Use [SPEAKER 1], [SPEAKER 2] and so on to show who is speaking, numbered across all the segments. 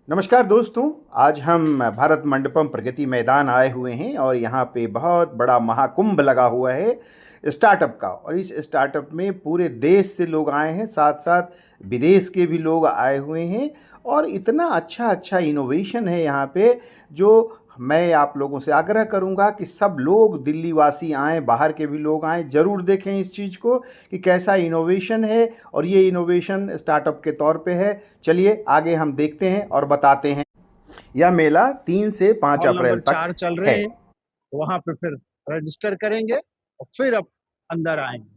[SPEAKER 1] नमस्कार दोस्तों। आज हम भारत मंडपम प्रगति मैदान आए हुए हैं और यहाँ पे बहुत बड़ा महाकुंभ लगा हुआ है स्टार्टअप का। और इस स्टार्टअप में पूरे देश से लोग आए हैं, साथ साथ विदेश के भी लोग आए हुए हैं। और इतना अच्छा अच्छा इनोवेशन है यहाँ पे, जो मैं आप लोगों से आग्रह करूँगा कि सब लोग दिल्ली वासी आएँ, बाहर के भी लोग आएँ, ज़रूर देखें इस चीज़ को कि कैसा इनोवेशन है। और ये इनोवेशन स्टार्टअप के तौर पे है। चलिए आगे हम देखते हैं और बताते हैं। यह मेला 3 से 5
[SPEAKER 2] हॉल
[SPEAKER 1] अप्रैल
[SPEAKER 2] नंबर
[SPEAKER 1] तक
[SPEAKER 2] 4 चल रहे
[SPEAKER 1] है।
[SPEAKER 2] हैं। वहां पे फिर रजिस्टर करेंगे और फिर अब अंदर आएंगे।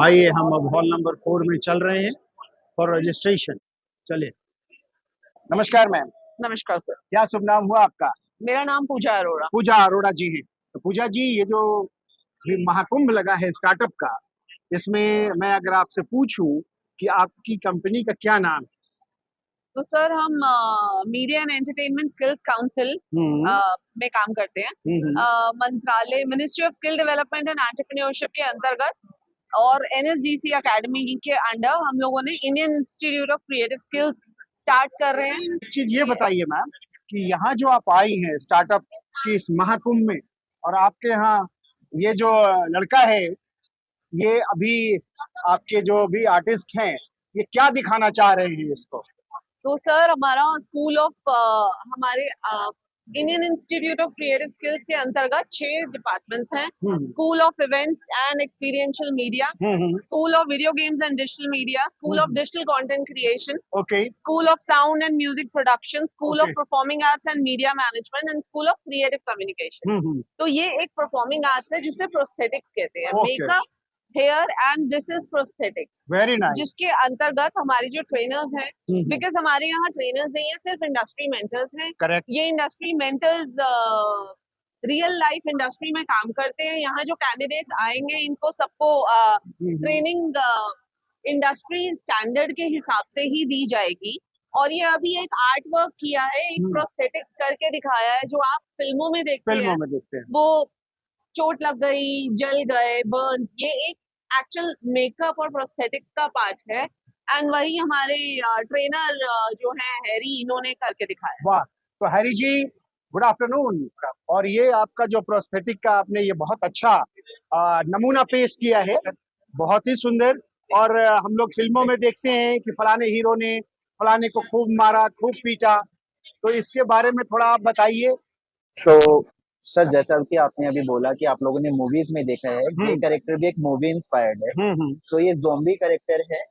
[SPEAKER 2] आइए, हम अब हॉल नंबर 4 में चल रहे हैं फॉर रजिस्ट्रेशन। चलिए। नमस्कार मैम।
[SPEAKER 3] नमस्कार सर।
[SPEAKER 2] क्या शुभ नाम हुआ आपका?
[SPEAKER 3] मेरा नाम पूजा अरोड़ा।
[SPEAKER 2] पूजा अरोड़ा जी है। तो पूजा जी, ये जो भी महाकुंभ लगा है स्टार्टअप का, इसमें मैं अगर आपसे पूछूं कि आपकी कंपनी का क्या नाम है?
[SPEAKER 3] तो सर हम media and entertainment skills council में काम करते हैं। मंत्रालय, ministry of skill development and entrepreneurship के अंतर्गत और एनएसजीसी एकेडमी के अंडर हम लोगों ने Indian institute of creative skills start कर रहे हैं।
[SPEAKER 2] एक चीज ये बताइए मैम कि यहाँ जो आप आई हैं स्टार्टअप की इस महाकुंभ में, और आपके यहाँ ये जो लड़का है, ये अभी आपके जो भी आर्टिस्ट हैं, ये क्या दिखाना चाह रहे हैं इसको?
[SPEAKER 3] तो सर हमारा स्कूल ऑफ हमारे Indian institute of creative skills के अंतर्गत 6 डिपार्टमेंट्स हैं। School of events and experiential media, school of video games and digital media, school of digital content creation,
[SPEAKER 2] okay.
[SPEAKER 3] School of sound and music production, school of performing arts and media management and school of creative communication. तो ये एक performing arts है जिसे prosthetics कहते हैं। Makeup, hair and this is prosthetics.
[SPEAKER 2] Very nice.
[SPEAKER 3] जिसके अंतर्गत हमारी जो ट्रेनर्स हैं, बिकॉज हमारे यहाँ ट्रेनर्स नहीं है, सिर्फ इंडस्ट्री मेंटर्स हैं।
[SPEAKER 2] करेक्ट।
[SPEAKER 3] ये industry mentors real life industry में काम करते हैं। यहाँ जो कैंडिडेट्स आएंगे इनको सबको ट्रेनिंग इंडस्ट्री स्टैंडर्ड के हिसाब से ही दी जाएगी। और ये अभी एक आर्ट वर्क किया है, एक प्रोस्थेटिक्स करके दिखाया है, जो आप फिल्मों में देखते हैं। वो चोट लग गई, जल गए, बर्न्स, ये एक एक्चुअल मेकअप और प्रोस्थेटिक्स का पार्ट है। एंड वही हमारे ट्रेनर जो है हैरी, इन्होंने करके दिखाया।
[SPEAKER 2] वाह। तो हैरी जी, गुड आफ्टरनून। और ये आपका जो प्रोस्थेटिक का आपने ये बहुत अच्छा नमूना पेश किया है, बहुत ही सुंदर। और हम लोग फिल्मों में देखते हैं कि फलाने हीरो ने फलाने को खूब मारा, खूब पीटा, तो इसके बारे में थोड़ा आप बताइए।
[SPEAKER 4] तो सर, जैसा कि आपने अभी बोला कि आप लोगों ने मूवीज में देखा है, ये कैरेक्टर भी एक मूवी इंस्पायर्ड है। तो ये ज़ॉम्बी कैरेक्टर है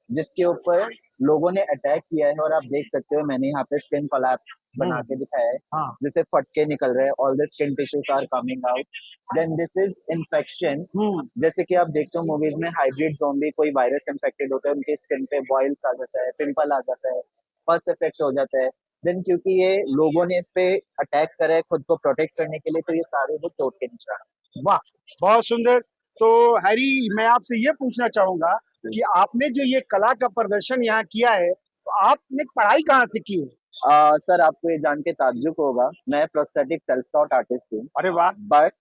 [SPEAKER 4] जिसके ऊपर लोगों ने अटैक किया है, और आप देख सकते हो मैंने यहाँ पे स्किन कोलैप्स बना के दिखाया है, जिससे फटके निकल रहे हैं, all the skin tissues are coming out. Then this is infection. जैसे कि आप देखते हो मूवीज में हाइब्रिड ज़ॉम्बी, कोई वायरस इन्फेक्टेड होता है, उनके स्किन पे बॉइल्स आ जाता है, पिंपल आ जाता है, फर्स्ट इफेक्ट हो जाता है। देन क्योंकि ये लोगों ने इस पे अटैक करा है खुद को प्रोटेक्ट करने के लिए, तो ये सारे वो चोट के निशान।
[SPEAKER 2] वाह, बहुत सुंदर। तो हैरी, मैं आपसे ये पूछना चाहूंगा कि आपने जो ये कला का प्रदर्शन यहाँ किया है, तो आपने पढ़ाई कहाँ से की है?
[SPEAKER 4] सर, आपको ये जान के ताज्जुब होगा, मैं प्रोस्थेटिक सेल्फ टॉट आर्टिस्ट हूँ।
[SPEAKER 2] अरे वाह।
[SPEAKER 4] बट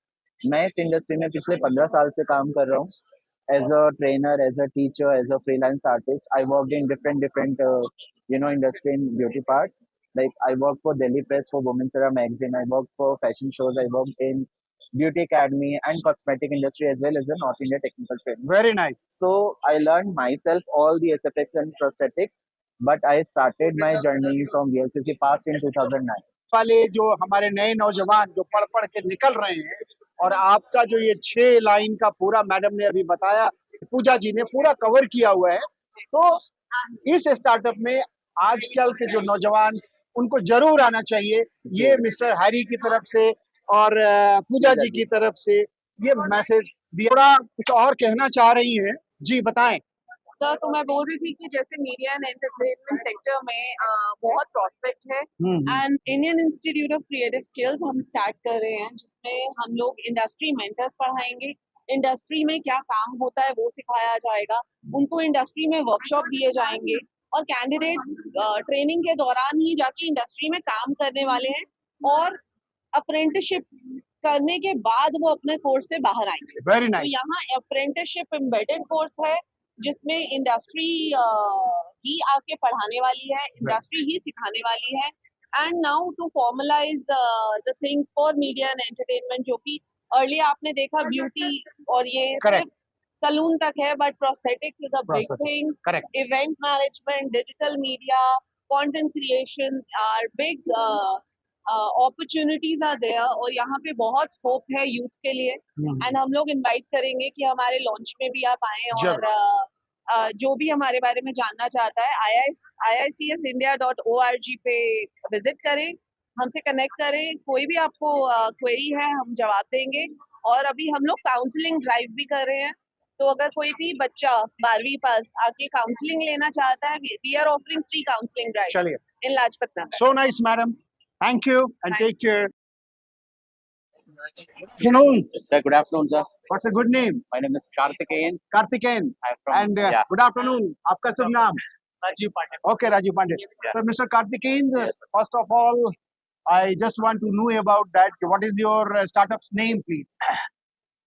[SPEAKER 4] मैं इस इंडस्ट्री में पिछले 15 साल से काम कर रहा हूँ, as a trainer, as a teacher, as a freelance artist. I work in different industry in beauty part. Like I work for Delhi Press, for Women's Era magazine. I work for fashion shows. I work in beauty academy and cosmetic industry, as well as the North India technical training.
[SPEAKER 2] Very nice.
[SPEAKER 4] So I learned myself all the SFX and prosthetics, but I started my journey from VLCC Past in 2009.
[SPEAKER 2] वाले जो हमारे नए नौजवान जो पढ़ पढ़ के निकल रहे हैं, और आपका जो ये 6 लाइन का पूरा मैडम ने अभी बताया, पूजा जी ने पूरा कवर किया हुआ है। तो इस स्टार्टअप में आजकल के जो नौजवान, उनको जरूर आना चाहिए। ये मिस्टर हैरी की तरफ से और पूजा जी की तरफ से ये मैसेज दिया। थोड़ा कुछ और कहना चाह रही हैं जी, बताएं।
[SPEAKER 3] सर, तो मैं बोल रही थी कि जैसे मीडिया एंड एंटरटेनमेंट सेक्टर में बहुत प्रोस्पेक्ट है, and Indian institute of creative skills हम स्टार्ट कर रहे हैं, जिसमें हम लोग इंडस्ट्री मेंटर्स पढ़ाएंगे। इंडस्ट्री में क्या काम होता है वो सिखाया जाएगा, उनको इंडस्ट्री में वर्कशॉप दिए जाएंगे, और कैंडिडेट ट्रेनिंग के दौरान ही जाके इंडस्ट्री में काम करने वाले हैं, और अप्रेंटिसशिप करने के बाद वो अपने कोर्स से बाहर आएंगे।
[SPEAKER 2] वेरी
[SPEAKER 3] तो
[SPEAKER 2] नाइस।
[SPEAKER 3] यहाँ अप्रेंटिसशिप एम्बेडेड कोर्स है, जिसमें इंडस्ट्री ही आके पढ़ाने वाली है, इंडस्ट्री ही सिखाने वाली है। And now to formalise the things for media and entertainment, जो कि अर्ली आपने देखा ब्यूटी और ये
[SPEAKER 2] Correct.
[SPEAKER 3] सिर्फ सलून तक है, but prosthetics is a big thing.
[SPEAKER 2] Correct.
[SPEAKER 3] Event management, digital media, content creation are big opportunities are there, और यहाँ पे बहुत स्कोप है यूथ के लिए। एंड हम लोग इनवाइट करेंगे कि हमारे लॉन्च में भी आप आएं, और जो भी हमारे बारे में जानना चाहता है iicsindia.org पे विजिट करें, हमसे कनेक्ट करें। कोई भी आपको क्वेरी है हम जवाब देंगे। और अभी हम लोग काउंसलिंग ड्राइव भी कर रहे हैं, तो अगर कोई भी बच्चा 12वीं पास आके काउंसलिंग लेना चाहता है, we are offering free counselling drive
[SPEAKER 2] चलिए,
[SPEAKER 3] in Lajpat Nagar.
[SPEAKER 2] so nice, madam. Thank you and
[SPEAKER 3] Thank
[SPEAKER 2] take care. Afternoon.
[SPEAKER 5] Sir, good afternoon, sir.
[SPEAKER 2] What's a good name?
[SPEAKER 5] My name is Karthikeyan.
[SPEAKER 2] Karthikeyan.
[SPEAKER 5] I'm from
[SPEAKER 2] And
[SPEAKER 5] yeah.
[SPEAKER 2] good afternoon. आपका शुभ नाम?
[SPEAKER 5] Rajiv Pandey.
[SPEAKER 2] Okay, Rajiv Pandey.
[SPEAKER 5] Yeah.
[SPEAKER 2] So, Mr. Karthikeyan,
[SPEAKER 5] Yes, sir.
[SPEAKER 2] first of all, I just want to know about that. What is your startup's name, please?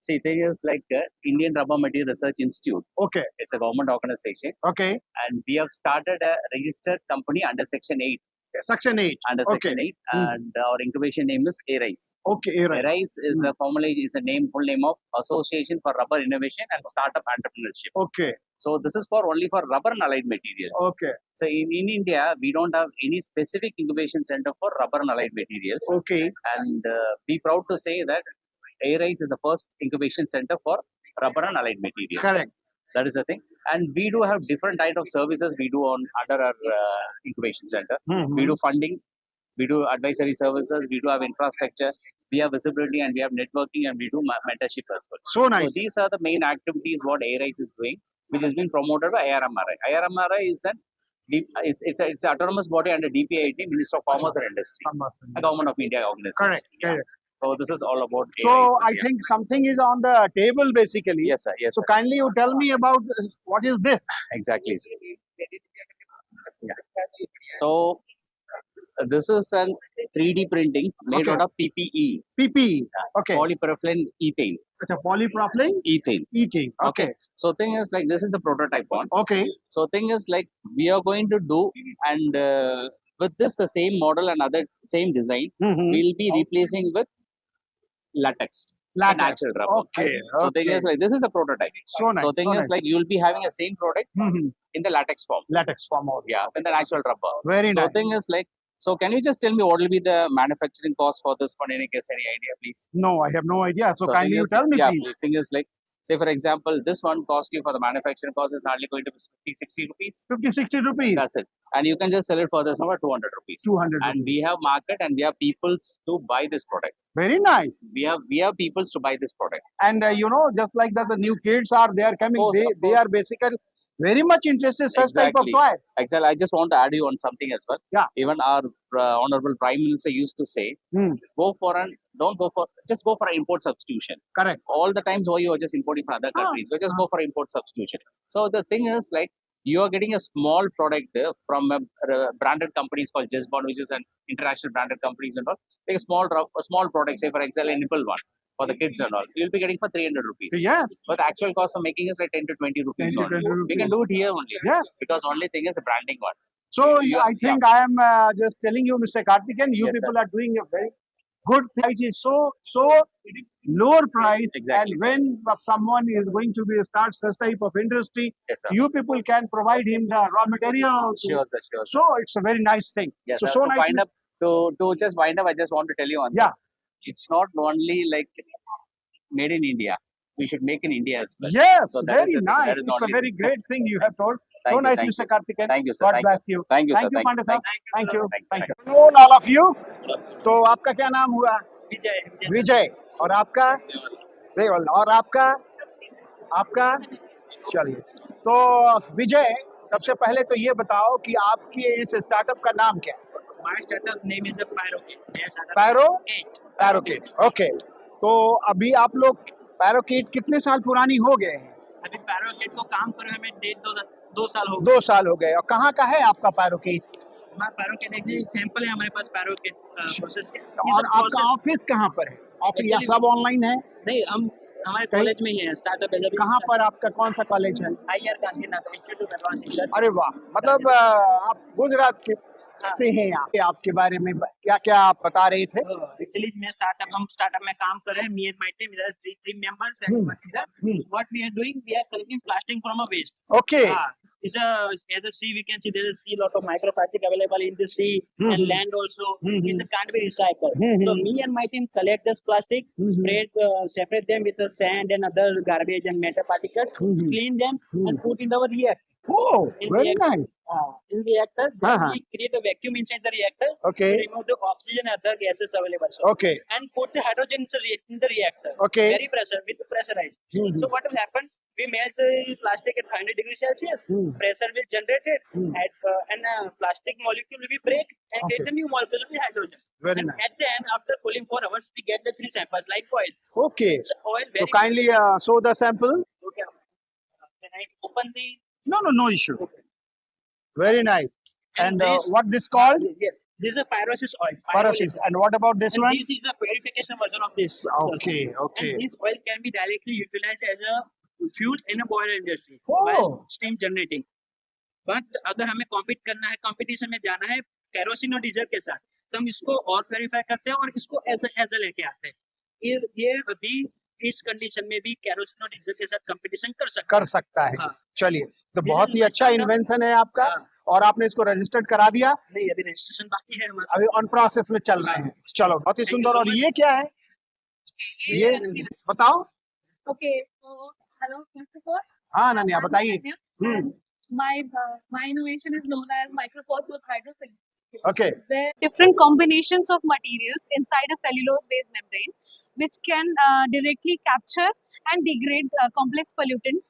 [SPEAKER 5] See, thing is like Indian Rubber Material Research Institute.
[SPEAKER 2] Okay,
[SPEAKER 5] It's a government organization,
[SPEAKER 2] okay.
[SPEAKER 5] and we have started a registered company under Section 8.
[SPEAKER 2] Section 8.
[SPEAKER 5] Under
[SPEAKER 2] Okay.
[SPEAKER 5] Section 8, and our incubation name is ARISE.
[SPEAKER 2] Okay, right.
[SPEAKER 5] ARISE is a formally is a name, full name of Association for Rubber Innovation and Startup Entrepreneurship.
[SPEAKER 2] Okay,
[SPEAKER 5] So this is for only for rubber and allied materials.
[SPEAKER 2] okay,
[SPEAKER 5] So in India, we don't have any specific incubation center for rubber and allied materials.
[SPEAKER 2] okay.
[SPEAKER 5] And be proud to say that ARISE is the first incubation center for rubber and allied materials.
[SPEAKER 2] Correct.
[SPEAKER 5] That is the thing. And we do have different type of services we do on under our incubation center. We do funding, we do advisory services, we do have infrastructure, we have visibility, and we have networking, and we do mentorship as well.
[SPEAKER 2] So nice.
[SPEAKER 5] So these are the main activities what ARISE is doing, which is being promoted by IRMRI. IRMRI is it's an autonomous body under DPIIT, Ministry of Commerce and Industry, a Government of India organization.
[SPEAKER 2] Correct,
[SPEAKER 5] Yeah.
[SPEAKER 2] correct.
[SPEAKER 5] So this is all about
[SPEAKER 2] So
[SPEAKER 5] ARISE.
[SPEAKER 2] I think something is on the table basically.
[SPEAKER 5] Yes, sir. Yes,
[SPEAKER 2] So
[SPEAKER 5] sir.
[SPEAKER 2] kindly you tell me about this. What is this?
[SPEAKER 5] Exactly. Sir. Yeah. So this is an 3D printing made
[SPEAKER 2] Okay.
[SPEAKER 5] out of PPE,
[SPEAKER 2] PPE. Okay.
[SPEAKER 5] polypropylene ethane.
[SPEAKER 2] It's a polypropylene
[SPEAKER 5] Ethane.
[SPEAKER 2] eating. Okay.
[SPEAKER 5] So thing is like this is a prototype one.
[SPEAKER 2] Okay.
[SPEAKER 5] So thing is like we are going to do, and with this the same model and other same design,
[SPEAKER 2] Mhm.
[SPEAKER 5] we'll be replacing with latex. the
[SPEAKER 2] Latex.
[SPEAKER 5] natural rubber.
[SPEAKER 2] Okay.
[SPEAKER 5] So thing
[SPEAKER 2] okay.
[SPEAKER 5] is like this is a prototype.
[SPEAKER 2] So nice.
[SPEAKER 5] So thing
[SPEAKER 2] so
[SPEAKER 5] is
[SPEAKER 2] nice.
[SPEAKER 5] like you'll be having a same product
[SPEAKER 2] Mhm.
[SPEAKER 5] in the latex form.
[SPEAKER 2] Latex form also.
[SPEAKER 5] Yeah, in the natural rubber.
[SPEAKER 2] Very
[SPEAKER 5] So
[SPEAKER 2] nice.
[SPEAKER 5] thing is like, so can you just tell me what will be the manufacturing cost for this one? Any guess, any idea, please?
[SPEAKER 2] No, I have no idea. So
[SPEAKER 5] thing
[SPEAKER 2] kindly you
[SPEAKER 5] is-
[SPEAKER 2] tell me,
[SPEAKER 5] yeah,
[SPEAKER 2] please.
[SPEAKER 5] thing is like, say for example, this one cost you for the manufacturing cost is hardly going to be 50, 60 rupees.
[SPEAKER 2] 50, 60 rupees.
[SPEAKER 5] That's it. And you can just sell it for this number 200 rupees.
[SPEAKER 2] 200
[SPEAKER 5] And
[SPEAKER 2] rupees.
[SPEAKER 5] we have market and we have peoples to buy this product.
[SPEAKER 2] Very nice.
[SPEAKER 5] We have peoples to buy this product.
[SPEAKER 2] And just like that, the new kids are they are coming.
[SPEAKER 5] Of course, of
[SPEAKER 2] They
[SPEAKER 5] course.
[SPEAKER 2] are basically very much interested in such type of
[SPEAKER 5] Exactly.
[SPEAKER 2] toys.
[SPEAKER 5] Exactly. I just want to add you on something as well.
[SPEAKER 2] Yeah.
[SPEAKER 5] Even our honorable Prime Minister used to say,
[SPEAKER 2] Hmm.
[SPEAKER 5] don't go for an import substitution.
[SPEAKER 2] Correct.
[SPEAKER 5] All the times why you are just importing from other countries, we just go for import substitution. So the thing is like you are getting a small product from a branded companies called Jesbond, which is an international branded companies and all. Like a small product, say for example, a nipple one for the kids and all, you'll be getting for 300 rupees.
[SPEAKER 2] Yes.
[SPEAKER 5] But the actual cost of making is like 10 to 20 rupees
[SPEAKER 2] 10 to
[SPEAKER 5] only.
[SPEAKER 2] 20
[SPEAKER 5] We can
[SPEAKER 2] rupees.
[SPEAKER 5] do it here only.
[SPEAKER 2] Yes.
[SPEAKER 5] Because only thing is a branding one.
[SPEAKER 2] So
[SPEAKER 5] You-
[SPEAKER 2] I think I am just telling you, Mr. Karthikeyan, you
[SPEAKER 5] Yes, sir.
[SPEAKER 2] people are doing a very good price. Is so lower price.
[SPEAKER 5] Exactly.
[SPEAKER 2] And when someone is going to be start such type of industry,
[SPEAKER 5] Yes, sir.
[SPEAKER 2] you people can provide him the raw material.
[SPEAKER 5] Sure, sir. Sure.
[SPEAKER 2] So it's a very nice thing.
[SPEAKER 5] Yes,
[SPEAKER 2] so
[SPEAKER 5] sir.
[SPEAKER 2] so
[SPEAKER 5] To
[SPEAKER 2] nice.
[SPEAKER 5] wind up, to just wind up, I just want to tell you one
[SPEAKER 2] Yeah.
[SPEAKER 5] thing. It's not only like made in India. We should make in India as well.
[SPEAKER 2] Yes,
[SPEAKER 5] So that
[SPEAKER 2] very
[SPEAKER 5] is the thing.
[SPEAKER 2] nice.
[SPEAKER 5] That is
[SPEAKER 2] It's a
[SPEAKER 5] only
[SPEAKER 2] very
[SPEAKER 5] thing.
[SPEAKER 2] great thing you have told.
[SPEAKER 5] Thank
[SPEAKER 2] So
[SPEAKER 5] you,
[SPEAKER 2] nice,
[SPEAKER 5] thank
[SPEAKER 2] Mr.
[SPEAKER 5] you.
[SPEAKER 2] Karthikeyan.
[SPEAKER 5] Thank you, sir.
[SPEAKER 2] God
[SPEAKER 5] Thank
[SPEAKER 2] bless
[SPEAKER 5] you.
[SPEAKER 2] you.
[SPEAKER 5] Thank you, sir.
[SPEAKER 2] Thank you,
[SPEAKER 5] Thank you.
[SPEAKER 2] Pandey sir. Thank you.
[SPEAKER 5] Thank you.
[SPEAKER 2] Thank you. Afternoon, all of you. तो आपका क्या नाम हुआ?
[SPEAKER 6] विजय
[SPEAKER 2] विजय. और आपका? देवल. और आपका? चलिए. तो विजय, सबसे पहले तो ये बताओ कि आपकी इस स्टार्टअप का नाम क्या है?
[SPEAKER 6] My startup name is a Pyrokit. मेरा startup
[SPEAKER 2] पैरोकिट.
[SPEAKER 6] 8.
[SPEAKER 2] पैरोकिट. ओके. तो अभी आप लोग पैरोकिट कितने साल पुरानी हो गए हैं?
[SPEAKER 6] अभी पैरोकिट को काम करे हमें 2 साल हो गए.
[SPEAKER 2] 2 साल हो गए. और कहाँ का है आपका पैरोकिट?
[SPEAKER 6] हमारा पैरोकिट एक सैंपल है हमारे पास पैरोकिट प्रोसेस के.
[SPEAKER 2] और आपका ऑफिस कहाँ पर है? ऑफिस या
[SPEAKER 6] Actually-
[SPEAKER 2] सब ऑनलाइन है?
[SPEAKER 6] नहीं, हम हमारे
[SPEAKER 2] कहीं-
[SPEAKER 6] कॉलेज में ही है स्टार्टअप है
[SPEAKER 2] कहाँ पर आपका कौन सा कॉलेज है?
[SPEAKER 6] IR Kashinath institute of advance research.
[SPEAKER 2] अरे वाह, मतलब आप गुजरात के से हैं। आपके बारे में क्या क्या आप बता रहे थे?
[SPEAKER 6] एक्चुअली हम स्टार्टअप में काम कर रहे हैं, me and my team, there are 3 members and what we are doing, we are collecting plastic from a waste.
[SPEAKER 2] Okay,
[SPEAKER 6] It's as a sea we can see there's a sea lot of microplastic available in the sea and land also. It can't be recycled. So me and my team collect this plastic, separate them with the sand and other garbage and metal particles, clean them and put in our reactor.
[SPEAKER 2] oh,
[SPEAKER 6] In
[SPEAKER 2] very
[SPEAKER 6] reactor,
[SPEAKER 2] nice.
[SPEAKER 6] In reactor, then
[SPEAKER 2] Uh-huh.
[SPEAKER 6] we create a vacuum inside the reactor
[SPEAKER 2] Okay.
[SPEAKER 6] to remove the oxygen and other gases available. So,
[SPEAKER 2] Okay,
[SPEAKER 6] and put the hydrogen in the reactor.
[SPEAKER 2] Okay.
[SPEAKER 6] Very pressurized. So what will happen? We melt the plastic at 100 degrees Celsius. Pressure will generate it, and plastic molecule will be break and
[SPEAKER 2] Okay.
[SPEAKER 6] get the new molecule will be hydrogen.
[SPEAKER 2] Very
[SPEAKER 6] and
[SPEAKER 2] nice.
[SPEAKER 6] at the end, after cooling 4 hours, we get the 3 samples like oil.
[SPEAKER 2] okay.
[SPEAKER 6] So oil
[SPEAKER 2] So
[SPEAKER 6] very.
[SPEAKER 2] kindly show the sample.
[SPEAKER 6] Okay. Can I open the?
[SPEAKER 2] No issue. Very nice. And
[SPEAKER 6] this-
[SPEAKER 2] what this called?
[SPEAKER 6] Yes. This is a pyrolysis oil.
[SPEAKER 2] Pyrolysis. And what about this
[SPEAKER 6] And
[SPEAKER 2] one?
[SPEAKER 6] this is a purification version of this.
[SPEAKER 2] Okay, okay.
[SPEAKER 6] And this oil can be directly utilized as a fuel in a boiler industry
[SPEAKER 2] Oh.
[SPEAKER 6] by steam generating. But अगर हमें compete करना है, competition में जाना है kerosene और diesel के साथ, तो हम इसको और प्योरीफाई करते हैं और इसको एज लेके आते हैं। ये अभी इस कंडीशन में भी केरोसिन और डीजल के साथ कंपटीशन कर सकता है।
[SPEAKER 2] है। चलिए, तो
[SPEAKER 6] This
[SPEAKER 2] बहुत
[SPEAKER 6] is
[SPEAKER 2] ही
[SPEAKER 6] my
[SPEAKER 2] अच्छा
[SPEAKER 6] startup.
[SPEAKER 2] इन्वेंशन है आपका।
[SPEAKER 6] हाँ।
[SPEAKER 2] और आपने इसको रजिस्टर्ड करा दिया,
[SPEAKER 6] नहीं, अभी रजिस्ट्रेशन बाकी है हमारा।
[SPEAKER 2] अभी ऑन प्रोसेस में चल रहे हैं। चलो, बहुत ही
[SPEAKER 6] Thank you
[SPEAKER 2] सुंदर।
[SPEAKER 6] so
[SPEAKER 2] और
[SPEAKER 6] much.
[SPEAKER 2] ये क्या है? ये बताओ।
[SPEAKER 7] Okay, so hello, first of all,
[SPEAKER 2] हाँ अनन्या,
[SPEAKER 7] I'm
[SPEAKER 2] बताइए।
[SPEAKER 7] Ananya, and my innovation is known as microcosmos hydrocell,
[SPEAKER 2] okay,
[SPEAKER 7] where different combinations of materials inside a cellulose-based membrane, which can directly capture and degrade complex pollutants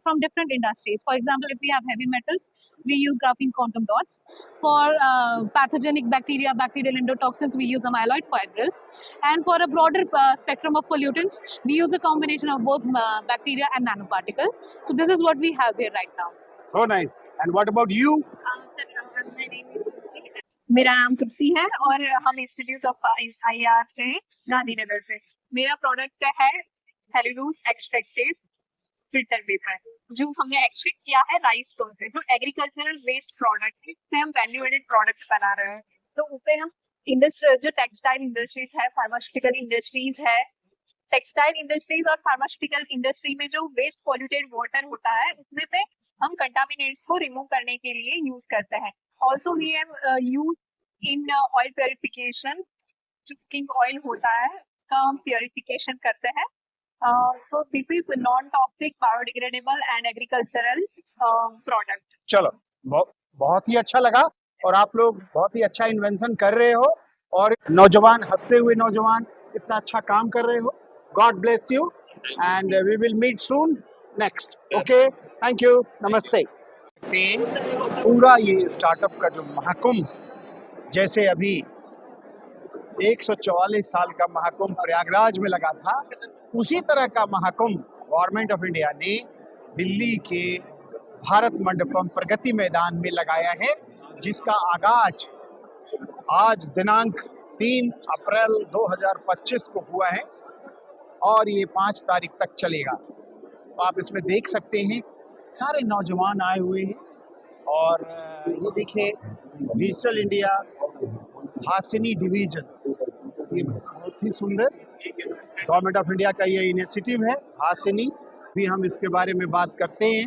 [SPEAKER 7] from different industries. For example, if we have heavy metals, we use graphene quantum dots. For pathogenic bacteria, bacterial endotoxins, we use amyloid fibrils. And for a broader spectrum of pollutants, we use a combination of both bacteria and nanoparticle. So this is what we have here right now.
[SPEAKER 2] So nice. And what about you?
[SPEAKER 8] मेरा नाम तृप्ति है और हम institute of IR से हैं, गांधीनगर से। मेरा product है सेल्यूलोज एक्सट्रैक्टेड फिल्टर पेपर, जो हमने एक्सट्रैक्ट किया है राइस फ्लोर से, जो एग्रीकल्चरल वेस्ट प्रोडक्ट है, उससे हम वैल्यू एडेड प्रोडक्ट बना रहे हैं। तो उससे हम इंडस्ट्री, जो टेक्सटाइल इंडस्ट्रीज है, फार्मास्यूटिकल इंडस्ट्रीज है, टेक्सटाइल इंडस्ट्रीज और फार्मास्यूटिकल इंडस्ट्री में जो वेस्ट पॉल्यूटेड वाटर होता है, उसमें से हम कंटामिनेट्स को रिमूव करने के लिए यूज करते हैं। Also we have use in oil purification, जो कुकिंग ऑयल होता है उसका हम प्योरिफिकेशन करते हैं। So this is non toxic, biodegradable and agricultural product.
[SPEAKER 2] चलो, बहुत ही अच्छा लगा। और आप लोग बहुत ही अच्छा इन्वेंशन कर रहे हो और नौजवान, हंसते हुए नौजवान, इतना अच्छा काम कर रहे हो। God bless you and we will meet soon next. Okay, thank you, नमस्ते। पूरा ये स्टार्टअप का जो महाकुंभ, जैसे अभी 144 साल का महाकुंभ प्रयागराज में लगा था, उसी तरह का महाकुंभ गवर्नमेंट ऑफ इंडिया ने दिल्ली के भारत मंडपम प्रगति मैदान में लगाया है, जिसका आगाज आज दिनांक 3 अप्रैल 2025 को हुआ है और ये 5 तारीख तक चलेगा। तो आप इसमें देख सकते हैं सारे नौजवान आए हुए हैं। और ये देखिए, डिजिटल इंडिया हासिनी डिवीजन, ये बहुत ही सुंदर गवर्नमेंट ऑफ इंडिया का ये इनिशिएटिव है हासिनी। भी हम इसके बारे में बात करते हैं।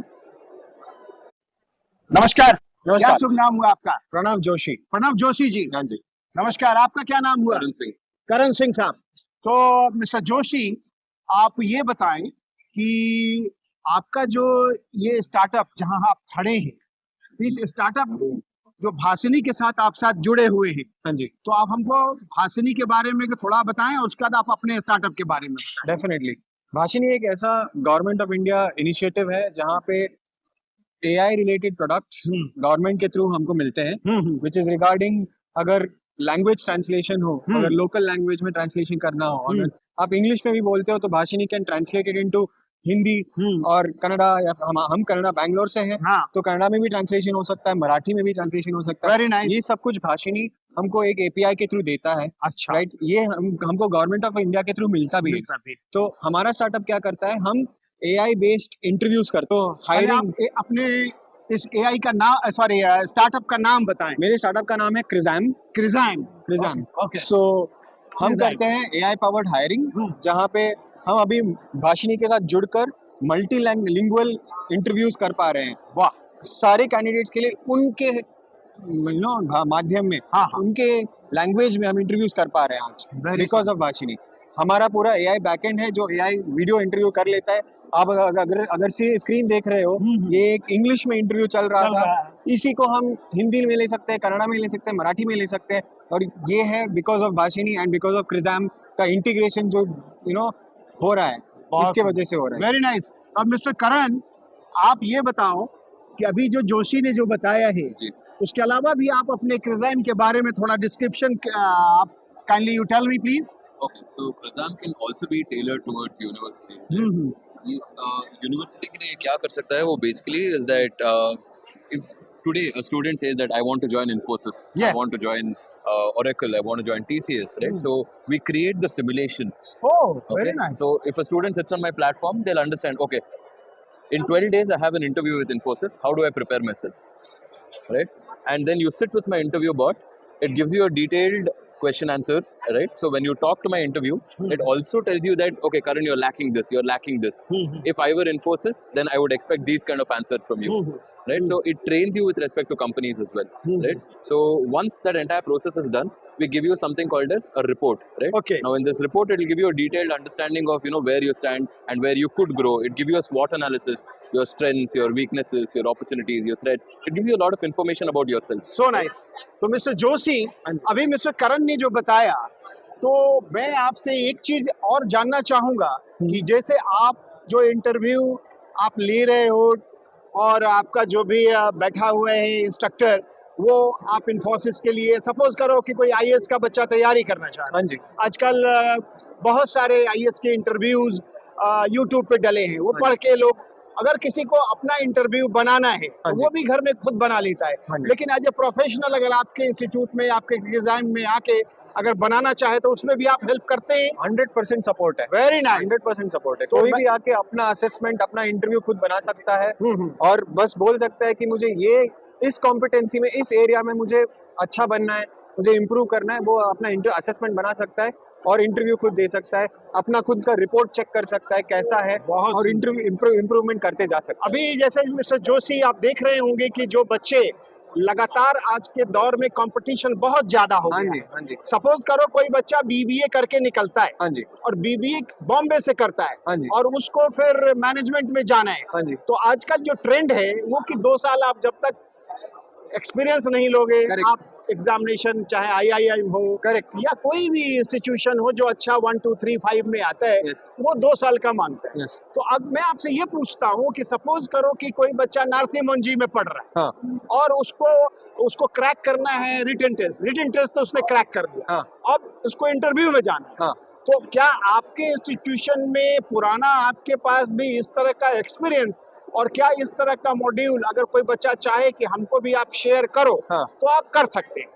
[SPEAKER 2] नमस्कार, क्या शुभ नाम हुआ आपका?
[SPEAKER 9] प्रणव जोशी।
[SPEAKER 2] प्रणव जोशी जी,
[SPEAKER 9] हाँ जी।
[SPEAKER 2] नमस्कार। आपका क्या नाम हुआ?
[SPEAKER 9] करण सिंह।
[SPEAKER 2] करण सिंह साहब। तो मिस्टर जोशी, आप ये बताएं कि आपका जो ये स्टार्टअप जहां आप खड़े हैं, इस स्टार्टअप जो भासिनी के साथ आप साथ जुड़े हुए हैं,
[SPEAKER 9] हाँ जी,
[SPEAKER 2] तो आप हमको भासिनी के बारे में थोड़ा बताएं और उसके बाद आप अपने स्टार्टअप के बारे में बताएं।
[SPEAKER 9] डेफिनेटली। भाषिनी एक ऐसा गवर्नमेंट ऑफ इंडिया इनिशिएटिव है जहाँ पे AI रिलेटेड प्रोडक्ट्स गवर्नमेंट के थ्रू हमको मिलते हैं, विच इज रिगार्डिंग अगर लैंग्वेज ट्रांसलेशन हो, अगर लोकल लैंग्वेज में ट्रांसलेशन करना हो, अगर आप इंग्लिश में भी बोलते हो तो Bhashini can translate it into Hindi और कन्नड़ा, या हम कन्नड़ा बैंगलोर से हैं,
[SPEAKER 2] हाँ।
[SPEAKER 9] तो कन्नड़ा में भी ट्रांसलेशन हो सकता है, मराठी में भी ट्रांसलेशन हो सकता है।
[SPEAKER 2] Very nice.
[SPEAKER 9] ये सब कुछ भाषिनी हमको एक एपीआई के थ्रू देता है,
[SPEAKER 2] अच्छा।
[SPEAKER 9] राइट। ये हमको गवर्नमेंट ऑफ इंडिया के थ्रू मिलता भी है।
[SPEAKER 2] मिलता भी।
[SPEAKER 9] तो हमारा स्टार्टअप क्या करता है, हम एआई बेस्ड इंटरव्यूज करते हैं,
[SPEAKER 2] पहले
[SPEAKER 9] हायरिंग।
[SPEAKER 2] आप अपने इस एआई का नाम, सॉरी, स्टार्टअप का नाम बताएं।
[SPEAKER 9] मेरे स्टार्टअप का नाम है क्रिजाम।
[SPEAKER 2] क्रिजाम। ओके।
[SPEAKER 9] सो हम
[SPEAKER 2] Crizaim।
[SPEAKER 9] करते हैं एआई पावर्ड हायरिंग,
[SPEAKER 2] हम्म।
[SPEAKER 9] जहाँ पे हम अभी भाषिनी के साथ जुड़कर मल्टी लिंगुअल इंटरव्यूज कर पा रहे हैं।
[SPEAKER 2] वाह।
[SPEAKER 9] सारे कैंडिडेट्स के लिए उनके माध्यम में,
[SPEAKER 2] हाँ हाँ।
[SPEAKER 9] उनके लैंग्वेज में हम इंटरव्यूज कर पा रहे हैं आज,
[SPEAKER 2] Very
[SPEAKER 9] बिकॉज ऑफ भाषिनी। हमारा पूरा एआई बैकएंड है जो एआई वीडियो इंटरव्यू कर लेता है। आप अगर स्क्रीन देख रहे हो, ये एक इंग्लिश में इंटरव्यू चल रहा
[SPEAKER 2] चल
[SPEAKER 9] था,
[SPEAKER 2] रहा है।
[SPEAKER 9] इसी को हम हिंदी में ले सकते हैं, कन्नड़ा में ले सकते हैं, मराठी में ले सकते हैं। और ये है because of Bhashini and because of क्रिजाम का इंटीग्रेशन जो हो रहा है, इसके वजह से हो रहा है।
[SPEAKER 2] Very nice. अब मिस्टर करण, आप ये बताओ कि अभी जो जोशी ने जो बताया है, उसके अलावा भी आप अपने क्रिजाइम के बारे में थोड़ा डिस्क्रिप्शन, आप kindly you tell me please.
[SPEAKER 10] Okay, so Krazam can also be tailored towards university. University के लिए क्या कर सकता है वो basically is that if today a student says that I want to join Infosys, I
[SPEAKER 2] Yes.
[SPEAKER 10] want to join Oracle, I want to join TCS, right? So we create the simulation.
[SPEAKER 2] Oh,
[SPEAKER 10] Okay?
[SPEAKER 2] very nice.
[SPEAKER 10] So if a student sits on my platform, they'll understand. Okay, in 12 days I have an interview with Infosys. How do I prepare myself, right? And then you sit with my interview bot. It gives you a detailed question answer, right? So when you talk to my interview, it also tells you that, okay, Karan, you're lacking this, you're lacking this. If I were Infosys, then I would expect these kind of answers from you, right? So it trains you with respect to companies as well, right? So once that entire process is done, we give you something called as a report, right?
[SPEAKER 2] Okay.
[SPEAKER 10] Now in this report, it will give you a detailed understanding of, where you stand and where you could grow. It gives you a SWOT analysis, your strengths, your weaknesses, your opportunities, your threats. It gives you a lot of information about yourself.
[SPEAKER 2] So nice. तो mister Joshi, अभी mister करण ने जो बताया, तो मैं आपसे एक चीज और जानना चाहूंगा कि जैसे आप जो इंटरव्यू आप ले रहे हो और आपका जो भी बैठा हुआ है इंस्ट्रक्टर, वो आप इन्फोसिस के लिए, सपोज करो कि कोई आईएएस का बच्चा तैयारी करना चाह रहा है।
[SPEAKER 9] हाँ जी।
[SPEAKER 2] आजकल बहुत सारे आईएएस के इंटरव्यूज यूट्यूब पे डले हैं, वो पढ़ के लोग, अगर किसी को अपना इंटरव्यू बनाना है तो वो भी घर में खुद बना लेता है। लेकिन एज ए प्रोफेशनल अगर आपके इंस्टीट्यूट में, आपके एग्जाम में आके अगर बनाना चाहे तो उसमें भी आप हेल्प करते हैं।
[SPEAKER 9] 100% सपोर्ट है।
[SPEAKER 2] Very nice.
[SPEAKER 9] 100% सपोर्ट है।
[SPEAKER 2] तो
[SPEAKER 9] कोई भी आके अपना असेसमेंट, अपना इंटरव्यू खुद बना सकता है और बस बोल सकता है कि मुझे ये इस कॉम्पिटेंसी में, इस एरिया में मुझे अच्छा बनना है, मुझे इम्प्रूव करना है। वो अपना असेसमेंट बना सकता है और इंटरव्यू खुद दे सकता है, अपना खुद का रिपोर्ट चेक कर सकता है कैसा है, और इंटरव्यू इम्प्रूवमेंट करते जा सकता है।
[SPEAKER 2] अभी जैसे मिस्टर जोशी, आप देख रहे होंगे कि जो बच्चे लगातार आज के दौर में कंपटीशन बहुत ज्यादा हो गया है।
[SPEAKER 9] हाँ जी।
[SPEAKER 2] सपोज करो कोई बच्चा बीबीए करके निकलता है,
[SPEAKER 9] हाँ जी।
[SPEAKER 2] और बीबीए बॉम्बे से करता है,
[SPEAKER 9] हाँ जी।
[SPEAKER 2] और उसको फिर मैनेजमेंट में जाना है।
[SPEAKER 9] हाँ जी।
[SPEAKER 2] तो आजकल जो ट्रेंड है वो कि 2 साल आप जब तक एक्सपीरियंस नहीं लोगे, आप एग्जामिनेशन चाहे आईआईएम हो, करेक्ट, या कोई भी इंस्टीट्यूशन हो जो अच्छा 1 2 3 5 में आता है, वो 2 साल का मांगता है। तो अब मैं आपसे ये पूछता हूँ कि सपोज करो कि कोई बच्चा नार्सी मंजी में पढ़ रहा है, और उसको क्रैक करना है रिटन टेस्ट तो उसने क्रैक कर दिया, अब उसको इंटरव्यू में जाना है। तो क्या आपके इंस्टीट्यूशन में पुराना आपके पास भी इस तरह का एक्सपीरियंस, और क्या इस तरह का मॉड्यूल अगर कोई बच्चा चाहे कि हमको भी आप शेयर करो, तो आप कर सकते हैं?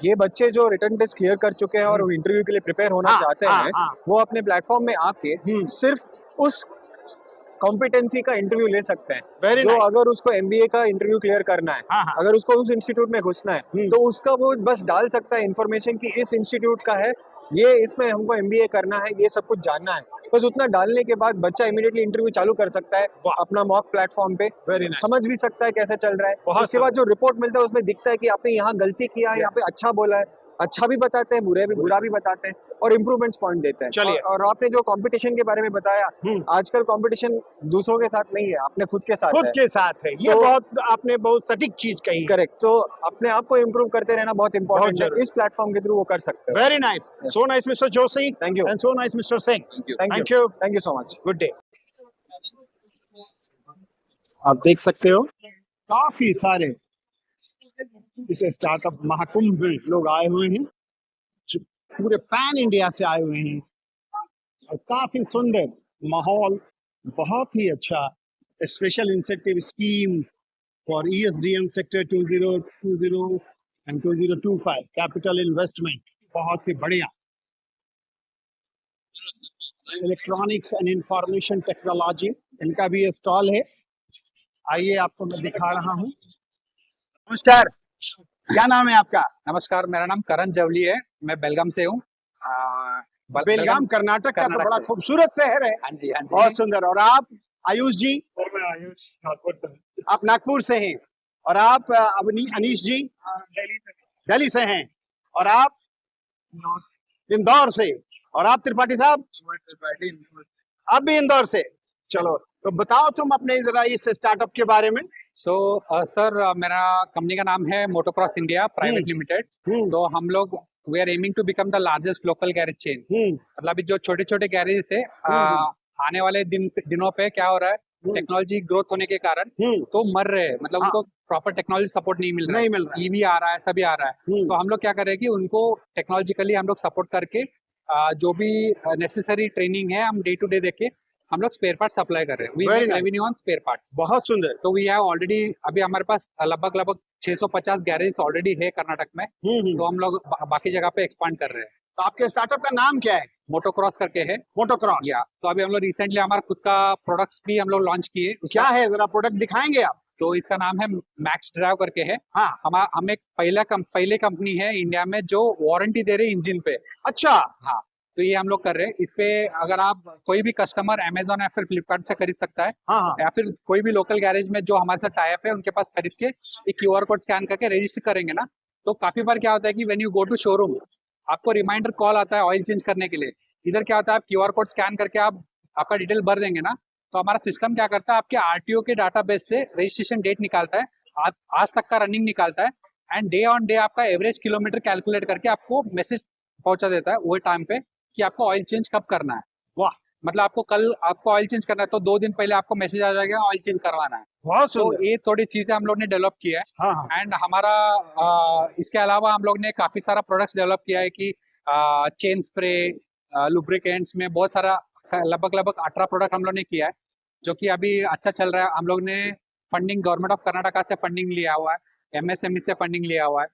[SPEAKER 9] ये बच्चे जो रिटन टेस्ट क्लियर कर चुके हैं और इंटरव्यू के लिए प्रिपेयर होना चाहते हैं, वो अपने प्लेटफॉर्म में आके सिर्फ उस कॉम्पिटेंसी का इंटरव्यू ले सकते हैं। जो अगर उसको एमबीए का इंटरव्यू क्लियर करना है, अगर उसको उस इंस्टीट्यूट में घुसना है, तो उसका वो बस डाल सकता है इन्फॉर्मेशन कि इस इंस्टीट्यूट का है, ये इसमें हमको एमबीए करना है, ये सब कुछ जानना है। बस उतना डालने के बाद बच्चा इमीडिएटली इंटरव्यू चालू कर सकता है अपना मॉक प्लेटफॉर्म पे, समझ भी सकता है कैसे चल रहा है। उसके बाद जो रिपोर्ट मिलता है उसमें दिखता है कि आपने यहाँ गलती किया है, यहाँ पे अच्छा बोला है, अच्छा भी बताते हैं, बुरा भी बताते हैं, और इम्प्रूवमेंट्स पॉइंट देते हैं। और आपने जो कंपटीशन के बारे में बताया, आजकल कंपटीशन दूसरों के साथ नहीं है, अपने खुद के साथ है। ये
[SPEAKER 2] बहुत आपने बहुत सटीक चीज कही।
[SPEAKER 9] करेक्ट। तो अपने आप को इम्प्रूव करते रहना बहुत इंपॉर्टेंट है, इस प्लेटफॉर्म के थ्रू वो कर सकते हैं।
[SPEAKER 2] Very nice, so nice mister Joshi,
[SPEAKER 9] thank you,
[SPEAKER 2] and so nice mister Singh,
[SPEAKER 9] thank you so much,
[SPEAKER 2] good day. आप देख सकते हो काफी सारे इस स्टार्टअप महाकुंभ में लोग आए हुए हैं, जो पूरे पैन इंडिया से आए हुए हैं, और काफी सुंदर माहौल, बहुत ही अच्छा special incentive scheme for ESDM sector 2020 M2025 capital investment, बहुत ही बढ़िया। इलेक्ट्रॉनिक्स एंड इंफॉर्मेशन टेक्नोलॉजी, इनका भी ये स्टॉल है। आइए आपको मैं दिखा रहा हूँ। नमस्कार, क्या नाम है आपका?
[SPEAKER 11] नमस्कार, मेरा नाम करण जवली है। मैं बेलगाम से हूँ।
[SPEAKER 2] बेलगाम कर्नाटक का तो बड़ा खूबसूरत शहर है।
[SPEAKER 11] हाँ जी, हाँ जी।
[SPEAKER 2] बहुत सुंदर। और आप आयुष जी?
[SPEAKER 12] सर मैं आयुष नागपुर से।
[SPEAKER 2] आप नागपुर से हैं। और आप अनीश जी? दिल्ली से हैं। और आप? इंदौर से। और आप त्रिपाठी साहब? आप भी इंदौर से। चलो, तो बताओ तुम अपने जरा इस स्टार्टअप के बारे में।
[SPEAKER 11] सर मेरा कंपनी का नाम है मोटोक्रॉस इंडिया प्राइवेट लिमिटेड। तो हम लोग we are aiming to become the largest local garage chain. मतलब अभी जो छोटे छोटे गैरेज है आने वाले दिनों पे क्या हो रहा है, टेक्नोलॉजी ग्रोथ होने के कारण तो मर रहे हैं। मतलब उनको प्रॉपर टेक्नोलॉजी सपोर्ट नहीं मिल रहा है। ईवी आ रहा है, सभी आ रहा है। तो हम लोग क्या कर रहे हैं कि उनको टेक्नोलॉजिकली हम लोग सपोर्ट करके जो भी नेसेसरी ट्रेनिंग है हम डे टू डे देके हम लोग स्पेयर पार्ट सप्लाई कर रहे हैं। We make revenue on spare parts.
[SPEAKER 2] बहुत सुंदर।
[SPEAKER 11] तो वी हैव ऑलरेडी, अभी हमारे पास लगभग 650 गैरेज ऑलरेडी है कर्नाटक में। तो हम लोग बाकी जगह पे एक्सपांड कर रहे हैं।
[SPEAKER 2] तो आपके स्टार्टअप का नाम क्या है?
[SPEAKER 11] मोटोक्रॉस करके है।
[SPEAKER 2] मोटोक्रॉस,
[SPEAKER 11] या तो अभी हम लोग रिसेंटली हमारा खुद का प्रोडक्ट्स भी हम लोग लॉन्च किए।
[SPEAKER 2] क्या है, जरा प्रोडक्ट दिखाएंगे आप?
[SPEAKER 11] तो इसका नाम है मैक्स ड्राइव करके है।
[SPEAKER 2] हाँ।
[SPEAKER 11] हम एक पहले कंपनी है इंडिया में जो वारंटी दे रहे हैं इंजन पे।
[SPEAKER 2] अच्छा।
[SPEAKER 11] हाँ, तो ये हम लोग कर रहे हैं। इस पे अगर आप कोई भी कस्टमर अमेजोन या फिर फ्लिपकार्ट से खरीद सकता है।
[SPEAKER 2] हाँ।
[SPEAKER 11] या फिर कोई भी लोकल गैरेज में जो हमारे साथ टाई अप है उनके पास खरीद के एक क्यूआर कोड स्कैन करके रजिस्टर करेंगे ना, तो काफी बार क्या होता है कि when you go to showroom आपको रिमाइंडर कॉल आता है ऑयल चेंज करने के लिए। इधर क्या होता है, आप क्यूआर कोड स्कैन करके आप आपका डिटेल भर देंगे ना, तो हमारा सिस्टम क्या करता है, आपके आरटीओ के डाटाबेस से रजिस्ट्रेशन डेट निकालता है, आज तक का रनिंग निकालता है, एंड डे ऑन डे आपका एवरेज किलोमीटर कैलकुलेट करके आपको मैसेज पहुंचा देता है वही टाइम पे कि आपको ऑयल चेंज कब करना है।
[SPEAKER 2] वाह।
[SPEAKER 11] मतलब आपको कल आपको ऑयल चेंज करना है तो 2 दिन पहले आपको मैसेज आ जाएगा ऑयल चेंज करवाना है। तो ये थोड़ी चीजें हम लोग ने डेवलप किया है। एंड हमारा इसके अलावा हम लोग ने काफी सारा प्रोडक्ट्स डेवलप किया है कि चेन स्प्रे, लुब्रिकेंट्स में बहुत सारा लगभग 18 प्रोडक्ट हम लोग ने किया है जो कि अभी अच्छा चल रहा है। हम लोग ने फंडिंग गवर्नमेंट ऑफ कर्नाटका से फंडिंग लिया हुआ है, एमएसएमई से फंडिंग लिया हुआ है।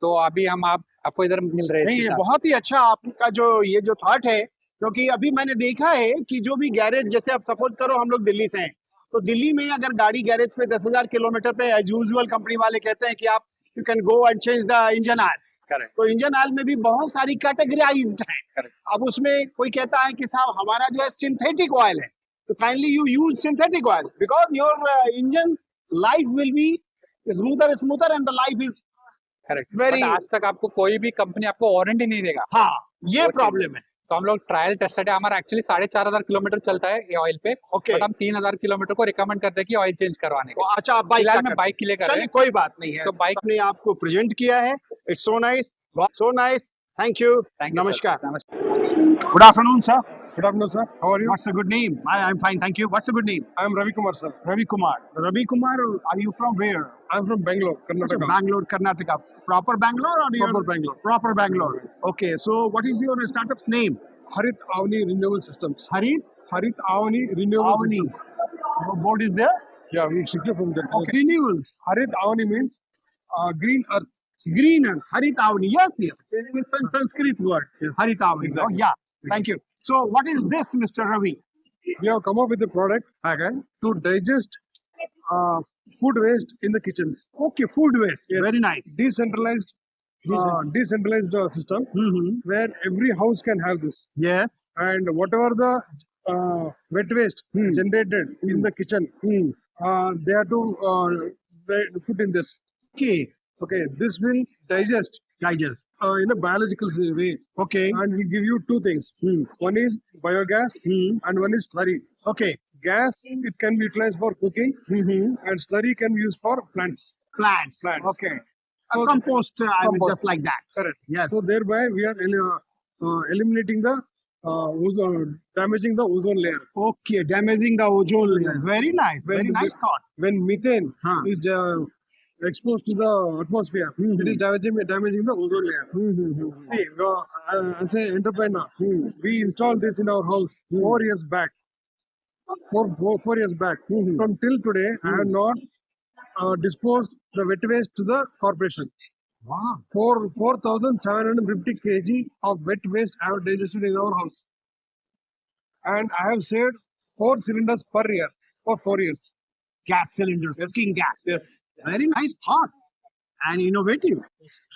[SPEAKER 11] तो अभी हम आपको इधर मिल रहे हैं।
[SPEAKER 2] नहीं, बहुत ही अच्छा आपका ये जो थॉट है, क्योंकि अभी मैंने देखा है कि जो भी गैरेज, जैसे आप सपोज करो हम लोग दिल्ली से हैं, तो दिल्ली में अगर गाड़ी गैरेज पे 10,000 किलोमीटर पे एज यूजुअल कंपनी वाले कहते हैं कि आप you can go and change the engine oil. तो इंजन ऑयल में भी बहुत सारी कैटेगराइज्ड है। अब उसमें कोई कहता है कि साहब हमारा जो है सिंथेटिक ऑयल है, तो kindly you use synthetic oil because your engine life will be smoother and the life is
[SPEAKER 11] correct. Very आज तक आपको कोई भी कंपनी आपको वारंटी नहीं देगा।
[SPEAKER 2] हाँ, ये प्रॉब्लम है।
[SPEAKER 11] तो हम लोग ट्रायल टेस्टेड है, हमारा एक्चुअली 4,500 किलोमीटर चलता है ये ऑयल पे। बट हम 3,000 किलोमीटर को रिकमेंड करते हैं कि ऑयल चेंज करवाने के।
[SPEAKER 2] अच्छा, आप बाइक
[SPEAKER 11] में बाइक के लिए कर रहे हैं।
[SPEAKER 2] कोई बात नहीं है।
[SPEAKER 11] तो बाइक
[SPEAKER 2] ने आपको प्रेजेंट किया है। It's so nice, so nice. Thank you. नमस्कार। Good afternoon, sir.
[SPEAKER 12] Good afternoon, sir. How are you?
[SPEAKER 2] What's the good name? I'm fine, thank you. What's the good name?
[SPEAKER 12] I am Ravi Kumar, sir.
[SPEAKER 2] Ravi Kumar. Ravi Kumar, are you from where?
[SPEAKER 12] I am from Bangalore, Karnataka.
[SPEAKER 2] Bangalore, Karnataka. Proper Bangalore or
[SPEAKER 12] Proper Bangalore.
[SPEAKER 2] Proper Bangalore. Okay, so what is your startup's name?
[SPEAKER 12] Harit Avani Renewable Systems.
[SPEAKER 2] Harit
[SPEAKER 12] Avani Renewable Systems.
[SPEAKER 2] Your board is there?
[SPEAKER 12] Yeah, we shifted from there.
[SPEAKER 2] Okay. Renewals.
[SPEAKER 12] Harit Avani means green earth.
[SPEAKER 2] Green earth. Harit Avani. Yes. It's a Sanskrit word.
[SPEAKER 12] Yes.
[SPEAKER 2] Harit Avani.
[SPEAKER 12] Exactly.
[SPEAKER 2] Oh, yeah. Thank you. So what is this, Mr. Ravi?
[SPEAKER 12] We have come up with a product to digest food waste in the kitchens.
[SPEAKER 2] Okay, food waste.
[SPEAKER 12] Yes.
[SPEAKER 2] Very nice.
[SPEAKER 12] Decentralized system where every house can have this.
[SPEAKER 2] Yes.
[SPEAKER 12] And whatever the wet waste generated in the kitchen, they have to put in this. Okay, this will digest in a biological way.
[SPEAKER 2] Okay.
[SPEAKER 12] And we give you 2 things. One is biogas and one is slurry.
[SPEAKER 2] Okay.
[SPEAKER 12] Gas, it can be utilized for cooking and slurry can be used for plants.
[SPEAKER 2] Okay. Compost, just like that.
[SPEAKER 12] Correct.
[SPEAKER 2] Yes.
[SPEAKER 12] So thereby we are eliminating the damaging the ozone layer.
[SPEAKER 2] Okay, damaging the ozone layer. Very nice. Very nice thought.
[SPEAKER 12] When methane is exposed to the atmosphere, it is damaging the ozone layer. See, as an entrepreneur, we installed this in our house 4 years back. 4 years back. From till today, I have not disposed the wet waste to the corporation.
[SPEAKER 2] Wow.
[SPEAKER 12] 4,750 kg of wet waste I have digested in our house. And I have saved 4 cylinders per year for 4 years.
[SPEAKER 2] Gas cylinder,
[SPEAKER 12] Yes.
[SPEAKER 2] cooking gas.
[SPEAKER 12] Yes.
[SPEAKER 2] Very nice thought and innovative.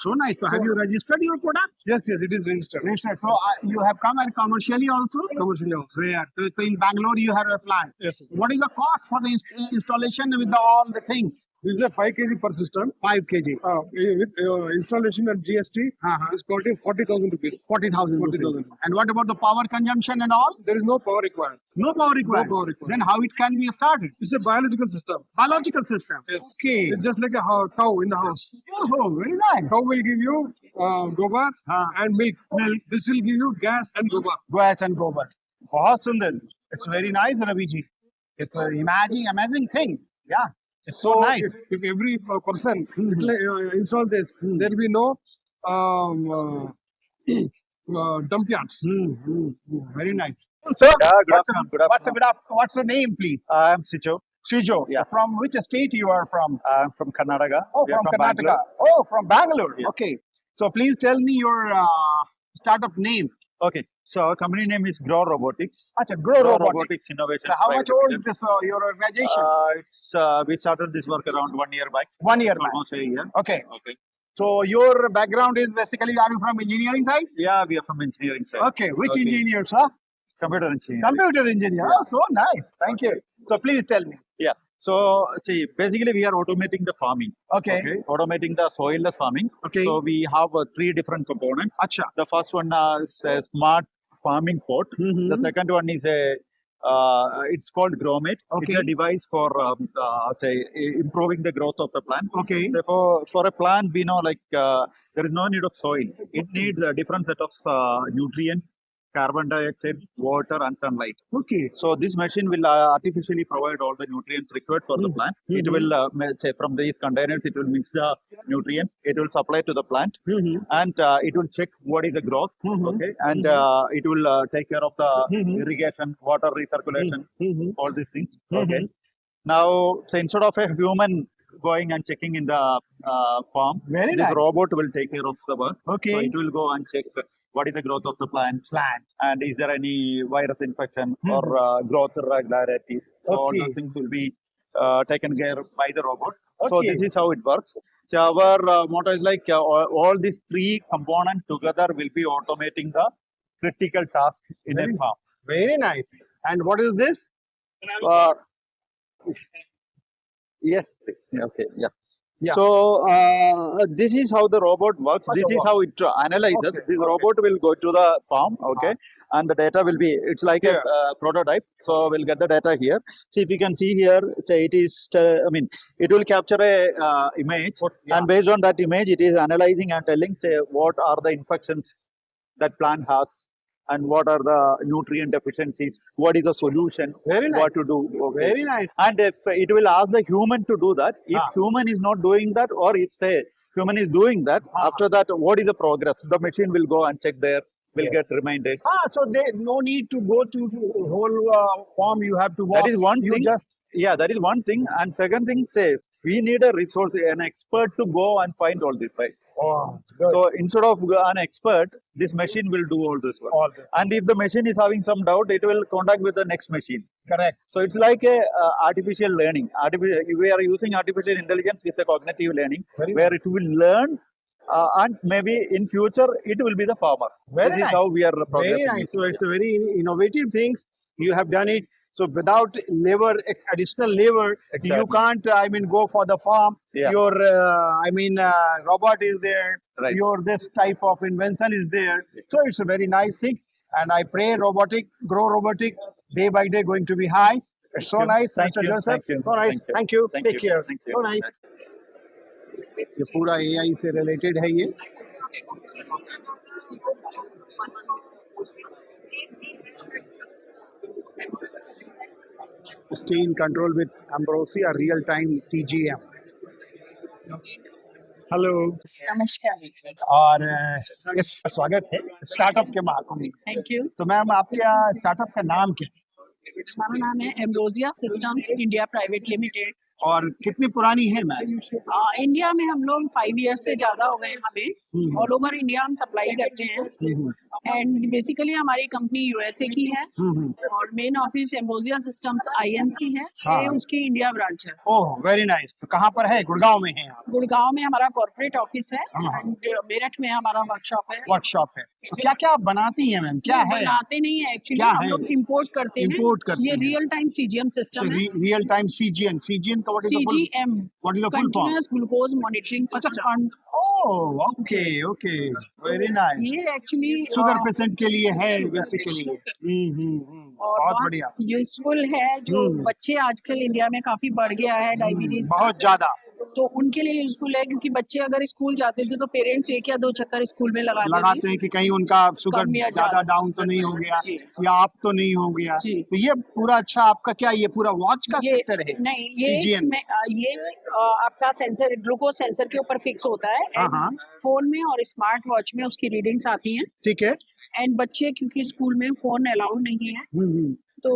[SPEAKER 2] So nice. So have you registered your product?
[SPEAKER 12] Yes, it is registered.
[SPEAKER 2] Registered. So you have come and commercially also?
[SPEAKER 12] Commercially also.
[SPEAKER 2] Where? So in Bangalore you have a plant.
[SPEAKER 12] Yes.
[SPEAKER 2] What is the cost for the installation with all the things?
[SPEAKER 12] This is a 5 kg per system.
[SPEAKER 2] 5 kg.
[SPEAKER 12] With installation and GST, is costing 40,000 rupees.
[SPEAKER 2] 40,000.
[SPEAKER 12] 40,000.
[SPEAKER 2] And what about the power consumption and all?
[SPEAKER 12] There is no power required.
[SPEAKER 2] No power required.
[SPEAKER 12] No power required.
[SPEAKER 2] Then how it can be started?
[SPEAKER 12] It's a biological system.
[SPEAKER 2] Biological system.
[SPEAKER 12] Yes.
[SPEAKER 2] Okay.
[SPEAKER 12] It's just like a cow in the house.
[SPEAKER 2] Oh, very nice.
[SPEAKER 12] Cow will give you gobar and milk. This will give you gas and gobar.
[SPEAKER 2] Gas and gobar. बहुत सुंदर. It's very nice, Ravi ji. It's an amazing thing. Yeah. It's so nice.
[SPEAKER 12] If every person install this, there will be no dump yards.
[SPEAKER 2] Very nice. Sir, what's your name, please?
[SPEAKER 13] I'm Sicho.
[SPEAKER 2] Srijo.
[SPEAKER 13] Yeah.
[SPEAKER 2] From which state you are from?
[SPEAKER 13] I'm from Karnataka.
[SPEAKER 2] Oh,
[SPEAKER 13] We are
[SPEAKER 2] from Karnataka.
[SPEAKER 13] Bangalore.
[SPEAKER 2] Oh, from Bangalore.
[SPEAKER 13] Yeah.
[SPEAKER 2] Okay. So please tell me your startup name.
[SPEAKER 13] Okay. So our company name is Grow Robotics.
[SPEAKER 2] Acha, Grow Robotics.
[SPEAKER 13] Robotics Innovation.
[SPEAKER 2] So how much old is this your organization?
[SPEAKER 13] We started this work around 1 year back.
[SPEAKER 2] 1 year back.
[SPEAKER 13] Almost a year.
[SPEAKER 2] Okay.
[SPEAKER 13] Okay.
[SPEAKER 2] So your background is basically, are you from engineering side?
[SPEAKER 13] Yeah, we are from engineering side.
[SPEAKER 2] Okay. Which
[SPEAKER 13] Okay.
[SPEAKER 2] engineer, sir?
[SPEAKER 13] Computer engineering.
[SPEAKER 2] Computer engineer.
[SPEAKER 13] Yeah.
[SPEAKER 2] Oh, so nice. Thank you. So please tell me.
[SPEAKER 13] Yeah. So see, basically we are automating the farming.
[SPEAKER 2] Okay.
[SPEAKER 13] Automating the soilless farming.
[SPEAKER 2] Okay.
[SPEAKER 13] So we have 3 different components.
[SPEAKER 2] Acha.
[SPEAKER 13] The first one is a smart farming pot. The second one is it's called GrowMate.
[SPEAKER 2] Okay.
[SPEAKER 13] It's a device for improving the growth of the plant.
[SPEAKER 2] Okay.
[SPEAKER 13] So for a plant, we know there is no need of soil. It needs a different set of nutrients, carbon dioxide, water, and sunlight.
[SPEAKER 2] Okay.
[SPEAKER 13] So this machine will artificially provide all the nutrients required for the plant. It will say from these containers, it will mix the nutrients. It will supply to the plant, and it will check what is the growth. Okay, and it will take care of the irrigation, water recirculation, all these things. Okay. Now, so instead of a human going and checking in the farm,
[SPEAKER 2] Very
[SPEAKER 13] this
[SPEAKER 2] nice.
[SPEAKER 13] robot will take care of the work.
[SPEAKER 2] Okay.
[SPEAKER 13] So it will go and check what is the growth of the plant, and is there any virus infection or growth irregularities. So all
[SPEAKER 2] Okay.
[SPEAKER 13] those things will be taken care by the robot. So
[SPEAKER 2] Okay.
[SPEAKER 13] this is how it works. So our motto is all these 3 components together will be automating the critical task in a farm.
[SPEAKER 2] Very nice. And what is this?
[SPEAKER 13] Uh, yes. Okay. Yeah.
[SPEAKER 2] Yeah.
[SPEAKER 13] So this is how the robot works. This is how it analyzes.
[SPEAKER 2] Okay,
[SPEAKER 13] This
[SPEAKER 2] okay.
[SPEAKER 13] robot will go to the farm, okay, and the data will be. It's like
[SPEAKER 2] Here.
[SPEAKER 13] a prototype. So we'll get the data here. See if you can see here. Say it is. It will capture a image, and based on that image, it is analyzing and telling, say, what are the infections that plant has, and what are the nutrient deficiencies. What is the solution?
[SPEAKER 2] Very nice.
[SPEAKER 13] What to do? Okay.
[SPEAKER 2] Very nice.
[SPEAKER 13] And if it will ask the human to do that, if human is not doing that, or if say human is doing that, after that, what is the progress? The machine will go and check there, will get reminders.
[SPEAKER 2] So there no need to go to the whole farm. You have to walk.
[SPEAKER 13] That is one
[SPEAKER 2] You
[SPEAKER 13] thing.
[SPEAKER 2] just
[SPEAKER 13] That is one thing. And second thing, say we need a resource, an expert to go and find all this, right?
[SPEAKER 2] good.
[SPEAKER 13] So instead of an expert, this machine will do all this work.
[SPEAKER 2] All this.
[SPEAKER 13] And if the machine is having some doubt, it will contact with the next machine.
[SPEAKER 2] Correct.
[SPEAKER 13] So it's like a artificial learning. We are using artificial intelligence with a cognitive learning, where it will learn, and maybe in future it will be the farmer.
[SPEAKER 2] Very
[SPEAKER 13] This
[SPEAKER 2] nice.
[SPEAKER 13] is how we are
[SPEAKER 2] Very
[SPEAKER 13] progressing.
[SPEAKER 2] nice. So it's a very innovative things. You have done it. So without labor, additional labor, you
[SPEAKER 13] Exactly.
[SPEAKER 2] can't, go for the farm.
[SPEAKER 13] Yeah.
[SPEAKER 2] Your, robot is there.
[SPEAKER 13] Right.
[SPEAKER 2] Your this type of invention is there. So it's a very nice thing. And I pray Grow Robotic, day by day going to be high. It's so nice,
[SPEAKER 13] Thank
[SPEAKER 2] Mr.
[SPEAKER 13] you.
[SPEAKER 2] Joseph.
[SPEAKER 13] Thank you.
[SPEAKER 2] So nice.
[SPEAKER 13] Thank you.
[SPEAKER 2] Thank you.
[SPEAKER 13] Thank
[SPEAKER 2] Take
[SPEAKER 13] you.
[SPEAKER 2] care.
[SPEAKER 13] Thank you.
[SPEAKER 2] So nice. ये पूरा AI से related है ये. Stay in control with Ambrosia real-time CGM. Hello
[SPEAKER 14] नमस्कार
[SPEAKER 2] और इस स्वागत है स्टार्टअप के महाकुंभ में.
[SPEAKER 14] थैंक यू
[SPEAKER 2] तो मैम आपके स्टार्टअप का नाम क्या है?
[SPEAKER 14] हमारा नाम है ambrosia systems India private limited
[SPEAKER 2] और कितनी पुरानी है मैम?
[SPEAKER 14] इंडिया में हम लोग 5 ईयर्स से ज्यादा हो गए हमें। ऑल ओवर इंडिया हम सप्लाई करते हैं एंड बेसिकली हमारी कंपनी यूएसए की है और मेन ऑफिस एम्बोजिया सिस्टम्स आईएनसी है।
[SPEAKER 2] हाँ।
[SPEAKER 14] ये उसकी इंडिया ब्रांच है।
[SPEAKER 2] ओह वेरी नाइस। तो कहाँ पर है? गुड़गांव में है आप?
[SPEAKER 14] गुड़गांव में हमारा कॉर्पोरेट ऑफिस है
[SPEAKER 2] हाँ।
[SPEAKER 14] एंड मेरठ में हमारा वर्कशॉप है।
[SPEAKER 2] वर्कशॉप है। तो क्या क्या आप बनाती हैं मैम? क्या
[SPEAKER 14] ये
[SPEAKER 2] है?
[SPEAKER 14] बनाते नहीं है एक्चुअली,
[SPEAKER 2] क्या
[SPEAKER 14] हम
[SPEAKER 2] है?
[SPEAKER 14] लोग इम्पोर्ट करते हैं।
[SPEAKER 2] Import करते
[SPEAKER 14] ये
[SPEAKER 2] हैं।
[SPEAKER 14] रियल टाइम सीजीएम सिस्टम है।
[SPEAKER 2] Real time CGN. सीजीएन का what is the full?
[SPEAKER 14] CGM
[SPEAKER 2] what is the full form?
[SPEAKER 14] Continuous glucose monitoring
[SPEAKER 2] अच्छा
[SPEAKER 14] system.
[SPEAKER 2] Oh okay okay very nice.
[SPEAKER 14] ये एक्चुअली
[SPEAKER 2] शुगर पेशेंट के लिए है बेसिकली।
[SPEAKER 14] और
[SPEAKER 2] बहुत बढ़िया।
[SPEAKER 14] यूजफुल है जो बच्चे आजकल इंडिया में काफी बढ़ गया है डायबिटीज
[SPEAKER 2] बहुत ज्यादा।
[SPEAKER 14] तो उनके लिए यूजफुल है क्योंकि बच्चे अगर स्कूल जाते थे तो पेरेंट्स 1 या 2 चक्कर स्कूल में
[SPEAKER 2] लगाते हैं कि कहीं उनका शुगर
[SPEAKER 14] कम या
[SPEAKER 2] ज्यादा
[SPEAKER 14] ज्यादा
[SPEAKER 2] डाउन तो नहीं हो गया
[SPEAKER 14] जी।
[SPEAKER 2] या आप तो नहीं हो गया।
[SPEAKER 14] जी।
[SPEAKER 2] तो ये पूरा अच्छा आपका क्या ये पूरा वॉच का
[SPEAKER 14] ये
[SPEAKER 2] सेक्टर है?
[SPEAKER 14] नहीं, ये
[SPEAKER 2] CGN?
[SPEAKER 14] इसमें ये आपका सेंसर ग्लूकोज सेंसर के ऊपर फिक्स होता है
[SPEAKER 2] हाँ,
[SPEAKER 14] एंड
[SPEAKER 2] हाँ।
[SPEAKER 14] फोन में और स्मार्ट वॉच में उसकी रीडिंग्स आती हैं
[SPEAKER 2] ठीक है।
[SPEAKER 14] एंड बच्चे क्योंकि स्कूल में फोन अलाउड नहीं है तो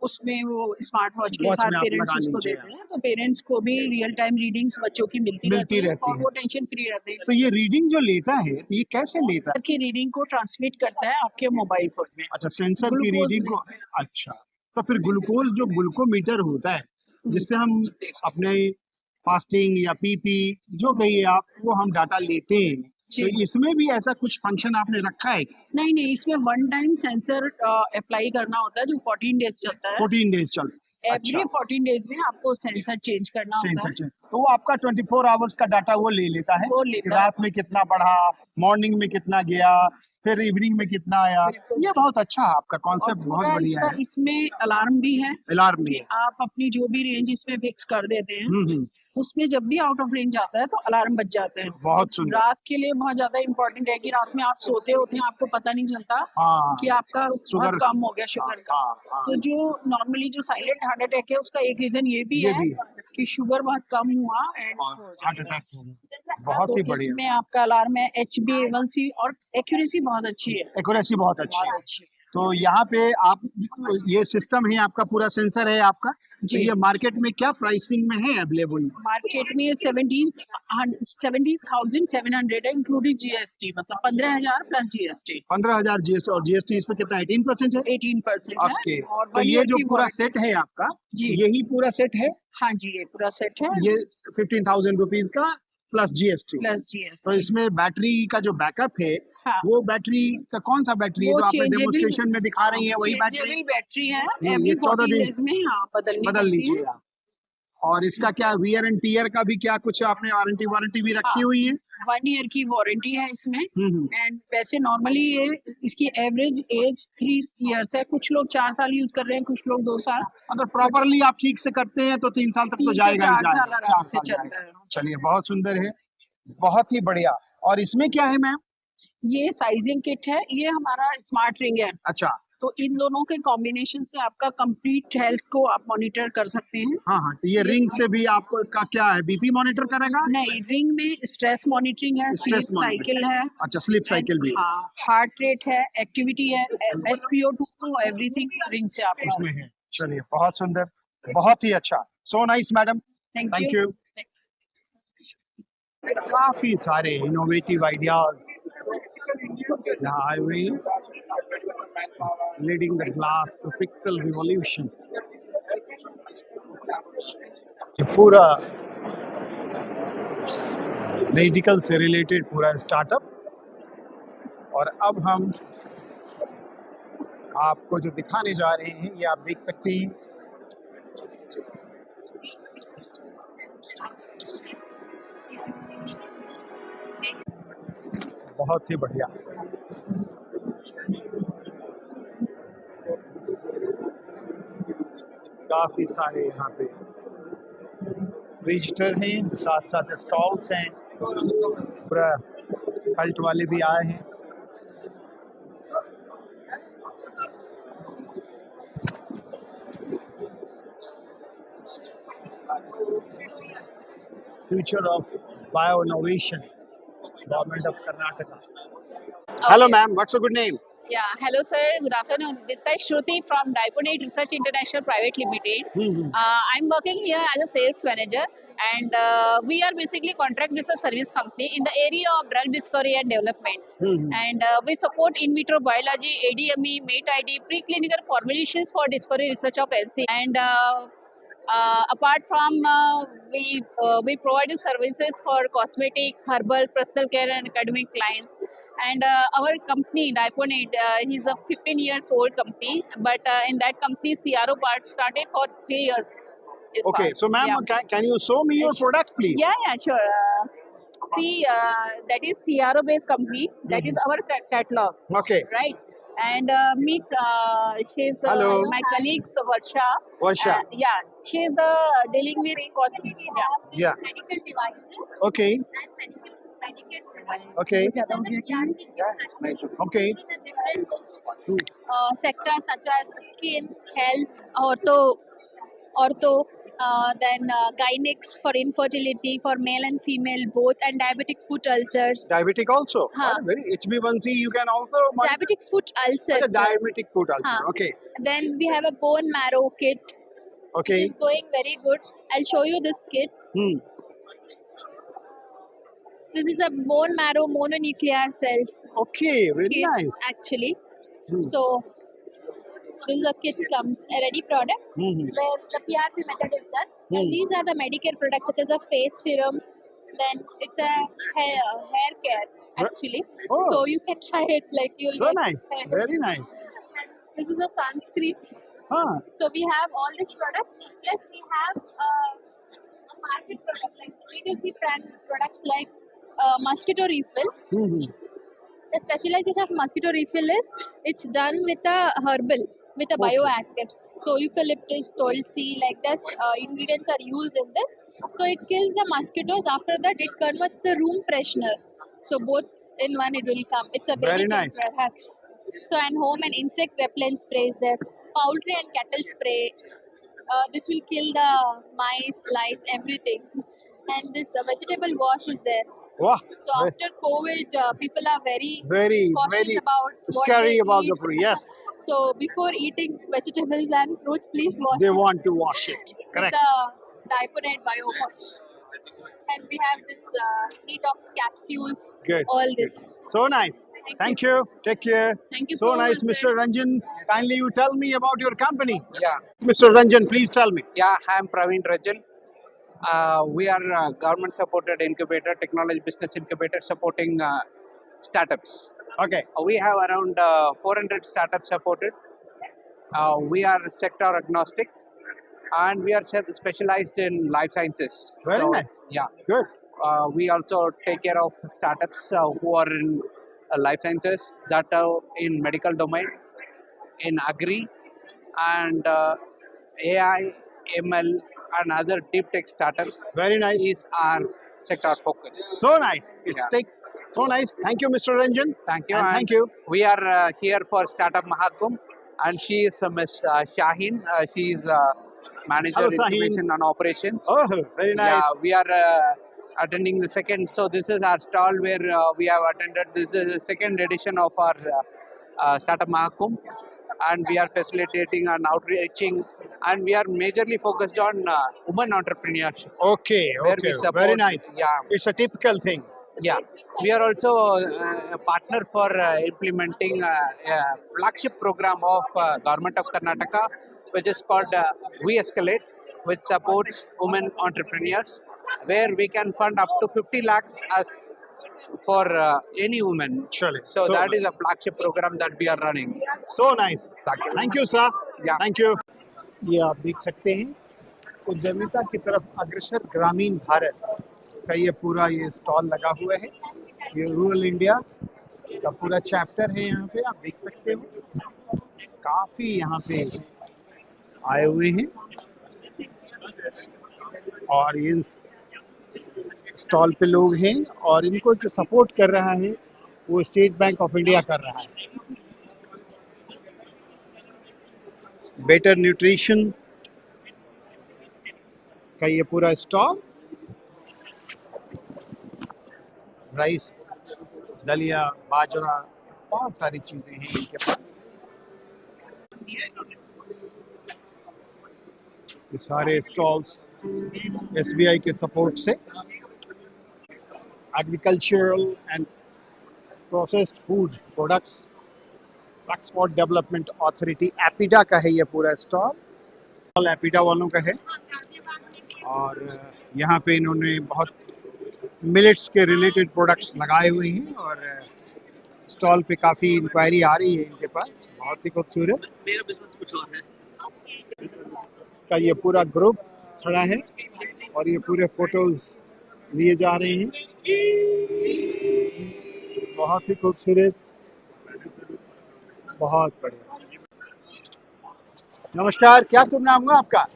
[SPEAKER 14] उसमें वो स्मार्ट वॉच के
[SPEAKER 2] वॉच
[SPEAKER 14] साथ
[SPEAKER 2] में आप
[SPEAKER 14] पेरेंट्स
[SPEAKER 2] लगा
[SPEAKER 14] उसको
[SPEAKER 2] लीजिए।
[SPEAKER 14] देते हैं तो पेरेंट्स को भी रियल टाइम रीडिंग्स बच्चों की मिलती रहती है और वो टेंशन फ्री रहते हैं।
[SPEAKER 2] तो ये रीडिंग जो लेता है ये कैसे लेता है?
[SPEAKER 14] की रीडिंग को ट्रांसमिट करता है आपके मोबाइल फोन में।
[SPEAKER 2] अच्छा सेंसर की
[SPEAKER 14] ग्लूकोज
[SPEAKER 2] रीडिंग को। अच्छा तो फिर ग्लूकोज जो ग्लूकोमीटर होता है जिससे हम अपने फास्टिंग या पीपी जो कहिए आप वो हम डाटा लेते हैं
[SPEAKER 14] जी।
[SPEAKER 2] तो इसमें भी ऐसा कुछ फंक्शन आपने रखा है?
[SPEAKER 14] नहीं नहीं, इसमें वन टाइम सेंसर अप्लाई करना होता है जो 14 डेज चलता है।
[SPEAKER 2] 14 डेज चल।
[SPEAKER 14] एवरी 14 डेज में आपको सेंसर चेंज करना होता है।
[SPEAKER 2] सेंसर तो वो आपका 24 आवर्स का डाटा वो ले लेता है
[SPEAKER 14] वो
[SPEAKER 2] कि
[SPEAKER 14] लेता है।
[SPEAKER 2] रात में कितना बढ़ा, मॉर्निंग में कितना गया, फिर इवनिंग में कितना आया। ये बहुत अच्छा है आपका कॉन्सेप्ट, बहुत
[SPEAKER 14] पूरा
[SPEAKER 2] बढ़िया है।
[SPEAKER 14] इसमें अलार्म भी है।
[SPEAKER 2] अलार्म भी
[SPEAKER 14] कि
[SPEAKER 2] है।
[SPEAKER 14] आप अपनी जो भी रेंज इसमें फिक्स कर देते हैं उसमें जब भी आउट ऑफ रेंज आता है तो अलार्म बज जाते हैं।
[SPEAKER 2] बहुत सुंदर।
[SPEAKER 14] रात के लिए बहुत ज्यादा इम्पोर्टेंट है कि रात में आप सोते होते हैं आपको पता नहीं चलता
[SPEAKER 2] हाँ।
[SPEAKER 14] कि आपका
[SPEAKER 2] शुगर
[SPEAKER 14] बहुत कम हो गया शुगर का।
[SPEAKER 2] हाँ।
[SPEAKER 14] तो जो नॉर्मली जो साइलेंट हार्ट अटैक है उसका एक रीजन ये भी
[SPEAKER 2] ये
[SPEAKER 14] है
[SPEAKER 2] भी
[SPEAKER 14] कि शुगर बहुत कम हुआ एंड
[SPEAKER 2] हार्ट अटैक बहुत ही बढ़िया।
[SPEAKER 14] इसमें आपका अलार्म है HbA1c और एक्यूरेसी बहुत अच्छी है।
[SPEAKER 2] एक्यूरेसी बहुत अच्छी है।
[SPEAKER 14] अच्छी
[SPEAKER 2] तो यहाँ पे आप ये सिस्टम है आपका पूरा सेंसर है आपका तो ये मार्केट में क्या प्राइसिंग में है अवेलेबल?
[SPEAKER 14] मार्केट में 70,700 है इंक्लूडिंग जीएसटी, मतलब 15,000 प्लस जीएसटी।
[SPEAKER 2] 15,000 जीएसटी और जीएसटी इसमें कितना 18% है?
[SPEAKER 14] 18%
[SPEAKER 2] ओके।
[SPEAKER 14] है। और
[SPEAKER 2] तो ये जो पूरा सेट है आपका
[SPEAKER 14] जी
[SPEAKER 2] यही पूरा सेट है?
[SPEAKER 14] हाँ जी ये पूरा सेट है।
[SPEAKER 2] ये 15,000 रुपीज का प्लस जीएसटी। तो इसमें बैटरी का जो बैकअप है वो बैटरी का कौन सा बैटरी है जो आपने डेमोन्स्ट्रेशन में दिखा रही है वही
[SPEAKER 14] बैटरी है।
[SPEAKER 2] ये 14 दिन
[SPEAKER 14] में
[SPEAKER 2] बदल लीजिए आप। और इसका क्या वियर एंड टीयर का भी क्या कुछ आपने वारंटी भी रखी हुई है?
[SPEAKER 14] 1 ईयर की वारंटी है इसमें एंड वैसे नॉर्मली ये इसकी एवरेज एज 3 इयर्स है। कुछ लोग 4 साल यूज कर रहे हैं, कुछ लोग 2 साल।
[SPEAKER 2] अगर प्रॉपरली आप ठीक से करते हैं तो 3 साल तक तो जाएगा ही जाएगा। 4 साल चलता है। चलिए बहुत सुंदर है, बहुत ही बढ़िया। और इसमें क्या है मैम?
[SPEAKER 14] ये साइजिंग किट है, ये हमारा स्मार्ट रिंग है।
[SPEAKER 2] अच्छा
[SPEAKER 14] तो इन दोनों के कॉम्बिनेशन से आपका कंप्लीट हेल्थ को आप मॉनिटर कर सकते हैं।
[SPEAKER 2] हाँ तो ये रिंग से भी आपका क्या है बीपी मॉनिटर करेगा?
[SPEAKER 14] नहीं, रिंग में स्ट्रेस मॉनिटरिंग है, स्लीप साइकिल है।
[SPEAKER 2] अच्छा स्लीप साइकिल भी।
[SPEAKER 14] हाँ, हार्ट रेट है, एक्टिविटी है, SpO2 एवरीथिंग रिंग से आप
[SPEAKER 2] इसमें है। चलिए बहुत सुंदर, बहुत ही अच्छा। So nice madam, thank you. काफी सारे इनोवेटिव आइडियाज यहाँ आए हुए हैं, leading the glass to pixel revolution. ये पूरा मेडिकल से रिलेटेड पूरा स्टार्टअप। और अब हम आपको जो दिखाने जा रहे हैं ये आप देख सकते हैं। बहुत ही बढ़िया। काफी सारे यहाँ पे विजिटर हैं, साथ साथ स्टॉल्स हैं, पूरा कल्ट वाले भी आए हैं। Future of Bio Innovation, Government of Karnataka. Hello, ma'am. What's your good name?
[SPEAKER 15] Yeah, hello sir, good afternoon. This is Shruti from Diponate Research International Private Limited. I'm working here as a sales manager, and we are basically contract research service company in the area of drug discovery and development. And we support in vitro biology, ADME, MATE-ID, preclinical formulations for discovery research of LC. And apart from we provide services for cosmetic, herbal, personal care, and academic clients. And our company Diponate is a 15 years old company, but in that company CRO part started for 3 years. Is
[SPEAKER 2] Okay,
[SPEAKER 15] part.
[SPEAKER 2] so ma'am,
[SPEAKER 15] Yeah.
[SPEAKER 2] can you show me your product, please?
[SPEAKER 15] Yeah, sure. See, that is CRO based company. That is our catalog.
[SPEAKER 2] Okay.
[SPEAKER 15] Right. And meet, she's
[SPEAKER 2] Hello.
[SPEAKER 15] my colleagues, Varsha.
[SPEAKER 2] Varsha.
[SPEAKER 15] Yeah, she's dealing with cosmetic.
[SPEAKER 2] Yeah.
[SPEAKER 15] Medical devices.
[SPEAKER 2] Okay. Okay. Okay.
[SPEAKER 7] Sectors such as skin, health, ortho, then gynecs for infertility for male and female both, and diabetic foot ulcers.
[SPEAKER 2] Diabetic also.
[SPEAKER 7] Huh.
[SPEAKER 2] Very HB1C. You can also.
[SPEAKER 7] Diabetic foot ulcers.
[SPEAKER 2] Okay, diabetic foot ulcer.
[SPEAKER 7] Huh.
[SPEAKER 2] Okay.
[SPEAKER 7] Then we have a bone marrow kit.
[SPEAKER 2] Okay.
[SPEAKER 7] It's going very good. I'll show you this kit. This is a bone marrow mononuclear cells.
[SPEAKER 2] Okay, very
[SPEAKER 7] kit,
[SPEAKER 2] nice.
[SPEAKER 7] actually. So this is a kit comes a ready product where the PRP method is done. And these are the Medicare products such as a face serum. Then it's a hair care actually.
[SPEAKER 2] Oh.
[SPEAKER 7] So you can try it like you'll
[SPEAKER 2] So
[SPEAKER 7] get
[SPEAKER 2] nice.
[SPEAKER 7] hair.
[SPEAKER 2] Very nice.
[SPEAKER 7] This is a sunscreen.
[SPEAKER 2] Huh.
[SPEAKER 7] So we have all this product. Plus we have a market product like B2C brand products like mosquito refill. The specialization of mosquito refill is it's done with a herbal, with a bioactives. So eucalyptus, tulsi, like this ingredients are used in this. So it kills the mosquitoes. After that, it converts the room freshener. So both in one it will come. It's a
[SPEAKER 2] Very nice.
[SPEAKER 7] products. So and home and insect repellent sprays there. Poultry and cattle spray. This will kill the mice, lice, everything. And this vegetable wash is there.
[SPEAKER 2] Wow.
[SPEAKER 7] So after COVID, people are very
[SPEAKER 2] Very,
[SPEAKER 7] cautious
[SPEAKER 2] very
[SPEAKER 7] about what
[SPEAKER 2] scary
[SPEAKER 7] they
[SPEAKER 2] about
[SPEAKER 7] eat.
[SPEAKER 2] the fruit. Yes.
[SPEAKER 7] So before eating vegetables and fruits, please wash
[SPEAKER 2] They
[SPEAKER 7] it
[SPEAKER 2] want to wash it.
[SPEAKER 7] with
[SPEAKER 2] Correct.
[SPEAKER 7] the Diponate BioWash. And we have this detox capsules.
[SPEAKER 2] Good.
[SPEAKER 7] All this.
[SPEAKER 2] So nice. Thank you. Take care.
[SPEAKER 7] Thank you
[SPEAKER 2] So
[SPEAKER 7] so
[SPEAKER 2] nice,
[SPEAKER 7] much,
[SPEAKER 2] Mr. Ranjan. Kindly you tell me about your company.
[SPEAKER 11] Yeah.
[SPEAKER 2] Mr. Ranjan, please tell me.
[SPEAKER 11] Yeah, I'm Praveen Rajan. We are a government supported incubator, technology business incubator supporting startups.
[SPEAKER 2] Okay.
[SPEAKER 11] We have around 400 startups supported. We are sector agnostic and we are specialized in life sciences.
[SPEAKER 2] Very nice.
[SPEAKER 11] Yeah.
[SPEAKER 2] Good.
[SPEAKER 11] We also take care of startups who are in life sciences, that are in medical domain, in agri, and AI, ML, and other deep tech startups.
[SPEAKER 2] Very nice.
[SPEAKER 11] Is our sector focus.
[SPEAKER 2] So nice. It's
[SPEAKER 11] Yeah.
[SPEAKER 2] so nice. Thank you, Mr. Ranjan.
[SPEAKER 11] Thank you.
[SPEAKER 2] And
[SPEAKER 11] And
[SPEAKER 2] thank you.
[SPEAKER 11] We are here for Startup Mahakumbh, and she is Miss Shaheen. She is manager
[SPEAKER 2] Hello, Shaheen.
[SPEAKER 11] information and operations.
[SPEAKER 2] Oh, very nice.
[SPEAKER 11] Yeah, we are attending the second. So this is our stall where we have attended. This is the second edition of our Startup Mahakumbh, and we are facilitating and outreaching, and we are majorly focused on women entrepreneurship.
[SPEAKER 2] Okay.
[SPEAKER 11] Where
[SPEAKER 2] Okay.
[SPEAKER 11] we support,
[SPEAKER 2] Very nice.
[SPEAKER 11] Yeah.
[SPEAKER 2] It's a typical thing.
[SPEAKER 11] Yeah, we are also a partner for implementing a flagship program of Government of Karnataka, which is called We Escalate, which supports women entrepreneurs, where we can fund up to 50 lakhs as for any woman.
[SPEAKER 2] Surely.
[SPEAKER 11] So that is a flagship program that we are running.
[SPEAKER 2] So nice. Thank you, sir.
[SPEAKER 11] Yeah.
[SPEAKER 2] Thank you.
[SPEAKER 16] ये आप देख सकते हैं उद्यमिता की तरफ अग्रसर ग्रामीण भारत का ये पूरा ये स्टॉल लगा हुआ है। ये रूरल इंडिया का पूरा चैप्टर है। यहाँ पे आप देख सकते हो काफी यहाँ पे आए हुए हैं और ये स्टॉल पे लोग हैं और इनको जो सपोर्ट कर रहा है वो स्टेट बैंक ऑफ इंडिया कर रहा है। बेटर न्यूट्रिशन का ये पूरा स्टॉल, राइस, दलिया, बाजरा, बहुत सारी चीजें हैं इनके पास। ये सारे स्टॉल्स SBI के सपोर्ट से agricultural and processed food products export development authority APEDA का है ये पूरा स्टॉल, एपिडा वालों का है। और यहाँ पे इन्होंने बहुत मिलेट्स के रिलेटेड प्रोडक्ट्स लगाए हुए हैं और स्टॉल पे काफ़ी इंक्वायरी आ रही है इनके पास। बहुत ही खूबसूरत
[SPEAKER 6] मेरा बिजनेस कुछ और है।
[SPEAKER 16] का ये पूरा ग्रुप खड़ा है और ये पूरे फोटोज लिए जा रहे हैं। बहुत ही खूबसूरत, बहुत बढ़िया। नमस्कार, क्या शुभ नाम हुआ आपका?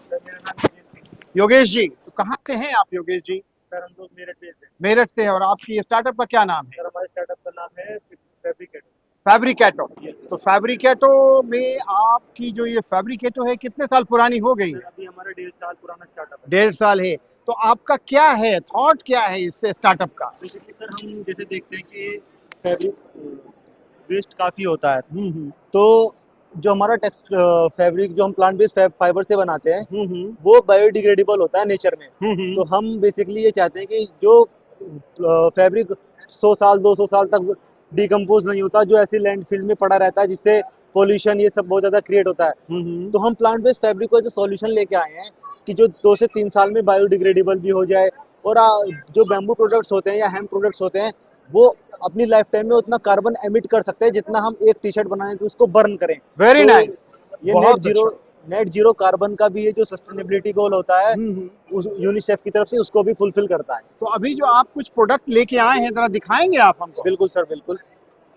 [SPEAKER 16] योगेश जी। तो कहाँ से हैं आप योगेश जी?
[SPEAKER 17] सर हम लोग मेरठ से हैं।
[SPEAKER 16] मेरठ से है। और आपकी स्टार्टअप का क्या नाम है?
[SPEAKER 17] सर हमारे स्टार्टअप का नाम है फैब्रिकेटो।
[SPEAKER 16] फैब्रिकेटो। तो फैब्रिकेटो में आपकी जो ये फैब्रिकेटो है कितने साल पुरानी हो गई?
[SPEAKER 17] अभी हमारा 1.5 साल पुराना स्टार्टअप है।
[SPEAKER 16] 1.5 साल है। तो आपका क्या है थॉट, क्या है इससे स्टार्टअप का?
[SPEAKER 17] बेसिकली सर हम जैसे देखते हैं कि फैब्रिक वेस्ट काफ़ी होता है, तो जो हमारा टेक्स्ट फैब्रिक जो हम प्लांट बेस्ड फाइबर से बनाते हैं वो बायोडिग्रेडेबल होता है नेचर में। तो हम बेसिकली ये चाहते हैं कि जो फैब्रिक 100 साल 200 साल तक डिकम्पोज नहीं होता, जो ऐसी लैंडफिल में पड़ा रहता है जिससे पोल्यूशन ये सब बहुत ज़्यादा क्रिएट होता है, तो हम प्लांट बेस्ड फैब्रिक को जो सॉल्यूशन लेके आए हैं कि जो 2 से 3 साल में बायोडिग्रेडेबल भी हो जाए और जो बैम्बू प्रोडक्ट्स होते हैं या हेम्प प्रोडक्ट्स होते हैं वो अपनी लाइफ टाइम में उतना कार्बन एमिट कर सकते हैं जितना हम एक टी-शर्ट बनाएं तो उसको बर्न करें।
[SPEAKER 16] Very nice.
[SPEAKER 17] ये नेट जीरो कार्बन का भी ये जो सस्टेनेबिलिटी गोल होता है उस यूनिसेफ की तरफ से उसको भी फुलफिल करता है।
[SPEAKER 16] तो अभी जो आप कुछ प्रोडक्ट लेके आए हैं जरा दिखाएंगे आप हमको?
[SPEAKER 17] बिल्कुल सर, बिल्कुल।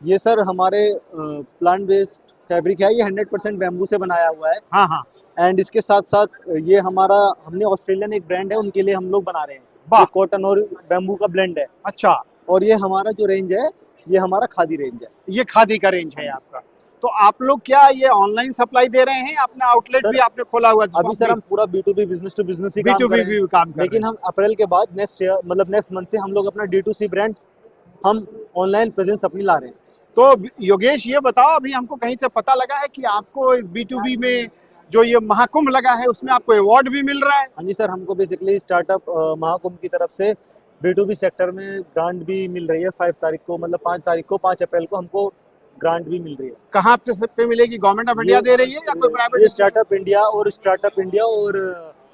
[SPEAKER 17] ये सर हमारे प्लांट बेस्ड फैब्रिक है, ये 100% बैम्बू से बनाया हुआ है।
[SPEAKER 16] हाँ हाँ।
[SPEAKER 17] एंड इसके साथ साथ ये हमारा हमने ऑस्ट्रेलियन एक ब्रांड है उनके लिए हम लोग बना रहे हैं, ये कॉटन और बैम्बू का ब्लेंड है।
[SPEAKER 16] अच्छा।
[SPEAKER 17] और ये हमारा जो रेंज है ये हमारा खादी रेंज है।
[SPEAKER 16] ये खादी का रेंज है आपका। तो आप लोग क्या ये ऑनलाइन सप्लाई दे रहे हैं? अपना आउटलेट भी आपने खोला हुआ?
[SPEAKER 17] अभी सर हम पूरा B2B बिजनेस टू बिजनेस ही काम कर रहे हैं, लेकिन हम अप्रैल के बाद नेक्स्ट मंथ से हम लोग अपना D2C ब्रांड हम ऑनलाइन प्रेजेंस अपनी ला रहे हैं।
[SPEAKER 16] तो योगेश ये बताओ, अभी हमको कहीं से पता लगा है कि आपको B2B में जो ये महाकुंभ लगा है उसमें आपको अवार्ड भी मिल रहा है?
[SPEAKER 17] हाँ जी सर, हमको बेसिकली स्टार्टअप महाकुंभ की तरफ से B2B सेक्टर में ग्रांट भी मिल रही है 5 तारीख को, मतलब 5 अप्रैल को हमको ग्रांट भी मिल रही है।
[SPEAKER 16] कहाँ पे मिलेगी? गवर्नमेंट ऑफ इंडिया दे रही है या कोई प्राइवेट?
[SPEAKER 17] स्टार्टअप इंडिया और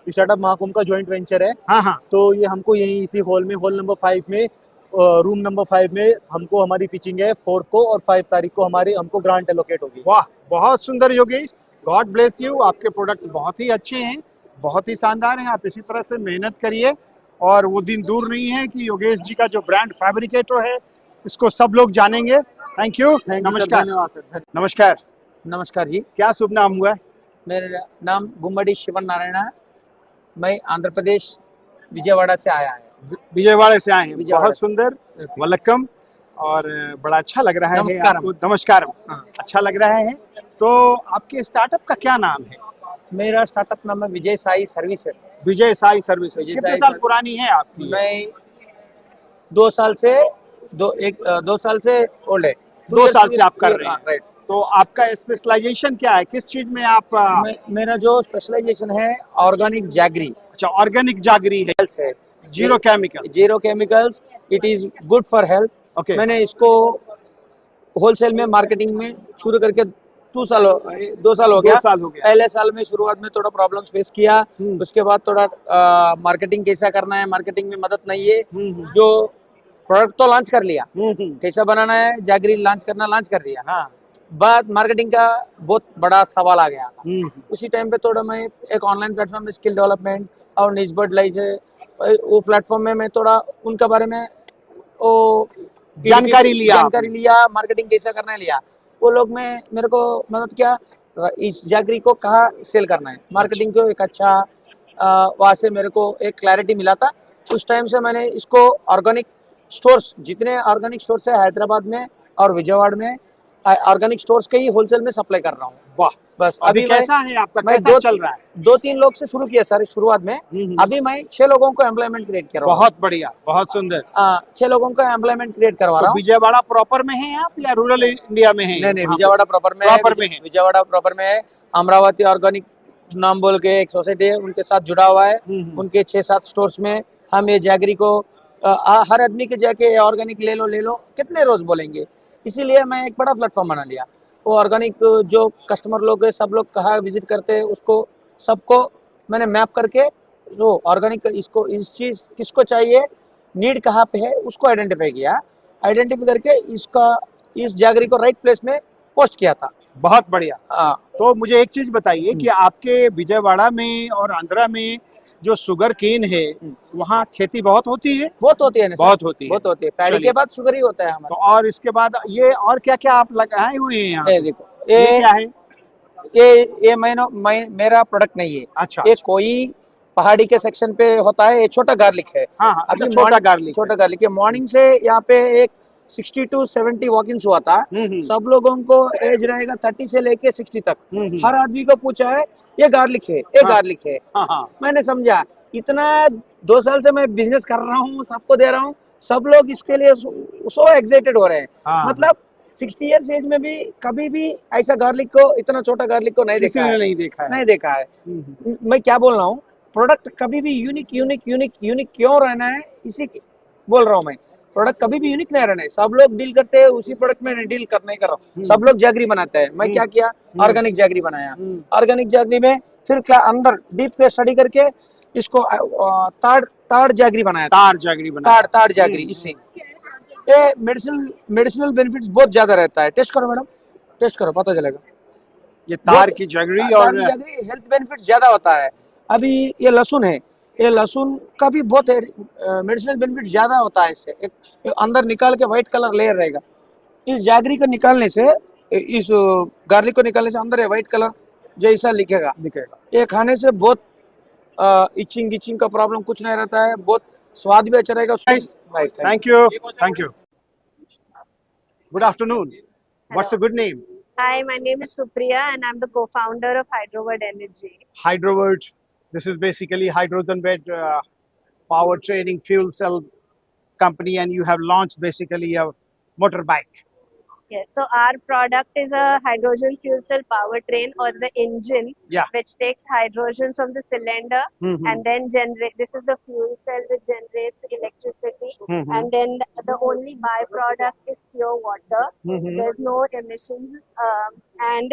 [SPEAKER 17] स्टार्टअप महाकुंभ का ज्वाइंट वेंचर है।
[SPEAKER 16] हाँ हाँ।
[SPEAKER 17] तो ये हमको यही इसी हॉल नंबर 5 में रूम नंबर 5 में हमको हमारी पिचिंग है 4 को और 5 तारीख को हमको ग्रांट एलोकेट होगी।
[SPEAKER 16] वाह, बहुत सुंदर योगेश, गॉड ब्लेस यू। आपके प्रोडक्ट बहुत ही अच्छे हैं, बहुत ही शानदार हैं। आप इसी तरह से मेहनत करिए और वो दिन दूर नहीं है कि योगेश जी का जो ब्रांड फैब्रिकेटो है इसको सब लोग जानेंगे। Thank you. नमस्कार। नमस्कार।
[SPEAKER 18] नमस्कार जी।
[SPEAKER 16] क्या शुभ नाम हुआ?
[SPEAKER 18] मेरा नाम गुम्बडी शिवन नारायण है। मैं आंध्र प्रदेश विजयवाड़ा से आया है।
[SPEAKER 16] विजयवाड़ा से आए हैं, बहुत सुंदर, वेलकम। और बड़ा अच्छा लग रहा है आपको। नमस्कार। अच्छा लग रहा है। तो आपके स्टार्टअप का क्या नाम है?
[SPEAKER 18] मेरा स्टार्टअप नाम है विजय साई सर्विसेज।
[SPEAKER 16] विजय साई सर्विसेज। कितने साल पुरानी है आपकी?
[SPEAKER 18] मैं 2 साल से ओल्ड है।
[SPEAKER 16] 2 साल से आप कर रहे हैं? राइट। तो आपका स्पेशलाइजेशन क्या है, किस चीज में आप?
[SPEAKER 18] मेरा जो स्पेशलाइजेशन है ऑर्गेनिक जैगरी।
[SPEAKER 16] अच्छा, ऑर्गेनिक जैगरी है। Zero
[SPEAKER 18] chemicals. It is good for health.
[SPEAKER 16] Okay.
[SPEAKER 18] मैंने इसको होलसेल में मार्केटिंग में शुरू करके 2 साल हो गया। 2 साल हो गया। पहले साल में शुरुआत में थोड़ा प्रॉब्लम्स फेस किया, उसके बाद थोड़ा मार्केटिंग कैसा करना है, मार्केटिंग में मदद नहीं है। जो प्रोडक्ट तो लॉन्च कर लिया, कैसा बनाना है जैगरी लॉन्च कर दिया।
[SPEAKER 16] हाँ।
[SPEAKER 18] बाद मार्केटिंग का बहुत बड़ा सवाल आ गया था। उसी टाइम पे थोड़ा मैं एक ऑनलाइन प्लेटफॉर्म में स्किल डेवलपमेंट और निस्बत लाइज है, वो प्लेटफॉर्म में मैं थोड़ा उनके बारे में
[SPEAKER 16] जानकारी
[SPEAKER 18] लिया, मार्केटिंग कैसा करना लिया। वो लोग में मेरे को मदद किया इस जैगरी को कहाँ सेल करना है, मार्केटिंग को एक अच्छा वहाँ से मेरे को एक क्लैरिटी मिला था। उस टाइम से मैंने इसको ऑर्गेनिक स्टोर्स, जितने ऑर्गेनिक स्टोर्स है हैदराबाद में और विजयवाड़ा में, ऑर्गेनिक स्टोर्स के ही होलसेल में सप्लाई कर रहा हूँ।
[SPEAKER 16] वाह,
[SPEAKER 18] बस
[SPEAKER 2] अभी
[SPEAKER 18] मैं
[SPEAKER 2] कैसा है आपका,
[SPEAKER 18] मैं
[SPEAKER 2] कैसा चल रहा है?
[SPEAKER 18] 2-3 लोग से शुरू किया सर शुरुआत में। अभी मैं 6 लोगों को एम्प्लॉयमेंट क्रिएट कर रहा हूँ।
[SPEAKER 2] बहुत बढ़िया, बहुत सुंदर।
[SPEAKER 18] 6 लोगों का एम्प्लॉयमेंट क्रिएट करवा रहा
[SPEAKER 2] तो
[SPEAKER 18] हूँ।
[SPEAKER 2] विजयवाड़ा प्रॉपर में है आप या रूरल इंडिया में है?
[SPEAKER 18] नहीं, विजयवाड़ा प्रॉपर में है। विजयवाड़ा प्रॉपर में है। अमरावती ऑर्गेनिक नाम बोल के एक सोसाइटी है, उनके साथ जुड़ा हुआ है। उनके 6-7 स्टोर्स में हम ये जैगरी को हर आदमी के जाके ऑर्गेनिक ले लो कितने रोज बोलेंगे, इसीलिए मैं एक बड़ा प्लेटफॉर्म बना लिया। वो ऑर्गेनिक जो कस्टमर लोग है सब लोग कहाँ विजिट करते हैं उसको सबको मैंने मैप करके जो ऑर्गेनिक इसको इस चीज किसको चाहिए, नीड कहाँ पे है उसको आइडेंटिफाई किया। आइडेंटिफाई करके इस जैगरी को राइट प्लेस में पोस्ट किया था।
[SPEAKER 2] बहुत बढ़िया। तो मुझे एक चीज बताइए कि आपके विजयवाड़ा में और आंध्रा में जो शुगर केन है वहाँ खेती बहुत होती है?
[SPEAKER 18] बहुत होती है ना सर,
[SPEAKER 2] बहुत होती है।
[SPEAKER 18] बहुत होती है। पैडी
[SPEAKER 2] चलिए।
[SPEAKER 18] के बाद शुगर ही होता है हमारा।
[SPEAKER 2] तो और इसके बाद ये और क्या क्या आप लगाए हुए हैं यहाँ?
[SPEAKER 18] ये देखो
[SPEAKER 2] ये क्या है?
[SPEAKER 18] ये मेरा प्रोडक्ट नहीं है।
[SPEAKER 2] अच्छा,
[SPEAKER 18] ये कोई पहाड़ी के सेक्शन पे होता है। ये छोटा गार्लिक है।
[SPEAKER 2] हाँ,
[SPEAKER 18] अभी
[SPEAKER 2] छोटा गार्लिक।
[SPEAKER 18] छोटा गार्लिक है। मॉर्निंग से यहाँ पे एक 60 to 70 वॉकिंग्स हुआ था। सब लोगों को एज रहेगा 30 से लेके 60 तक। हर आदमी को पूछा है ये गार्लिक है, ये गार्लिक है। मैंने समझा इतना 2 साल से मैं बिजनेस कर रहा हूँ, सबको दे रहा हूँ, सब लोग इसके लिए सो एक्साइटेड हो रहे हैं। मतलब 60 ईयर्स एज में भी कभी भी ऐसा गार्लिक को, इतना छोटा गार्लिक को नहीं
[SPEAKER 2] किसी
[SPEAKER 18] देखा
[SPEAKER 2] ने
[SPEAKER 18] है।
[SPEAKER 2] नहीं देखा है।
[SPEAKER 18] मैं क्या बोल रहा हूँ, प्रोडक्ट कभी भी यूनिक क्यों रहना है, इसी बोल रहा हूँ मैं। प्रोडक्ट कभी भी यूनिक नहीं रहना है। सब लोग डील करते हैं उसी प्रोडक्ट में डील नहीं कर रहा हूँ। सब लोग जैगरी बनाते हैं, मैं क्या किया, ऑर्गेनिक जैगरी बनाया। ऑर्गेनिक जैगरी में फिर क्या अंदर डीप पे स्टडी करके इसको ताड़ जैगरी बनाया। ताड़ जैगरी। इससे ये मेडिसिनल बेनिफिट्स बहुत ज्यादा रहता है। टेस्ट करो मैडम, टेस्ट करो, पता चलेगा।
[SPEAKER 2] ये तार की जैगरी और
[SPEAKER 18] हेल्थ बेनिफिट ज्यादा होता है। अभी ये लहसुन है, ये लहसुन का भी बहुत मेडिसिनल बेनिफिट ज्यादा होता है। इससे एक अंदर निकाल के व्हाइट कलर लेयर रहेगा। इस जैगरी को निकालने से, इस गार्लिक को निकालने से अंदर ये व्हाइट कलर जैसा दिखेगा। ये खाने से बहुत इचिंग का प्रॉब्लम कुछ नहीं रहता है। बहुत स्वाद भी अच्छा रहेगा।
[SPEAKER 2] Thank you. Thank you. Good afternoon. What's your good name?
[SPEAKER 19] Hi, my name is Supriya and I'm the co-founder of Hydroword Energy.
[SPEAKER 2] Hydroword. This is basically hydrogen-based power training fuel cell company, and you have launched basically a motorbike.
[SPEAKER 19] Yes, so our product is a hydrogen fuel cell powertrain or the engine, which takes hydrogen from the cylinder and then this is the fuel cell which generates electricity, and then the only byproduct is pure water. There's no emissions, and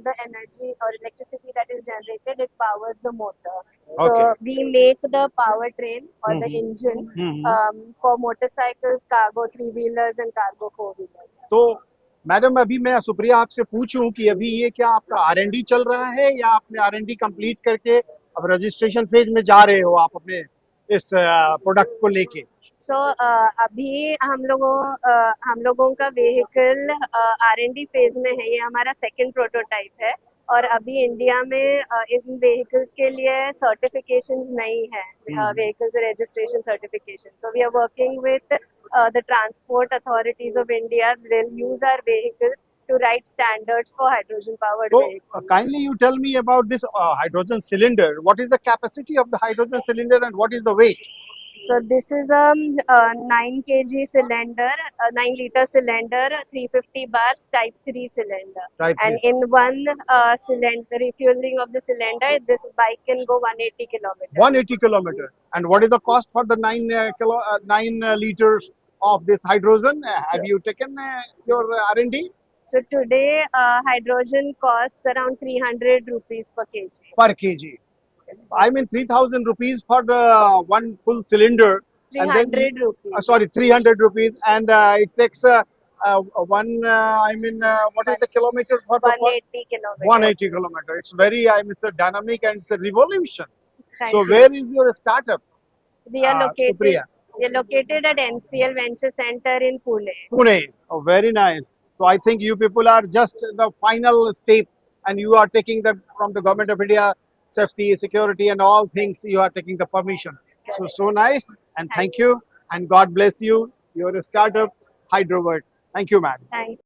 [SPEAKER 19] the energy or electricity that is generated, it powers the motor. So we make the powertrain or the engine for motorcycles, cargo 3-wheelers and cargo 4-wheelers.
[SPEAKER 2] तो madam अभी मैं सुप्रिया आपसे पूछूं कि अभी ये क्या आपका R&D चल रहा है या आपने R&D कंप्लीट करके अब रजिस्ट्रेशन फेज में जा रहे हो आप अपने इस प्रोडक्ट को लेके?
[SPEAKER 19] सो अभी हम लोगों का व्हीकल R&D फेज में है। ये हमारा सेकंड प्रोटोटाइप है और अभी इंडिया में इन व्हीकल्स के लिए सर्टिफिकेशंस नहीं है, vehicles registration certification. So we are working with the transport authorities of India. They'll use our vehicles to write standards for hydrogen powered vehicles.
[SPEAKER 2] Kindly you tell me about this hydrogen cylinder. What is the capacity of the hydrogen cylinder and what is the weight?
[SPEAKER 19] So this is a 9 kg cylinder, a 9 liter cylinder, 350 bars, type 3 cylinder. And in one cylinder, refueling of the cylinder, this bike can go 180 kilometers.
[SPEAKER 2] 180 kilometers. And what is the cost for the 9 liters of this hydrogen? Have you taken your R&D?
[SPEAKER 19] So today, hydrogen costs around 300 rupees per kg.
[SPEAKER 2] Per kg. I mean 3,000 rupees for the one full cylinder.
[SPEAKER 19] 300 rupees.
[SPEAKER 2] Sorry, 300 rupees, and it takes what is the kilometer for
[SPEAKER 19] 180 kilometers.
[SPEAKER 2] 180 kilometers. It's very, it's a dynamic and it's a revolution.
[SPEAKER 19] Thank
[SPEAKER 2] So
[SPEAKER 19] you.
[SPEAKER 2] where is your startup?
[SPEAKER 19] We are located.
[SPEAKER 2] Supriya?
[SPEAKER 19] We are located at NCL Venture Center in Pune.
[SPEAKER 2] Pune. Oh, very nice. So I think you people are just the final step, and you are taking from the government of India, safety, security, and all things. You are taking the permission. So nice, and thank you, and God bless you. Your startup, Hydroword. Thank you, madam.
[SPEAKER 19] Thank you.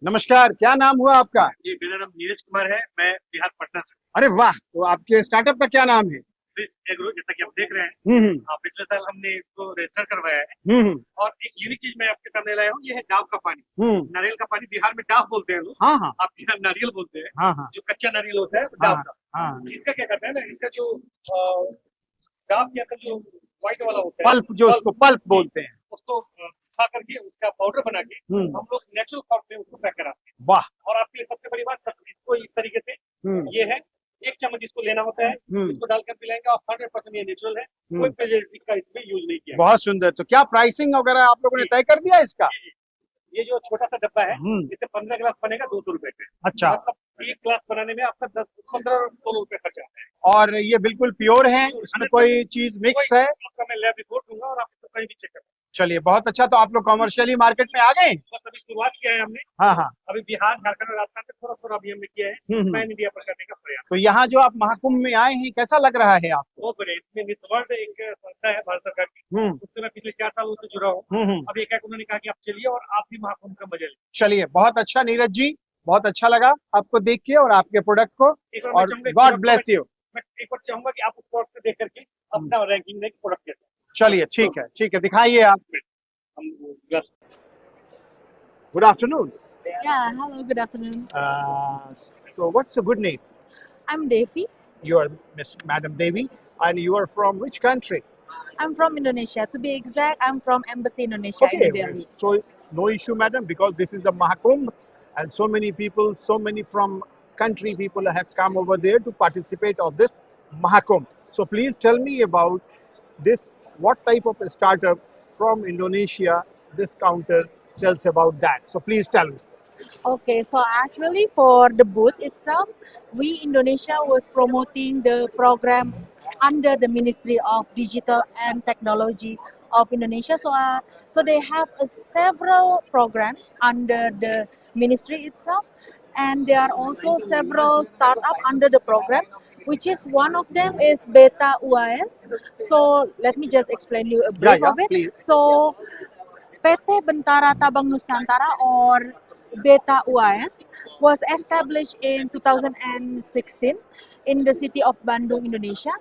[SPEAKER 2] नमस्कार, क्या नाम हुआ आपका?
[SPEAKER 20] जी, मेरा नाम नीरज कुमार है, मैं बिहार पटना से।
[SPEAKER 2] अरे वाह, तो आपके स्टार्टअप का क्या नाम है?
[SPEAKER 20] स्विस एग्रो, जैसा कि आप देख रहे हैं,
[SPEAKER 2] हम्म
[SPEAKER 20] पिछले साल हमने इसको रजिस्टर करवाया है।
[SPEAKER 2] हम्म
[SPEAKER 20] और एक यूनिक चीज मैं आपके सामने लाया हूँ, ये है डाव का पानी।
[SPEAKER 2] हम्म
[SPEAKER 20] नारियल का पानी, बिहार में डाव बोलते हैं लोग,
[SPEAKER 2] हाँ हाँ
[SPEAKER 20] आपके यहाँ नारियल बोलते हैं।
[SPEAKER 2] हाँ हाँ
[SPEAKER 20] जो कच्चा नारियल होता है,
[SPEAKER 2] हाँ
[SPEAKER 20] डाव का।
[SPEAKER 2] हाँ
[SPEAKER 20] इसका क्या करता है ना, इसका जो डाव के अंदर जो व्हाइट वाला होता है,
[SPEAKER 2] पल्प, जो उसको पल्प बोलते हैं।
[SPEAKER 20] उसको उठा करके उसका पाउडर बना के हम लोग नेचुरल फॉर्म में उसको पैक कराते हैं।
[SPEAKER 2] वाह।
[SPEAKER 20] और आपके लिए सबसे बड़ी बात, इसको इस तरीके से ये है, एक चम्मच इसको लेना होता है, इसको डालकर पिलाएंगे, और 100% ये नेचुरल है, कोई प्रिजर्वेटिव का इसमें यूज नहीं किया।
[SPEAKER 2] बहुत सुंदर। तो क्या प्राइसिंग वगैरह आप लोगों ने तय कर दिया इसका?
[SPEAKER 20] ये जो छोटा सा डब्बा है, इससे 15 गिलास बनेगा 200 रुपए पे।
[SPEAKER 2] अच्छा।
[SPEAKER 20] मतलब 1 गिलास बनाने में आपका 10-15-16 रुपए खर्च आता है।
[SPEAKER 2] और ये बिल्कुल प्योर है, इसमें कोई चीज मिक्स है?
[SPEAKER 20] आपका मैं लैब रिपोर्ट दूंगा और आप इसको कहीं भी चेक कर।
[SPEAKER 2] चलिए, बहुत अच्छा। तो आप लोग कॉमर्शियली मार्केट में आ गए?
[SPEAKER 20] बस अभी शुरुआत किया है हमने।
[SPEAKER 2] हाँ हाँ।
[SPEAKER 20] अभी बिहार, झारखंड और राजस्थान में थोड़ा थोड़ा अभी हमने किया है, पैन इंडिया पर करने का प्रयास।
[SPEAKER 2] तो यहाँ जो आप महाकुंभ में आए हैं, कैसा लग रहा है आपको?
[SPEAKER 20] बहुत बढ़िया। इसमें मिस वर्ल्ड एक संस्था है भारत सरकार की, उससे मैं पिछले 4 सालों से जुड़ा हूँ। अभी एक उन्होंने कहा कि आप चलिए और आप भी महाकुंभ का मजा लीजिए।
[SPEAKER 2] चलिए, बहुत अच्छा नीरज जी, बहुत अच्छा लगा आपको देख के और आपके प्रोडक्ट को, और गॉड ब्लेस यू।
[SPEAKER 20] मैं एक बार चाहूंगा कि आप उस प्रोडक्ट को देख करके अपना रैंकिंग दें, प्रोडक्ट कैसा।
[SPEAKER 2] चलिए, ठीक है, दिखाइए आप। Good afternoon.
[SPEAKER 21] Yeah, hello, good afternoon.
[SPEAKER 2] So what's your good name?
[SPEAKER 21] I'm Devi.
[SPEAKER 2] You are Miss Madam Devi, and you are from which country?
[SPEAKER 21] I'm from Indonesia. To be exact, I'm from Embassy Indonesia in New Delhi.
[SPEAKER 2] So no issue, madam, because this is the Mahakumbh, and so many people, so many from country people have come over there to participate of this Mahakumbh. So please tell me about this. What type of a startup from Indonesia this counter tells about that? So please tell me.
[SPEAKER 21] Okay, so actually for the booth itself, we Indonesia was promoting the program under the Ministry of Digital and Technology of Indonesia. So they have several programs under the ministry itself, and there are also several startups under the program, which is one of them is Beta UAS. So let me just explain you a brief of it.
[SPEAKER 2] Please.
[SPEAKER 21] So PT Bentara Tabang Nusantara, or Beta UAS, was established in 2016 in the city of Bandung, Indonesia,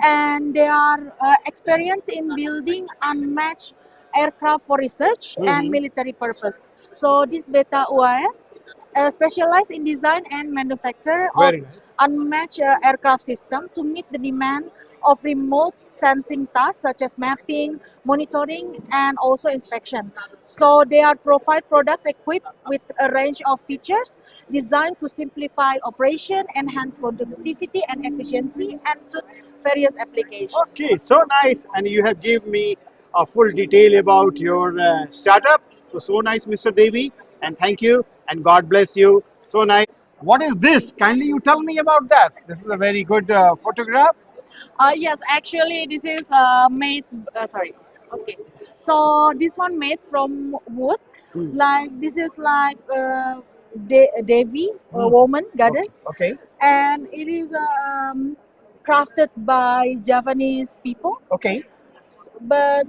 [SPEAKER 21] and they are experienced in building unmatched aircraft for research and military purpose. So this Beta UAS specialized in design and manufacture of unmatched aircraft system to meet the demand of remote sensing tasks such as mapping, monitoring, and also inspection. So they are provide products equipped with a range of features designed to simplify operation, enhance productivity and efficiency, and suit various applications.
[SPEAKER 2] Okay, so nice, and you have given me a full detail about your startup. So nice, Mr. Devi, and thank you, and God bless you. So nice. What is this? Kindly you tell me about that. This is a very good photograph.
[SPEAKER 21] Yes, actually this is made, sorry, okay. So this one made from wood, like this is like Devi, a woman, goddess.
[SPEAKER 2] Okay.
[SPEAKER 21] And it is crafted by Japanese people.
[SPEAKER 2] Okay.
[SPEAKER 21] But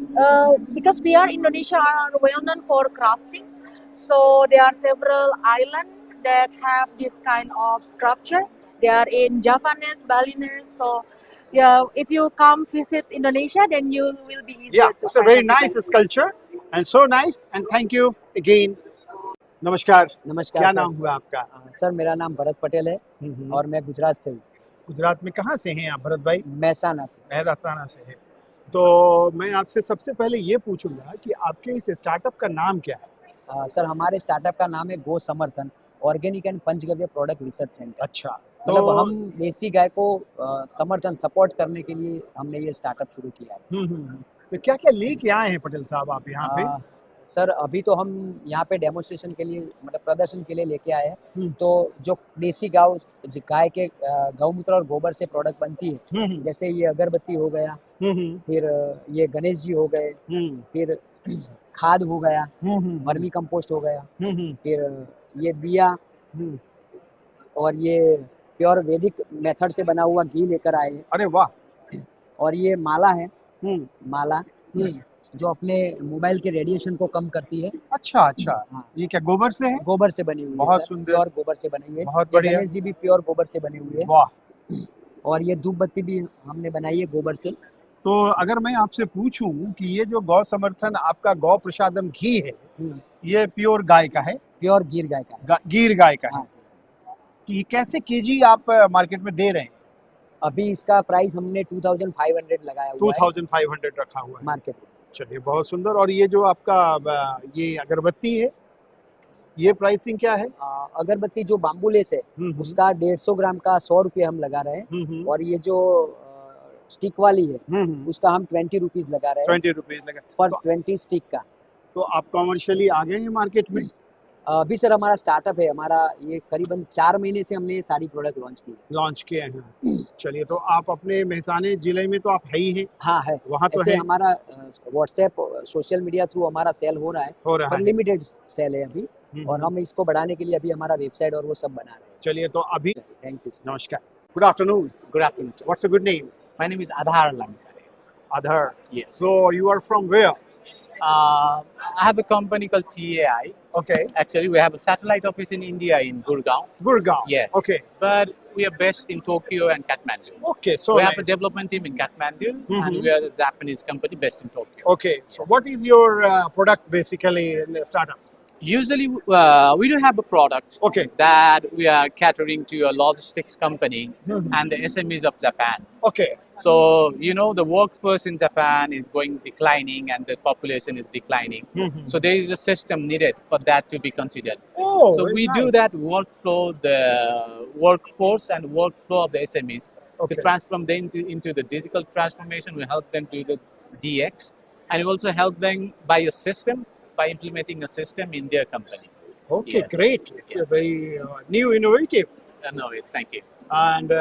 [SPEAKER 21] because we are Indonesia are well known for crafting, so there are several islands that have this kind of sculpture. They are in Javanese, Balinese. So yeah, if you come visit Indonesia, then you will be easier
[SPEAKER 2] Yeah,
[SPEAKER 21] to
[SPEAKER 2] it's a
[SPEAKER 21] find
[SPEAKER 2] very
[SPEAKER 21] something
[SPEAKER 2] nice
[SPEAKER 21] like this.
[SPEAKER 2] sculpture, and so nice. And thank you again. नमस्कार।
[SPEAKER 22] नमस्कार
[SPEAKER 2] क्या
[SPEAKER 22] sir.
[SPEAKER 2] नाम हुआ आपका?
[SPEAKER 22] Sir मेरा नाम भरत पटेल है और मैं गुजरात से हूँ।
[SPEAKER 2] गुजरात में कहाँ से हैं आप भरत भाई?
[SPEAKER 22] महसाना से।
[SPEAKER 2] महसाना से है। तो मैं आपसे सबसे पहले ये पूछूंगा कि आपके इस स्टार्टअप का नाम क्या है?
[SPEAKER 22] सर हमारे स्टार्टअप का नाम है गो समर्थन organic and panchagavya product research centre.
[SPEAKER 2] अच्छा।
[SPEAKER 22] मतलब हम देसी गाय को समर्थन सपोर्ट करने के लिए हमने ये स्टार्टअप शुरू किया है।
[SPEAKER 2] तो क्या क्या लेके आए हैं पटेल साहब आप यहाँ पे?
[SPEAKER 22] सर अभी तो हम यहाँ पे डेमोन्स्ट्रेशन के लिए मतलब प्रदर्शन के लिए लेके आए हैं। तो जो देसी गाय के गौमूत्र और गोबर से प्रोडक्ट बनती है, जैसे ये अगरबत्ती हो गया, फिर ये गणेश जी हो गए, फिर खाद हो गया, वर्मी कंपोस्ट हो गया, फिर ये बिया और ये प्योर वैदिक मेथड से बना हुआ घी लेकर आए हैं।
[SPEAKER 2] अरे वाह।
[SPEAKER 22] और ये माला है, माला जो अपने मोबाइल के रेडिएशन को कम करती है।
[SPEAKER 16] अच्छा अच्छा, ये क्या गोबर से है?
[SPEAKER 22] गोबर से बनी हुई है
[SPEAKER 16] बहुत
[SPEAKER 22] सर,
[SPEAKER 16] सुंदर,
[SPEAKER 22] प्योर गोबर से बनी हुई है।
[SPEAKER 16] बहुत
[SPEAKER 22] ये
[SPEAKER 16] बढ़िया।
[SPEAKER 22] गणेश जी भी प्योर गोबर से बनी हुई है।
[SPEAKER 16] वाह।
[SPEAKER 22] और ये धूप बत्ती भी हमने बनाई है गोबर से।
[SPEAKER 16] तो अगर मैं आपसे पूछूं कि ये जो गौ समर्थन आपका गौ प्रसादम घी है, ये प्योर गाय का है?
[SPEAKER 22] प्योर गिर गाय का है।
[SPEAKER 16] गिर गाय का है। तो ये कैसे केजी आप मार्केट में दे रहे हैं?
[SPEAKER 22] अभी इसका प्राइस हमने 2500 लगाया हुआ है
[SPEAKER 16] 2500 रखा हुआ है
[SPEAKER 22] मार्केट में।
[SPEAKER 16] चलिए, बहुत सुंदर। और ये जो आपका ये अगरबत्ती है, ये प्राइसिंग क्या है?
[SPEAKER 22] अगरबत्ती जो बाम्बू लेस है उसका 150 ग्राम का 100 रुपये हम लगा रहे हैं। और ये जो स्टिक वाली है उसका हम 20 रुपीज लगा रहे हैं।
[SPEAKER 16] 20 रुपीज लगा
[SPEAKER 22] पर 20 स्टिक का।
[SPEAKER 16] तो आप कॉमर्शियली आ गए हैं मार्केट में?
[SPEAKER 22] अभी सर हमारा स्टार्टअप है, हमारा ये करीबन 4 महीने से हमने ये सारी प्रोडक्ट लॉन्च किए
[SPEAKER 16] हैं। चलिए, तो आप अपने मेहसाने जिले में तो आप है ही हैं।
[SPEAKER 22] हाँ है,
[SPEAKER 16] वहाँ तो
[SPEAKER 22] ऐसे
[SPEAKER 16] है।
[SPEAKER 22] हमारा व्हाट्सएप सोशल मीडिया थ्रू हमारा सेल हो रहा है, पर लिमिटेड सेल है अभी। और हम इसको बढ़ाने के लिए अभी हमारा वेबसाइट और वो सब बना रहे हैं।
[SPEAKER 16] चलिए, तो अभी
[SPEAKER 22] थैंक यू।
[SPEAKER 16] नमस्कार। Good afternoon.
[SPEAKER 1] Good afternoon.
[SPEAKER 16] What's the good name?
[SPEAKER 1] My name is Adhar Lansare.
[SPEAKER 16] Adhar.
[SPEAKER 1] Yes.
[SPEAKER 16] So you are from where?
[SPEAKER 1] I have a company called TAI.
[SPEAKER 16] Okay.
[SPEAKER 1] Actually, we have a satellite office in India in Gurgaon.
[SPEAKER 16] Gurgaon.
[SPEAKER 1] Yes.
[SPEAKER 16] Okay.
[SPEAKER 1] But we are based in Tokyo and Kathmandu.
[SPEAKER 16] Okay. So
[SPEAKER 1] we have a
[SPEAKER 16] nice.
[SPEAKER 1] development team in Kathmandu, and
[SPEAKER 16] Mhm.
[SPEAKER 1] we are a Japanese company based in Tokyo.
[SPEAKER 16] Okay. So what is your product basically in the startup?
[SPEAKER 1] Usually, we do have a product that we are catering to a logistics company and the SMEs of Japan.
[SPEAKER 16] Okay.
[SPEAKER 1] So, you know, the workforce in Japan is going declining and the population is declining. So there is a system needed for that to be considered.
[SPEAKER 16] Oh,
[SPEAKER 1] So
[SPEAKER 16] very
[SPEAKER 1] we do
[SPEAKER 16] nice.
[SPEAKER 1] that workflow, the workforce and workflow of the SMEs
[SPEAKER 16] Okay.
[SPEAKER 1] to transform them into the digital transformation. We help them do the DX, and we also help them buy a system by implementing a system in their company.
[SPEAKER 16] Okay,
[SPEAKER 1] Yes.
[SPEAKER 16] great. It's a very new, innovative.
[SPEAKER 1] No, thank you.
[SPEAKER 16] And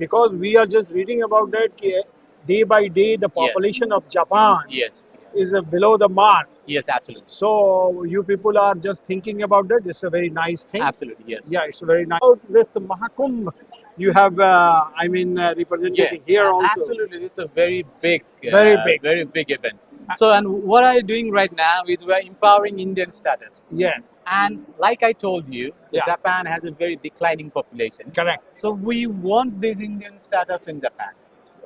[SPEAKER 16] because we are just reading about that, day by day the population of Japan
[SPEAKER 1] Yes.
[SPEAKER 16] is below the mark.
[SPEAKER 1] Yes, absolutely.
[SPEAKER 16] So you people are just thinking about that. It's a very nice thing.
[SPEAKER 1] Absolutely, yes.
[SPEAKER 16] Yeah, it's very nice. This Mahakumbh, you have, representing here also.
[SPEAKER 1] Absolutely, it's a very big,
[SPEAKER 16] Very big.
[SPEAKER 1] very big event. So, and what I'm doing right now is we're empowering Indian startups.
[SPEAKER 16] Yes.
[SPEAKER 1] And like I told you,
[SPEAKER 16] Yeah.
[SPEAKER 1] Japan has a very declining population.
[SPEAKER 16] Correct.
[SPEAKER 1] So we want these Indian startups in Japan.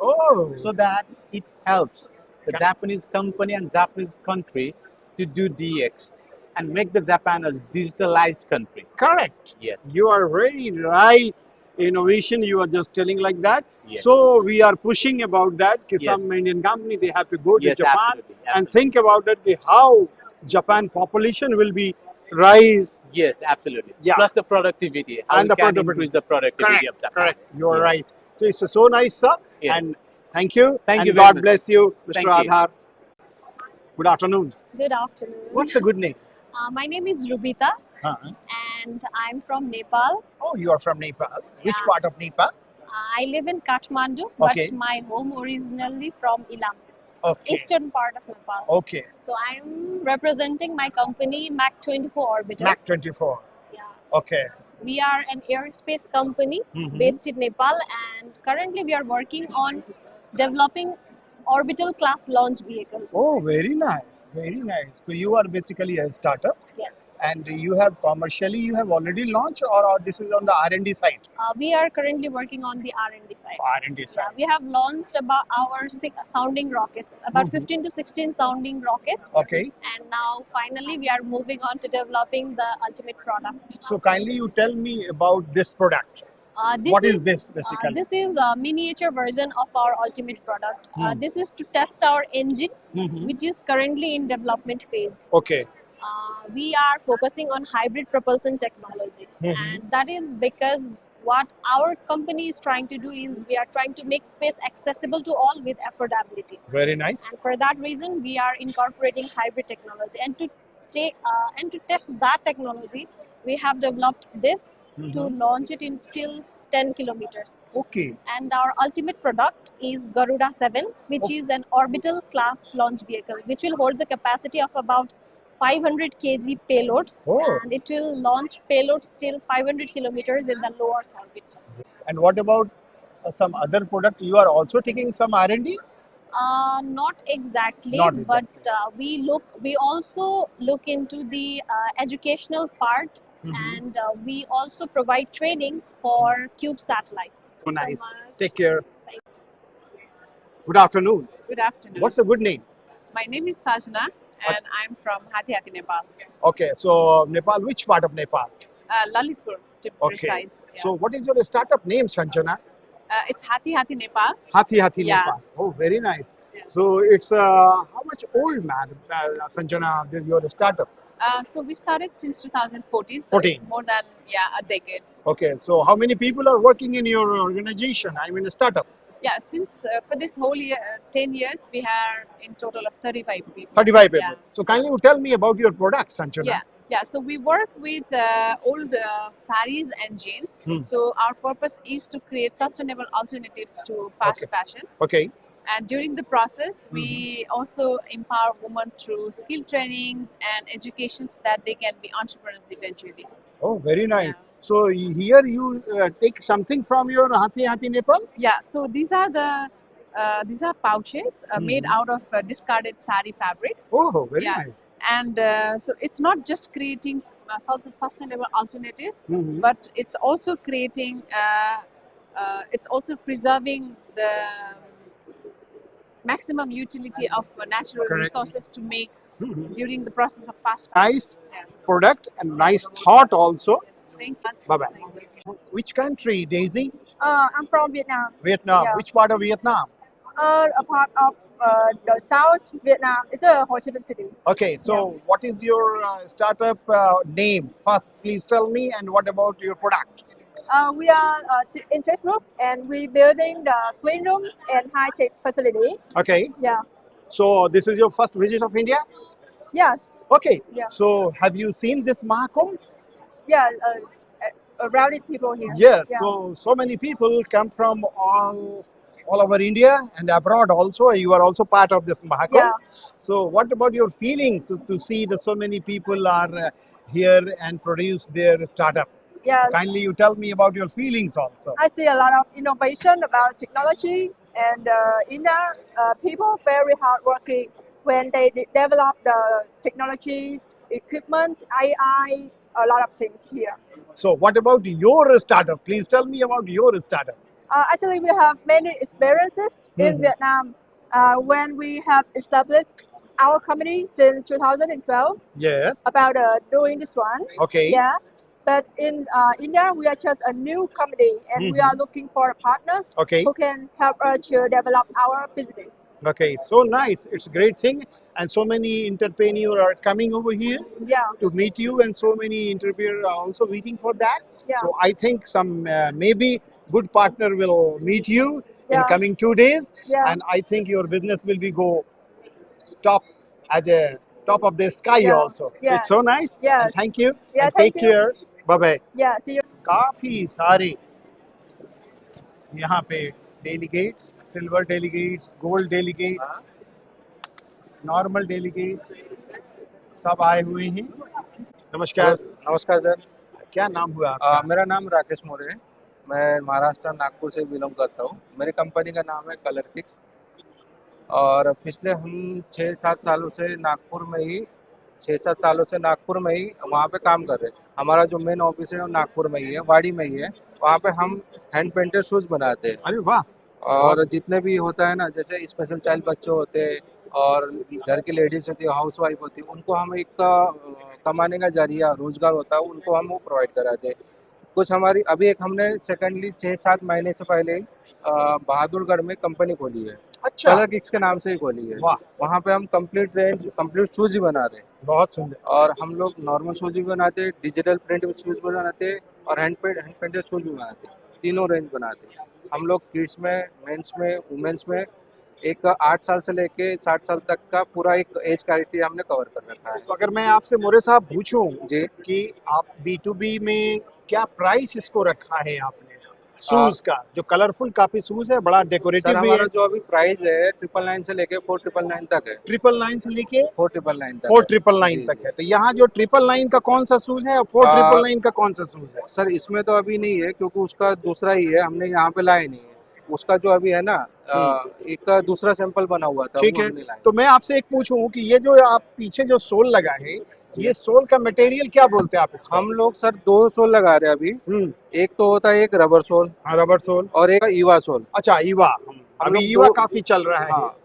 [SPEAKER 16] Oh.
[SPEAKER 1] So that it helps the Japanese company and Japanese country to do DX and make the Japan a digitalized country.
[SPEAKER 16] Correct.
[SPEAKER 1] Yes.
[SPEAKER 16] You are very right. Innovation, you are just telling like that.
[SPEAKER 1] Yes.
[SPEAKER 16] So we are pushing about that.
[SPEAKER 1] Yes.
[SPEAKER 16] Some Indian company, they have to go to
[SPEAKER 1] Yes,
[SPEAKER 16] Japan
[SPEAKER 1] absolutely,
[SPEAKER 16] and think about that, how Japan population will be rise.
[SPEAKER 1] Yes, absolutely.
[SPEAKER 16] Yeah.
[SPEAKER 1] Plus the productivity. How
[SPEAKER 16] And
[SPEAKER 1] we
[SPEAKER 16] the
[SPEAKER 1] can
[SPEAKER 16] productivity.
[SPEAKER 1] increase the productivity
[SPEAKER 16] Correct,
[SPEAKER 1] of Japan.
[SPEAKER 16] correct. You are
[SPEAKER 1] Yes.
[SPEAKER 16] right. So it's so nice, sir.
[SPEAKER 1] Yes.
[SPEAKER 16] And thank you.
[SPEAKER 1] Thank
[SPEAKER 16] and
[SPEAKER 1] you very
[SPEAKER 16] God
[SPEAKER 1] much.
[SPEAKER 16] bless you, Mr.
[SPEAKER 1] Thank you.
[SPEAKER 16] Adhar. Good afternoon.
[SPEAKER 4] Good afternoon.
[SPEAKER 16] What's the good name?
[SPEAKER 4] My name is Rubita and I'm from Nepal.
[SPEAKER 16] Oh, you are from Nepal. Which part of Nepal?
[SPEAKER 4] I live in Kathmandu,
[SPEAKER 16] Okay.
[SPEAKER 4] but my home originally from Ilam,
[SPEAKER 16] Okay.
[SPEAKER 4] eastern part of Nepal.
[SPEAKER 16] Okay.
[SPEAKER 4] So I'm representing my company Mac24 Orbitals.
[SPEAKER 16] Mac 24.
[SPEAKER 4] Yeah.
[SPEAKER 16] Okay.
[SPEAKER 4] We are an aerospace company
[SPEAKER 16] Mhm.
[SPEAKER 4] based in Nepal, and currently we are working on developing orbital class launch vehicles.
[SPEAKER 16] Oh, very nice. Very nice. So you are basically a startup.
[SPEAKER 4] Yes.
[SPEAKER 16] And you have commercially, you have already launched, or this is on the R&D side?
[SPEAKER 4] We are currently working on the R&D side.
[SPEAKER 16] R&D side.
[SPEAKER 4] We have launched about our sounding rockets, about 15 to 16 sounding rockets.
[SPEAKER 16] Okay.
[SPEAKER 4] And now finally we are moving on to developing the ultimate product.
[SPEAKER 16] So kindly you tell me about this product.
[SPEAKER 4] This
[SPEAKER 16] What is this basically?
[SPEAKER 4] This is a miniature version of our ultimate product. This is to test our engine,
[SPEAKER 16] Mhm.
[SPEAKER 4] which is currently in development phase.
[SPEAKER 16] Okay.
[SPEAKER 4] We are focusing on hybrid propulsion technology,
[SPEAKER 16] Mhm.
[SPEAKER 4] and that is because what our company is trying to do is we are trying to make space accessible to all with affordability.
[SPEAKER 16] Very nice.
[SPEAKER 4] And for that reason, we are incorporating hybrid technology. And to test that technology, we have developed this to launch it in till 10 kilometers.
[SPEAKER 16] Okay.
[SPEAKER 4] And our ultimate product is Garuda 7, which is an orbital class launch vehicle, which will hold the capacity of about 500 kg payloads, and it will launch payloads till 500 kilometers in the low Earth orbit.
[SPEAKER 16] And what about some other product? You are also taking some R&D?
[SPEAKER 4] Not exactly,
[SPEAKER 2] Not
[SPEAKER 4] but we also look into the educational part, and we also provide trainings for Cube satellites.
[SPEAKER 2] So nice.
[SPEAKER 4] much.
[SPEAKER 2] Take care.
[SPEAKER 4] Thanks.
[SPEAKER 2] Good afternoon.
[SPEAKER 3] Good afternoon.
[SPEAKER 2] What's the good name?
[SPEAKER 3] My name is Sajna and I'm from Hathi Hathi, Nepal.
[SPEAKER 2] Okay, so Nepal, which part of Nepal?
[SPEAKER 3] Lalitpur, to be
[SPEAKER 2] Okay.
[SPEAKER 3] precise. Yeah.
[SPEAKER 2] So what is your startup name, Sanjana?
[SPEAKER 3] It's Hathi Hathi, Nepal.
[SPEAKER 2] Hathi Hathi
[SPEAKER 3] Yeah.
[SPEAKER 2] Nepal. Oh, very nice. So it's how much old, man, Sanjana, with your startup?
[SPEAKER 3] So we started since 2014, so
[SPEAKER 2] 14.
[SPEAKER 3] it's more than a decade.
[SPEAKER 2] Okay, so how many people are working in your organization? I mean, a startup.
[SPEAKER 3] Yeah, since for this whole year, 10 years, we have in total of 35 people.
[SPEAKER 2] 35 people.
[SPEAKER 3] Yeah.
[SPEAKER 2] So kindly you tell me about your product, Sanjana.
[SPEAKER 3] Yeah. So we work with old saris and jeans. So our purpose is to create sustainable alternatives to fast fashion.
[SPEAKER 2] Okay.
[SPEAKER 3] And during the process, we also empower women through skill trainings and educations that they can be entrepreneurs eventually.
[SPEAKER 2] Oh, very nice. So here you take something from your Hathi Hathi Nepal?
[SPEAKER 3] Yeah. So these are pouches made out of discarded sari fabrics.
[SPEAKER 2] Oh, very nice.
[SPEAKER 3] And so it's not just creating sustainable alternatives, but it's also creating, it's also preserving the maximum utility of natural
[SPEAKER 2] Correct.
[SPEAKER 3] resources to make during the process of fast
[SPEAKER 2] Nice product and nice thought also.
[SPEAKER 3] Thank you.
[SPEAKER 2] Bye bye. Which country, Daisy?
[SPEAKER 5] I'm from Vietnam.
[SPEAKER 2] Vietnam.
[SPEAKER 5] Yeah.
[SPEAKER 2] Which part of Vietnam?
[SPEAKER 5] A part of the South Vietnam. It's Ho Chi Minh City.
[SPEAKER 2] Okay, so what is your startup name? First, please tell me, and what about your product?
[SPEAKER 5] We are in tech group and we're building the clean room and high tech facility.
[SPEAKER 2] Okay.
[SPEAKER 5] Yeah.
[SPEAKER 2] So this is your first visit of India?
[SPEAKER 5] Yes.
[SPEAKER 2] Okay.
[SPEAKER 5] Yeah.
[SPEAKER 2] So have you seen this Mahakumbh?
[SPEAKER 5] Yeah. Rowdy people here.
[SPEAKER 2] Yes.
[SPEAKER 5] Yeah.
[SPEAKER 2] So many people come from all over India and abroad also. You are also part of this Mahakumbh.
[SPEAKER 5] Yeah.
[SPEAKER 2] So what about your feelings to see that so many people are here and produce their startup?
[SPEAKER 5] Yeah.
[SPEAKER 2] So kindly you tell me about your feelings also.
[SPEAKER 5] I see a lot of innovation about technology and India people very hardworking when they develop the technology, equipment, AI, a lot of things here.
[SPEAKER 2] So what about your startup? Please tell me about your startup.
[SPEAKER 5] Actually, we have many experiences in Vietnam when we have established our company since 2012
[SPEAKER 2] Yes.
[SPEAKER 5] about doing this one.
[SPEAKER 2] Okay.
[SPEAKER 5] Yeah. But in India, we are just a new company and we are looking for partners
[SPEAKER 2] Okay.
[SPEAKER 5] who can help us to develop our business.
[SPEAKER 2] Okay, so nice. It's a great thing. And so many entrepreneurs are coming over here
[SPEAKER 5] Yeah.
[SPEAKER 2] to meet you, and so many entrepreneurs are also waiting for that.
[SPEAKER 5] Yeah.
[SPEAKER 2] So I think some maybe good partner will meet you in
[SPEAKER 5] Yeah.
[SPEAKER 2] coming 2 days,
[SPEAKER 5] Yeah.
[SPEAKER 2] and I think your business will be go top at the top of the sky
[SPEAKER 5] Yeah.
[SPEAKER 2] also.
[SPEAKER 5] Yeah.
[SPEAKER 2] It's so nice.
[SPEAKER 5] Yes.
[SPEAKER 2] And thank you.
[SPEAKER 5] Yeah,
[SPEAKER 2] And
[SPEAKER 5] thank
[SPEAKER 2] take
[SPEAKER 5] you.
[SPEAKER 2] care. Bye bye.
[SPEAKER 5] Yeah. See you.
[SPEAKER 2] काफी सारे यहाँ पे delegates, silver delegates, gold delegates, normal delegates सब आए हुए हैं। नमस्कार।
[SPEAKER 23] नमस्कार सर।
[SPEAKER 2] क्या नाम हुआ आपका?
[SPEAKER 23] मेरा नाम राकेश मोरे है। मैं महाराष्ट्र नागपुर से बिलोंग करता हूँ। मेरी कंपनी का नाम है कलर फिक्स और पिछले हम 6-7 सालों से नागपुर में ही 6-7 सालों से नागपुर में ही वहाँ पे काम कर रहे हैं। हमारा जो मेन ऑफिस है वो नागपुर में ही है, वाड़ी में ही है। वहाँ पे हम हैंड पेंटेड शूज बनाते हैं।
[SPEAKER 2] अरे वाह।
[SPEAKER 23] और जितने भी होता है ना, जैसे स्पेशल चाइल्ड बच्चे होते हैं और घर की लेडीज होती है, हाउस वाइफ होती है, उनको हम एक कमाने का जरिया रोजगार होता है, उनको हम वो प्रोवाइड कराते हैं। कुछ हमारी अभी एक हमने सेकेंडली 6-7 महीने से पहले ही बहादुरगढ़ में कंपनी खोली है।
[SPEAKER 2] अच्छा।
[SPEAKER 23] कलर किक्स के नाम से ही खोली है।
[SPEAKER 2] वाह।
[SPEAKER 23] वहाँ पे हम कंप्लीट रेंज कंप्लीट शूज ही बना रहे हैं।
[SPEAKER 2] बहुत सुंदर।
[SPEAKER 23] और हम लोग नॉर्मल शूज भी बनाते हैं, डिजिटल प्रिंट शूज बनाते हैं और हैंड पेंटेड शूज भी बनाते हैं। तीनों रेंज बनाते हैं हम लोग। किड्स में, मेंस में, वुमेन्स में एक 8 साल से लेके 60 साल तक का पूरा एक एज क्राइटेरिया हमने कवर कर रखा है।
[SPEAKER 2] तो अगर मैं आपसे मोरे साहब पूछूं
[SPEAKER 23] जी
[SPEAKER 2] कि आप B2B में क्या प्राइस इसको रखा है आपने शूज का, जो कलरफुल काफी शूज है, बड़ा डेकोरेटिव भी है।
[SPEAKER 23] हमारा जो अभी प्राइस है 999 से लेके 4999 तक है।
[SPEAKER 2] 999 से लेके
[SPEAKER 23] 4999 तक।
[SPEAKER 2] 4999 तक है। तो यहाँ जो 999 का कौन सा शूज है और 4999 का कौन सा शूज है?
[SPEAKER 23] सर इसमें तो अभी नहीं है क्योंकि उसका दूसरा ही है, हमने यहाँ पे लाए नहीं है। उसका जो अभी है ना एक दूसरा सैंपल बना हुआ था,
[SPEAKER 2] ठीक
[SPEAKER 23] वो
[SPEAKER 2] है।
[SPEAKER 23] हमने लाया।
[SPEAKER 2] तो मैं आपसे एक पूछूं कि ये जो आप पीछे जो सोल लगा है, ये सोल का मटेरियल क्या बोलते हैं आप इसको?
[SPEAKER 23] हम लोग सर 2 सोल लगा रहे हैं अभी। एक तो होता है एक रबर सोल,
[SPEAKER 2] रबर सोल,
[SPEAKER 23] और एक ईवा सोल।
[SPEAKER 2] अच्छा ईवा, अभी
[SPEAKER 23] लोग
[SPEAKER 2] ईवा
[SPEAKER 23] दो-
[SPEAKER 2] काफी चल रहा है।
[SPEAKER 23] हाँ,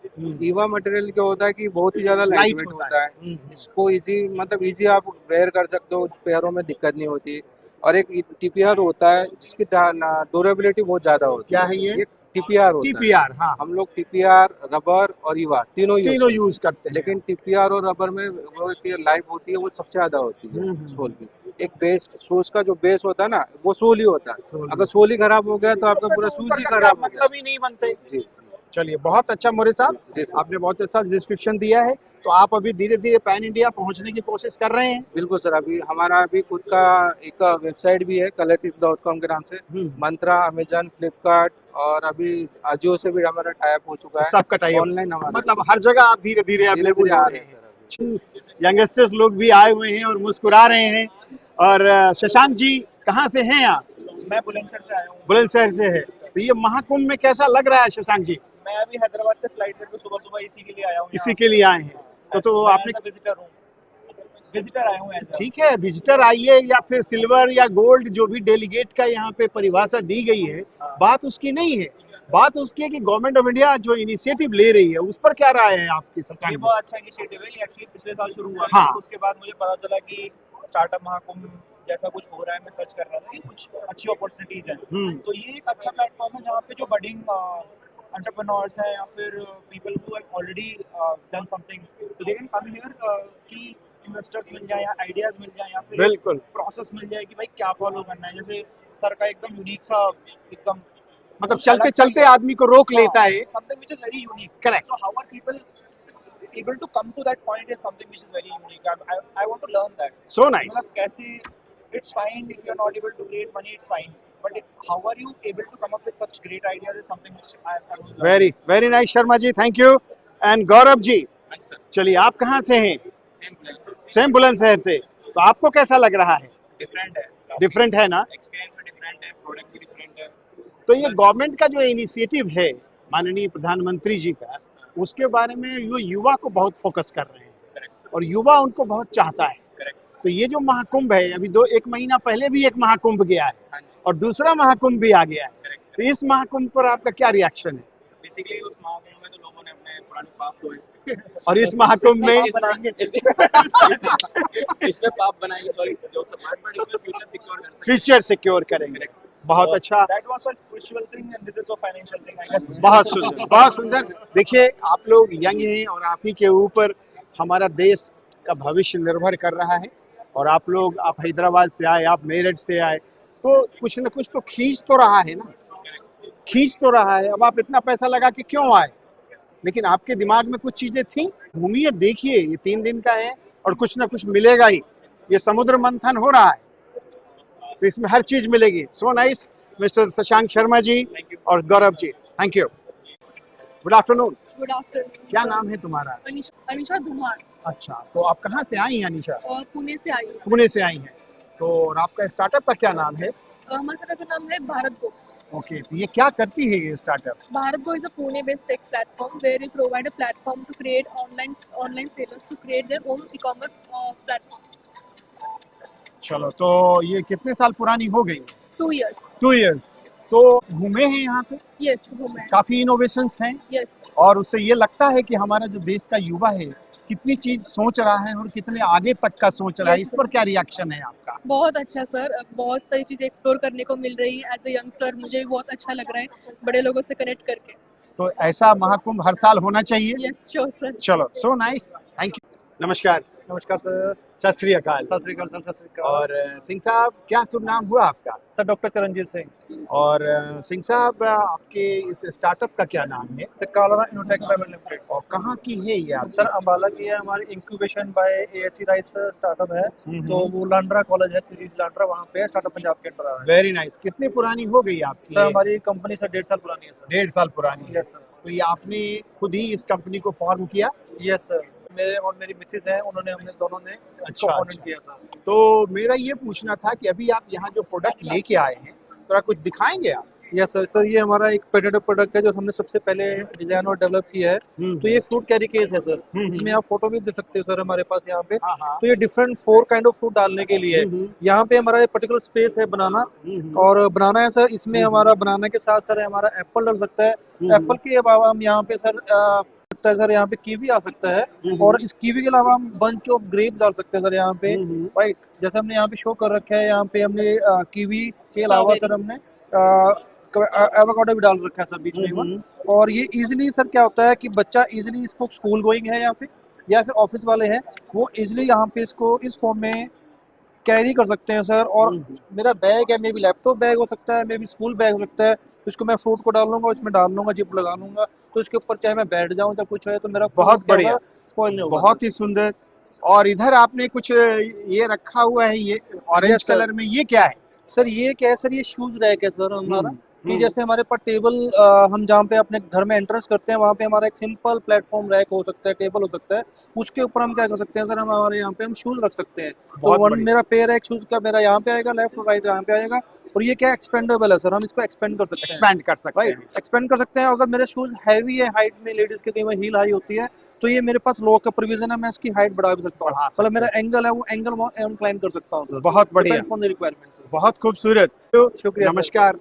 [SPEAKER 23] ईवा मटेरियल क्या होता है कि बहुत ही ज्यादा लाइट वेट होता है। इसको इजी मतलब इजी आप वेयर कर सकते हो, पैरों में दिक्कत नहीं होती। और एक टीपीआर होता है जिसकी ड्यूरेबिलिटी बहुत ज्यादा होती है।
[SPEAKER 2] क्या है ये?
[SPEAKER 23] टीपीआर होता है।
[SPEAKER 2] टीपीआर, हाँ।
[SPEAKER 23] हम लोग टीपीआर, रबर और ईवा तीनों
[SPEAKER 2] यूज करते हैं।
[SPEAKER 23] लेकिन टीपीआर और रबर में वो लाइफ होती है वो सबसे ज्यादा होती है सोल की। एक बेस शूज का जो बेस होता है ना, वो सोल ही होता है। अगर सोल ही खराब हो गया तो आपका पूरा शूज ही खराब हो गया।
[SPEAKER 2] मतलब ही नहीं बनते।
[SPEAKER 23] जी,
[SPEAKER 2] चलिए, बहुत अच्छा मोरे साहब, आपने बहुत अच्छा डिस्क्रिप्शन दिया है। तो आप अभी धीरे धीरे पैन इंडिया पहुंचने की कोशिश कर रहे हैं?
[SPEAKER 23] बिल्कुल सर, अभी हमारा अभी खुद का एक वेबसाइट भी है colortips.com के नाम से। मंत्रा, अमेजन, फ्लिपकार्ट और अभी अजियो से भी हमारा टाइप हो चुका है।
[SPEAKER 2] सबका टाइप
[SPEAKER 23] ऑनलाइन हमारा,
[SPEAKER 2] मतलब हर जगह आप धीरे धीरे अवेलेबल
[SPEAKER 23] आ
[SPEAKER 2] हो
[SPEAKER 23] रहे
[SPEAKER 2] रहे
[SPEAKER 23] हैं
[SPEAKER 2] हैं। यंगस्टर्स लोग भी आए हुए हैं और मुस्कुरा रहे हैं। और शशांक जी कहाँ से हैं आप?
[SPEAKER 8] मैं बुलंदशहर से आया हूँ।
[SPEAKER 2] बुलंदशहर से है। तो ये महाकुंभ में कैसा लग रहा है शशांक जी?
[SPEAKER 8] मैं अभी हैदराबाद से फ्लाइट करके सुबह सुबह इसी के लिए आया हूँ।
[SPEAKER 2] इसी के लिए आए हैं? तो आपने
[SPEAKER 8] विजिटर आया हूँ।
[SPEAKER 2] ठीक है, विजिटर आइए या फिर सिल्वर या गोल्ड, जो भी डेलीगेट का यहाँ पे परिभाषा दी गई है, बात उसकी नहीं है। बात उसकी है कि गवर्नमेंट ऑफ इंडिया जो इनिशिएटिव ले रही है उस पर क्या राय है आपकी?
[SPEAKER 8] ये बहुत अच्छा इनिशिएटिव है। ये एक्चुअली पिछले साल शुरू हुआ
[SPEAKER 2] हाँ।
[SPEAKER 8] था। उसके बाद मुझे पता चला कि स्टार्टअप महाकुंभ जैसा कुछ हो रहा है। मैं सर्च कर रहा था कि कुछ अच्छी अपॉर्चुनिटीज हैं। तो ये एक अच्छा प्लेटफॉर्म है जहाँ पे जो बडिंग एंटरप्रेन्योर्स हैं या फिर people who have already done something, तो दे कैन कम हियर कि इन्वेस्टर्स मिल जाए या आइडियाज मिल जाए या फिर
[SPEAKER 2] बिल्कुल
[SPEAKER 8] प्रोसेस मिल जाए कि भाई क्या फॉलो करना है। जैसे सर का एकदम यूनिक सा एकदम
[SPEAKER 2] मतलब चलते चलते आदमी को रोक लेता है।
[SPEAKER 8] something which is very unique.
[SPEAKER 2] Correct.
[SPEAKER 8] So how are people able to come to that point is something which is very unique. I want to learn that.
[SPEAKER 2] So nice.
[SPEAKER 8] मतलब कैसे, it's fine if you're not able to create money, it's fine. But how are you able to come up with such great ideas is something which I want to learn.
[SPEAKER 2] Very nice Sharma ji, thank you. And Gaurav ji, चलिए आप कहाँ से हैं? Same Bulandshahr से। तो आपको कैसा लग रहा है?
[SPEAKER 8] डिफरेंट है।
[SPEAKER 2] डिफरेंट है ना?
[SPEAKER 8] एक्सपीरियंस भी डिफरेंट है, प्रोडक्ट भी डिफरेंट है।
[SPEAKER 2] तो ये गवर्नमेंट का जो इनिशिएटिव है माननीय प्रधानमंत्री जी का, उसके बारे में वो युवा को बहुत फोकस कर रहे हैं और युवा उनको बहुत चाहता है। तो ये जो महाकुंभ है, अभी एक महीना पहले भी एक महाकुंभ गया है और दूसरा महाकुंभ भी आ गया है। तो इस महाकुंभ पर आपका क्या रिएक्शन है?
[SPEAKER 8] बेसिकली उस महाकुंभ में तो लोगों ने अपने पुराने पाप धोए
[SPEAKER 2] और इस महाकुंभ में
[SPEAKER 8] इसमें पाप बनाएंगे, सॉरी जोक्स अपार्ट, बट इसमें फ्यूचर सिक्योर कर सकते हैं।
[SPEAKER 2] फ्यूचर सिक्योर करेंगे। बहुत अच्छा।
[SPEAKER 8] That was a spiritual thing and this is a financial thing, I guess.
[SPEAKER 2] बहुत सुंदर, बहुत सुंदर। देखिए, आप लोग यंग हैं और आप ही के ऊपर हमारा देश का भविष्य निर्भर कर रहा है। और आप लोग, आप हैदराबाद से आए, आप मेरठ से आए, तो कुछ न कुछ तो खींच तो रहा है ना, खींच तो रहा है। अब आप इतना पैसा लगा के क्यों आए? लेकिन आपके दिमाग में कुछ चीजें थी। घूमिए, देखिए, ये 3 दिन का है और कुछ ना कुछ मिलेगा ही। ये समुद्र मंथन हो रहा है तो इसमें हर चीज मिलेगी। So nice mister Shashank Sharma ji और Gaurav ji, thank you. Good afternoon.
[SPEAKER 3] Good afternoon.
[SPEAKER 2] क्या नाम है तुम्हारा?
[SPEAKER 3] अनिशा धुमार।
[SPEAKER 2] अच्छा, तो आप कहाँ से आई हैं अनिशा?
[SPEAKER 3] और पुणे से आई हूँ।
[SPEAKER 2] पुणे से आई हैं। तो और आपका स्टार्टअप का क्या नाम है?
[SPEAKER 3] हमारे स्टार्टअप का नाम है भारत गो।
[SPEAKER 2] ओके, तो ये क्या करती है ये startup?
[SPEAKER 3] Bharat Go is a Pune-based tech platform where we provide a platform to create online sellers to create their own e-commerce platform.
[SPEAKER 2] चलो, तो ये कितने साल पुरानी हो गई?
[SPEAKER 3] 2 years.
[SPEAKER 2] 2 years. तो घूमे हैं यहाँ पे?
[SPEAKER 3] Yes, घूमे हैं।
[SPEAKER 2] काफी इनोवेशंस हैं।
[SPEAKER 3] Yes.
[SPEAKER 2] और उससे ये लगता है कि हमारा जो देश का युवा है कितनी चीज सोच रहा है और कितने आगे तक का सोच रहा है।
[SPEAKER 3] Yes,
[SPEAKER 2] इस पर क्या रिएक्शन है आपका?
[SPEAKER 3] बहुत अच्छा सर, बहुत सारी चीजें एक्सप्लोर करने को मिल रही है। एज ए यंगस्टर मुझे भी बहुत अच्छा लग रहा है बड़े लोगों से कनेक्ट करके।
[SPEAKER 2] तो ऐसा महाकुंभ हर साल होना चाहिए।
[SPEAKER 3] Yes, sure sir.
[SPEAKER 2] चलो, सो नाइस, थैंक यू। नमस्कार।
[SPEAKER 9] नमस्कार सर।
[SPEAKER 2] सत श्री अकाल।
[SPEAKER 9] सत श्री अकाल सर। सत श्री अकाल।
[SPEAKER 2] और सिंह साहब, क्या शुभ नाम हुआ आपका?
[SPEAKER 9] Sir doctor Charanjit Singh.
[SPEAKER 2] और सिंह साहब, आपके इस स्टार्टअप का क्या नाम है?
[SPEAKER 9] सर कालारा इनोटेक प्राइवेट लिमिटेड।
[SPEAKER 2] और कहाँ की है ये आप?
[SPEAKER 9] सर अम्बाला की है। हमारी incubation by ASC rice startup है। तो वो लांड्रा कॉलेज है, सीरीज लांड्रा, वहाँ पे स्टार्टअप पंजाब के अंदर आ रहा है।
[SPEAKER 2] Very nice. कितनी पुरानी हो गई आपकी?
[SPEAKER 9] सर हमारी कंपनी सर 1.5 साल पुरानी है सर।
[SPEAKER 2] 1.5 साल पुरानी।
[SPEAKER 9] Yes sir.
[SPEAKER 2] तो ये आपने खुद ही इस कंपनी को फॉर्म किया?
[SPEAKER 9] यस सर, मेरे और मेरी मिसेज हैं, उन्होंने, हमने दोनों ने
[SPEAKER 2] अच्छा,
[SPEAKER 9] फाउंड किया था।
[SPEAKER 2] तो मेरा ये पूछना था कि अभी आप यहाँ जो प्रोडक्ट लेके आए हैं, थोड़ा कुछ दिखाएंगे आप?
[SPEAKER 9] Yes sir. सर ये हमारा एक पेटेंट प्रोडक्ट है जो हमने सबसे पहले डिजाइन और डेवलप किया है। तो ये फ्रूट कैरी केस है सर, इसमें आप फोटो भी दे सकते हो सर हमारे पास यहाँ पे। तो ये डिफरेंट 4 काइंड ऑफ फ्रूट डालने के लिए है। यहाँ पे हमारा पर्टिकुलर स्पेस है बनाना, और बनाना है सर। इसमें हमारा बनाना के साथ सर हमारा एप्पल डल सकता है। एप्पल के अलावा हम यहाँ पे सर सकता है सर, यहाँ पे कीवी आ सकता है, और इस कीवी के अलावा हम बंच ऑफ ग्रेप डाल सकते हैं सर यहाँ पे। राइट, जैसे हमने यहाँ पे शो कर रखा है, यहाँ पे हमने कीवी के अलावा सर हमने एवोकाडो भी डाल रखा है सर बीच में। और ये इजीली सर क्या होता है कि बच्चा इजीली इसको स्कूल गोइंग है यहाँ पे या फिर ऑफिस वाले हैं, वो इजीली यहाँ पे इसको इस फॉर्म में कैरी कर सकते हैं सर। और मेरा बैग है, मे बी लैपटॉप बैग हो सकता है, मे बी स्कूल बैग हो सकता है। इसको मैं फ्रूट को डाल लूंगा, इसमें डाल लूंगा, जिप लगा लूंगा, तो इसके ऊपर चाहे मैं बैठ जाऊं या कुछ है तो मेरा
[SPEAKER 2] बहुत बढ़िया,
[SPEAKER 9] स्पॉइल नहीं होगा।
[SPEAKER 2] बहुत ही सुंदर। और इधर आपने कुछ ये रखा हुआ है, ये ऑरेंज कलर में, ये क्या है
[SPEAKER 9] सर? ये क्या है सर? ये शूज रैक है सर हमारा। कि जैसे हमारे पास टेबल, हम जहाँ पे अपने घर में एंट्रेंस करते हैं वहाँ पे हमारा एक सिंपल प्लेटफॉर्म रैक हो सकता है, टेबल हो सकता है, उसके ऊपर हम क्या कर सकते हैं सर, हम हमारे यहाँ पे हम शूज रख सकते हैं। तो मेरा पेयर है एक शूज का, मेरा यहाँ पे आएगा, लेफ्ट और राइट यहाँ पे आएगा। और ये क्या एक्सपेंडेबल है सर, हम इसको एक्सपेंड कर सकते हैं,
[SPEAKER 2] एक्सपेंड कर सकते हैं,
[SPEAKER 9] एक्सपेंड कर सकते हैं। अगर मेरे शूज हैवी है हाइट में, लेडीज के कई बार हील हाई होती है, तो ये मेरे पास लॉक का प्रोविजन है, मैं इसकी हाइट बढ़ा भी सकता हूँ। मतलब मेरा एंगल है वो एंगल इंक्लाइन कर सकता हूँ सर।
[SPEAKER 2] बहुत बढ़िया, बहुत खूबसूरत,
[SPEAKER 9] शुक्रिया।
[SPEAKER 2] नमस्कार।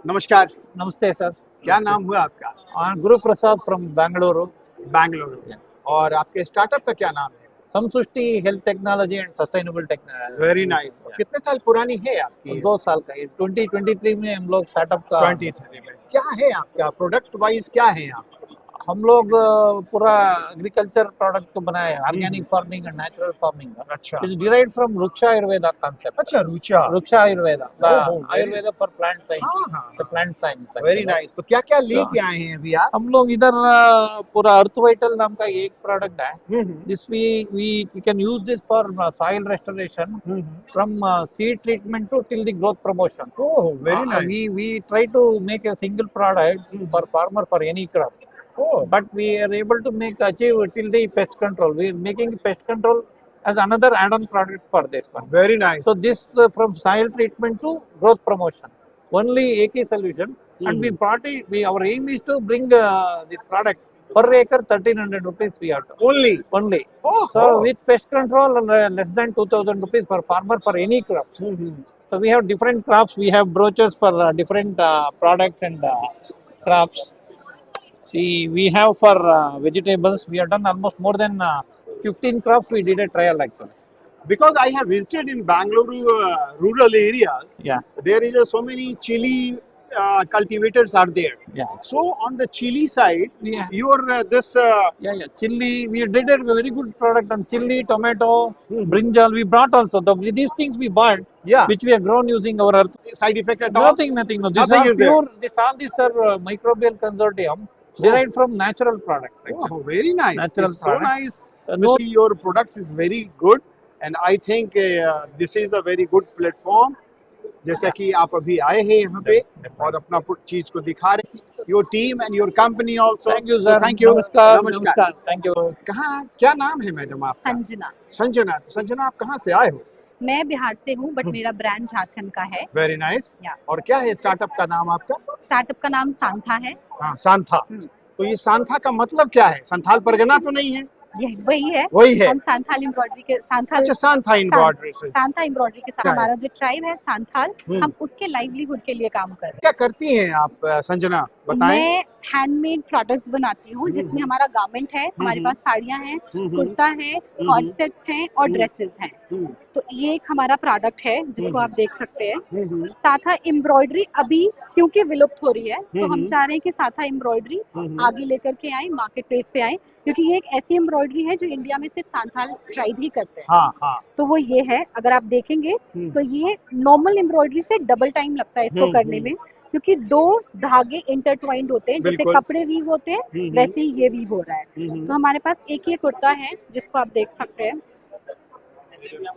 [SPEAKER 2] नमस्कार।
[SPEAKER 10] नमस्ते सर।
[SPEAKER 2] क्या नाम हुआ आपका?
[SPEAKER 10] गुरु प्रसाद फ्रॉम बेंगलुरु।
[SPEAKER 2] बेंगलुरु। और आपके स्टार्टअप का क्या नाम है?
[SPEAKER 10] Samsrishti health technology and sustainable technology.
[SPEAKER 2] Very nice. कितने साल पुरानी है आपकी?
[SPEAKER 10] 2 साल का है। 2023 में हम लोग स्टार्टअप का
[SPEAKER 2] 23 में। क्या है आपका प्रोडक्ट वाइज, क्या है आप?
[SPEAKER 10] हम लोग पूरा एग्रीकल्चर प्रोडक्ट को बनाए, organic farming and natural farming.
[SPEAKER 2] अच्छा।
[SPEAKER 10] It's derived from Ruksha Ayurveda concept.
[SPEAKER 2] अच्छा, Ruksha
[SPEAKER 10] Ayurveda, Ayurveda for plant science, plant science.
[SPEAKER 2] Very nice. तो क्या क्या लेके आए हैं अभी आप?
[SPEAKER 10] हम लोग इधर पूरा अर्थ वाइटल नाम का एक प्रोडक्ट है, जिस we can use this for soil restoration from seed treatment to till the growth promotion.
[SPEAKER 2] Oh, very nice.
[SPEAKER 10] We try to make a single product for farmer for any crop. But we are able to achieve till the pest control. We are making pest control as another add-on product for this one.
[SPEAKER 2] Very nice.
[SPEAKER 10] So this from soil treatment to growth promotion, only AK solution. And we brought it. Our aim is to bring this product per acre 1,300 rupees we have to. Only. So with pest control less than 2,000 rupees per farmer for any crops. So we have different crops. We have brochures for different products and crops. See, we have for vegetables, we have done almost more than 15 crops. We did a trial actually.
[SPEAKER 2] Because I have visited in Bangalore rural areas.
[SPEAKER 10] Yeah.
[SPEAKER 2] There is so many chili cultivators are there.
[SPEAKER 10] Yeah.
[SPEAKER 2] So on the chili side, your this.
[SPEAKER 10] Chili, we did a very good product on chili, tomato, brinjal. We brought also these things we bought.
[SPEAKER 2] Yeah.
[SPEAKER 10] Which we have grown using our earth.
[SPEAKER 2] Side effect at all?
[SPEAKER 10] Nothing. No. This
[SPEAKER 2] Nothing is
[SPEAKER 10] pure.
[SPEAKER 2] there.
[SPEAKER 10] All these are microbial consortium derived from natural product.
[SPEAKER 2] Oh, very nice.
[SPEAKER 10] Natural
[SPEAKER 2] it's
[SPEAKER 10] product.
[SPEAKER 2] So nice. See, your products is very good, and I think this is a very good platform. जैसा कि आप अभी आए हैं यहाँ पे और अपना चीज को दिखा रहे हैं, your team and your company also.
[SPEAKER 10] Thank you sir.
[SPEAKER 2] Thank you.
[SPEAKER 10] नमस्कार। Thank you.
[SPEAKER 2] कहाँ, क्या नाम है मैडम आपका?
[SPEAKER 12] संजना।
[SPEAKER 2] संजना। संजना, आप कहाँ से आए हो?
[SPEAKER 12] मैं बिहार से हूँ, बट मेरा ब्रांड झारखंड का है।
[SPEAKER 2] Very nice. और क्या है स्टार्टअप का नाम आपका?
[SPEAKER 12] स्टार्टअप का नाम सांथा है।
[SPEAKER 2] हाँ, सांथा। तो ये सांथा का मतलब क्या है? संथाल परगना तो नहीं है?
[SPEAKER 12] ये वही है। हम सांथाल एम्ब्रॉयडरी के सांथा एम्ब्रॉयडरी के साथ हमारा जो ट्राइब है सांथाल, हम उसके लाइवलीहुड के लिए काम कर रहे हैं।
[SPEAKER 2] क्या करती हैं आप संजना, बताएं?
[SPEAKER 12] मैं हैंडमेड प्रोडक्ट्स बनाती हूँ, जिसमें हमारा गारमेंट है, हमारे पास साड़ियाँ हैं, कुर्ता है, कॉर्ड सेट्स हैं और ड्रेसेस हैं। तो ये एक हमारा प्रोडक्ट है जिसको आप देख सकते हैं। साथा एम्ब्रॉयडरी अभी क्योंकि विलुप्त हो रही है, तो हम चाह रहे हैं कि साथा एम्ब्रॉयडरी आगे लेकर के आए, मार्केट प्लेस पे आए, क्योंकि ये एक ऐसी एम्ब्रॉयडरी है जो इंडिया में सिर्फ सांथाल ट्राइब ही करते हैं।
[SPEAKER 2] हाँ।
[SPEAKER 12] तो वो ये है, अगर आप देखेंगे तो ये नॉर्मल एम्ब्रॉयडरी से डबल टाइम लगता है इसको करने में, क्योंकि 2 धागे इंटरट्वाइंड होते हैं। जैसे कपड़े वीव होते हैं वैसे ही ये वीव हो रहा है। तो हमारे पास एक ये कुर्ता है जिसको आप देख सकते हैं।